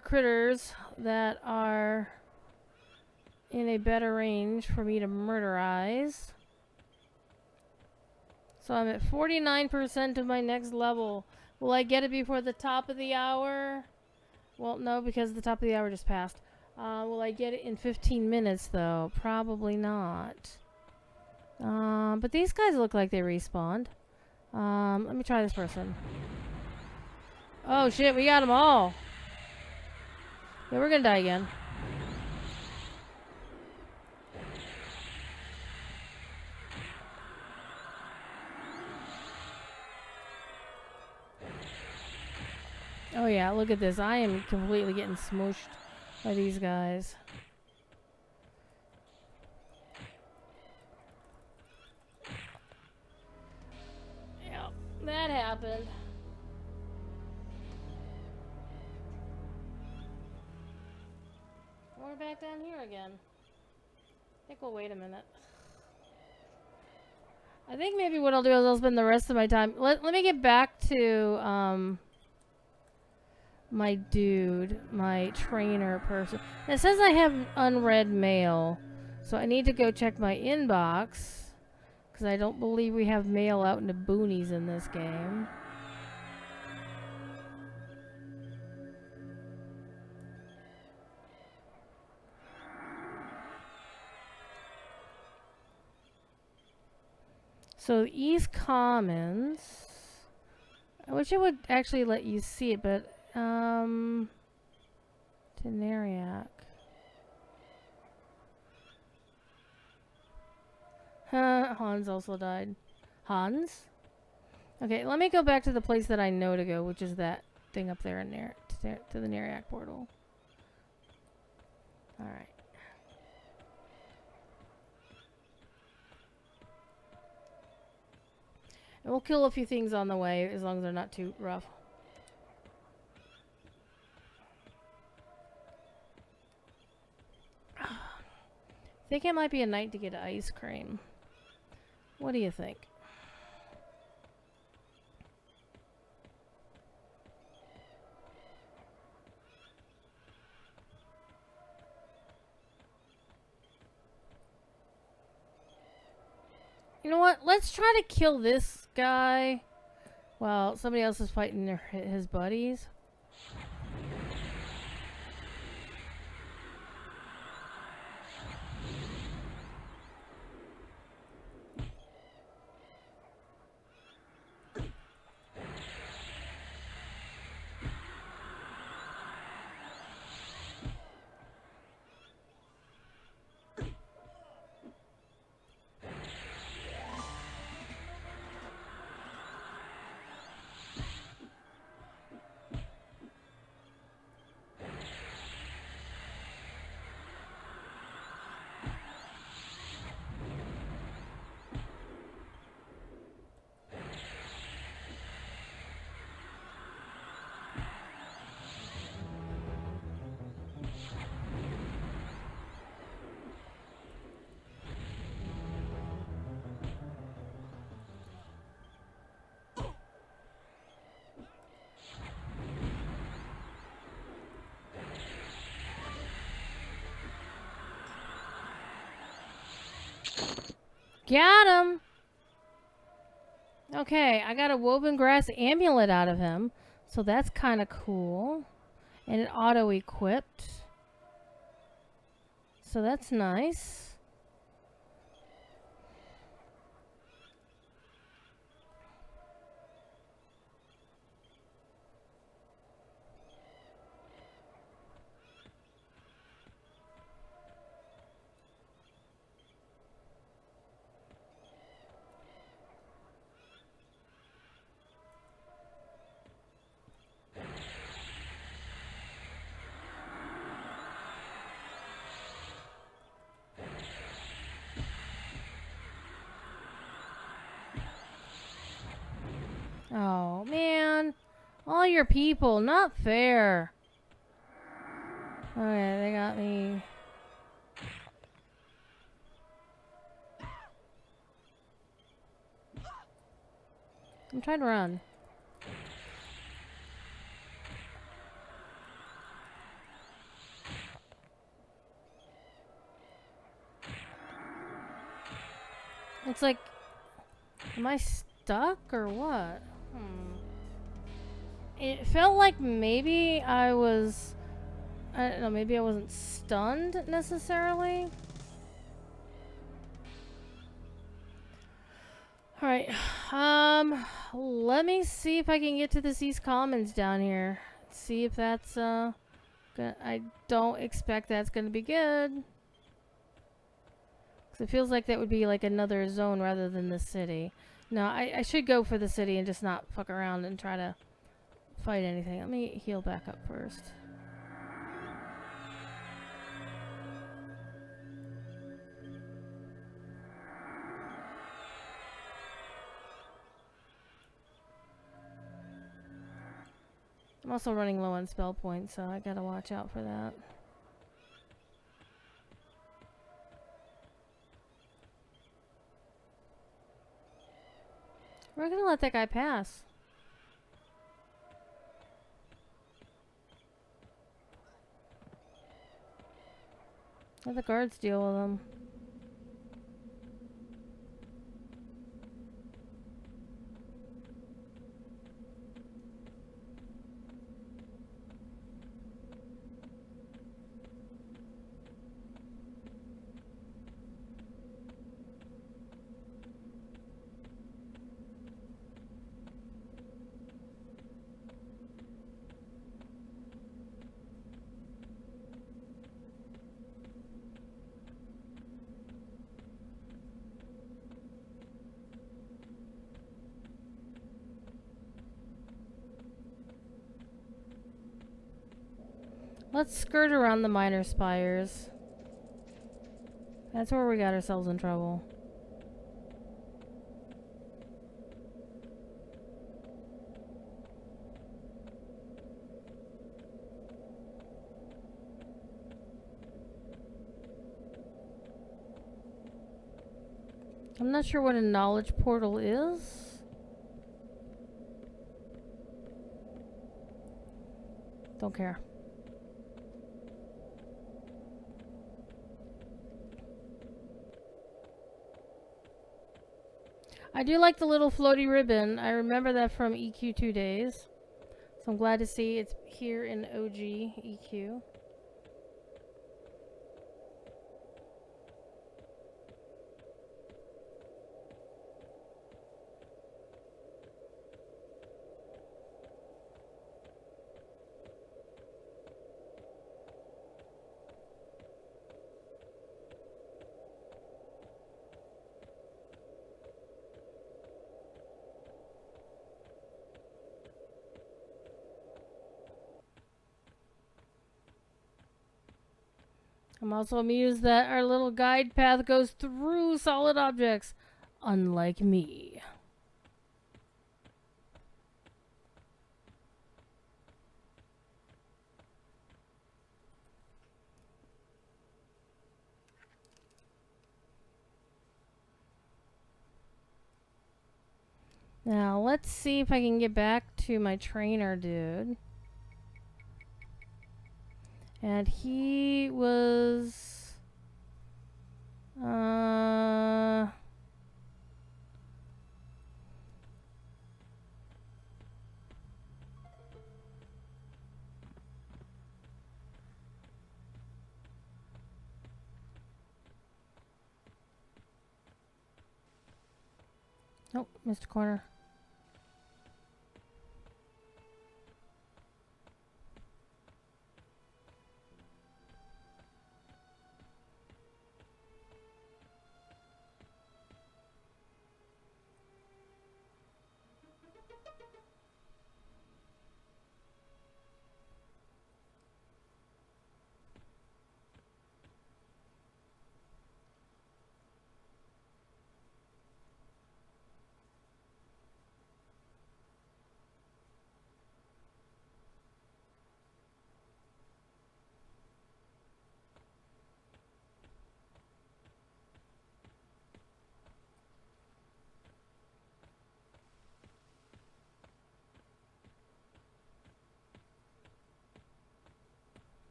Speaker 1: critters that are in a better range for me to murderize. So I'm at 49% of my next level. Will I get it before the top of the hour? Well, no, because the top of the hour just passed. Will I get it in 15 minutes, though? Probably not. But these guys look like they respawned. Let me try this person. Oh, shit, we got them all. Yeah, we're gonna die again. Oh yeah, look at this. I am completely getting smooshed by these guys. Yep, that happened. We're back down here again. I think we'll wait a minute. I think maybe what I'll do is I'll spend the rest of my time... Let me get back to... my dude, my trainer person. It says I have unread mail, so I need to go check my inbox because I don't believe we have mail out in the boonies in this game. So East Commons, I wish it would actually let you see it, but to Neriak. Hans also died. Hans? Okay, let me go back to the place that I know to go, which is that thing up there in to the Neriak portal. Alright. And we'll kill a few things on the way, as long as they're not too rough. I think it might be a night to get ice cream. What do you think? You know what? Let's try to kill this guy while somebody else is fighting his buddies. Got him! Okay, I got a woven grass amulet out of him, so that's kind of cool. And it auto-equipped. So that's nice. All your people, not fair. Okay, they got me. I'm trying to run. It's like, am I stuck or what? It felt like maybe I was, I don't know, maybe I wasn't stunned necessarily. Alright, let me see if I can get to this East Commons down here. See if that's, I don't expect that's gonna be good. Cause it feels like that would be like another zone rather than the city. No, I should go for the city and just not fuck around and try to fight anything. Let me heal back up first. I'm also running low on spell points, so I gotta watch out for that. We're gonna let that guy pass. Let the guards deal with him. Let's skirt around the minor spires. That's where we got ourselves in trouble. I'm not sure what a knowledge portal is. Don't care. I do like the little floaty ribbon. I remember that from EQ2 days. So I'm glad to see it's here in OG EQ. I'm also amused that our little guide path goes through solid objects, unlike me. Now, let's see if I can get back to my trainer dude. And he was... Oh, missed a corner.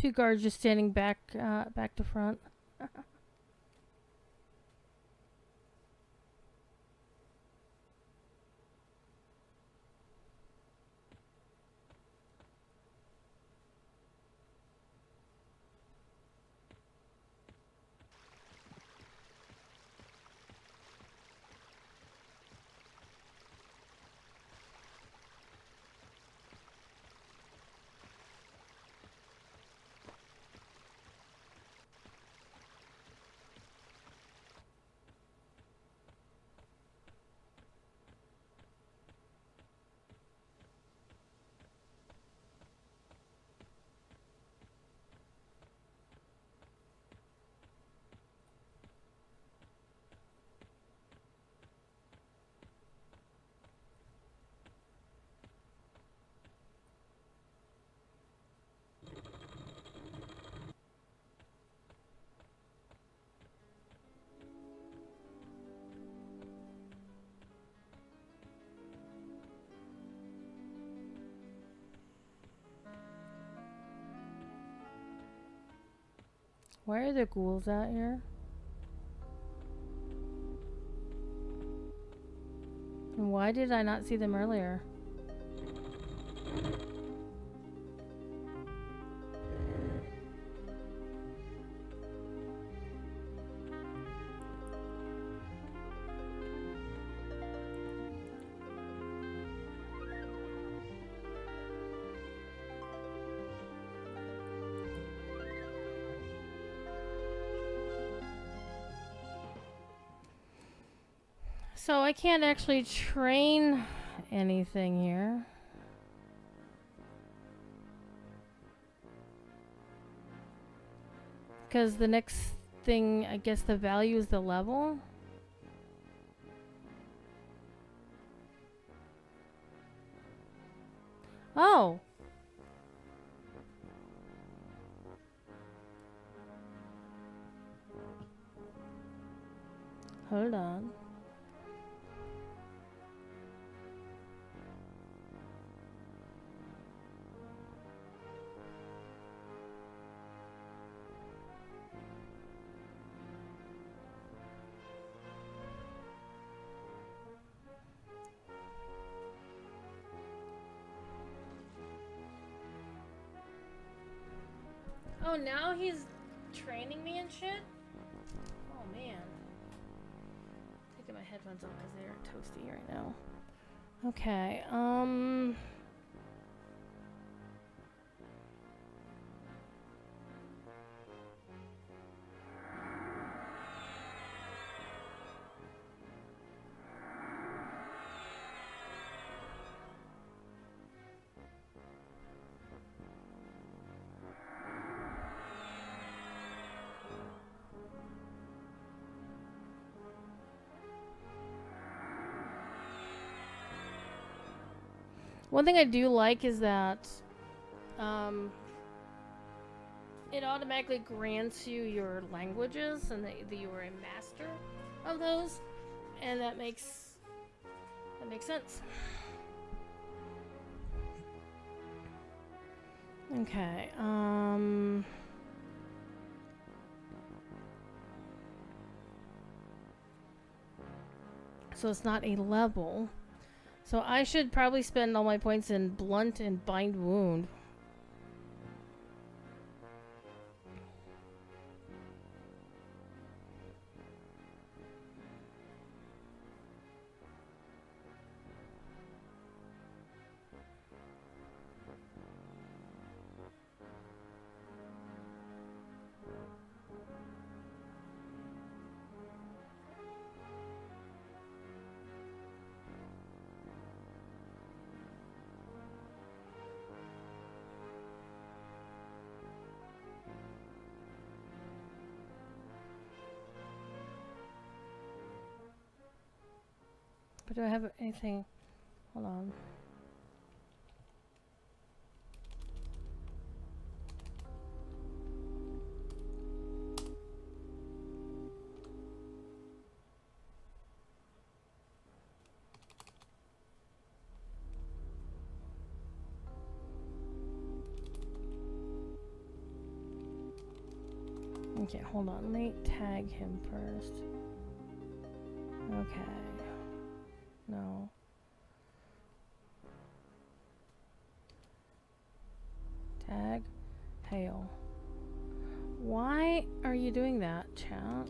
Speaker 1: 2 guards just standing back to front. Why are there ghouls out here? And why did I not see them earlier? So I can't actually train anything here. Because the next thing, I guess the value is the level. Oh. Hold on. Oh, now he's training me and shit? Oh, man. Taking my headphones off because they're toasty right now. Okay, one thing I do like is that it automatically grants you your languages and that you are a master of those, and that makes sense. Okay, so it's not a level. So I should probably spend all my points in Blunt and Bind Wound. But do I have anything? Hold on. Okay, hold on. Let me tag him first. Okay. No. Tag. Hail. Why are you doing that, chat?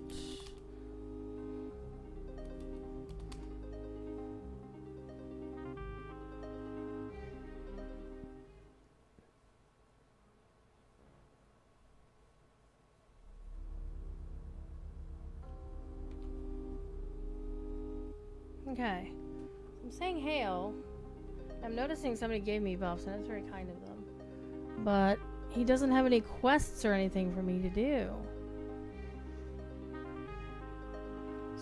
Speaker 1: Okay. I'm saying hail. I'm noticing somebody gave me buffs, and that's very kind of them. But he doesn't have any quests or anything for me to do.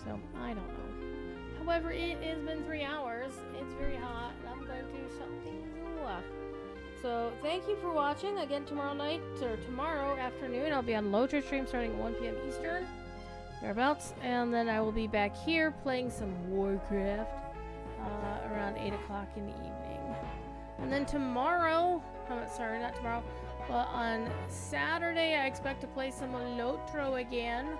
Speaker 1: So, I don't know. However, it has been 3 hours. It's very hot, and I'm going to shut things off. So, thank you for watching. Again, tomorrow night, or tomorrow afternoon, I'll be on Lotra stream starting at 1 p.m. Eastern. Thereabouts. And then I will be back here playing some Warcraft around 8 o'clock in the evening. And then tomorrow, sorry, not tomorrow, but on Saturday, I expect to play some Lotro again.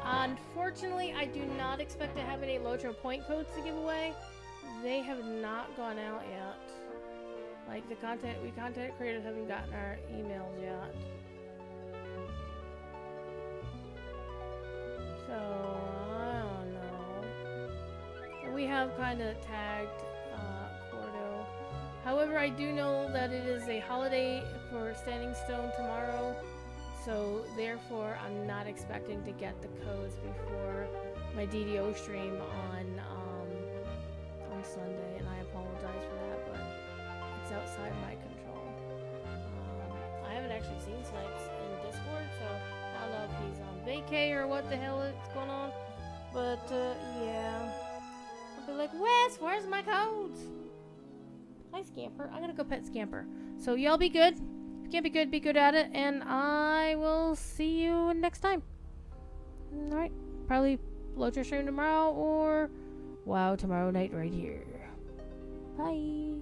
Speaker 1: Unfortunately, I do not expect to have any Lotro point codes to give away. They have not gone out yet. Like, we content creators haven't gotten our emails yet. So, I don't know. We have kind of tagged Cordo. However, I do know that it is a holiday for Standing Stone tomorrow. So, therefore, I'm not expecting to get the codes before my DDO stream on Sunday. And I apologize for that, but it's outside my control. I haven't actually seen Snipes in Discord, so I don't know if he's on vacay or what the hell is going on. But, yeah. I'll be like, where's my codes? Hi, Scamper. I'm gonna go pet Scamper. So, y'all be good. If you can't be good at it. And I will see you next time. Alright. Probably Lotra stream tomorrow or WoW tomorrow night right here. Bye.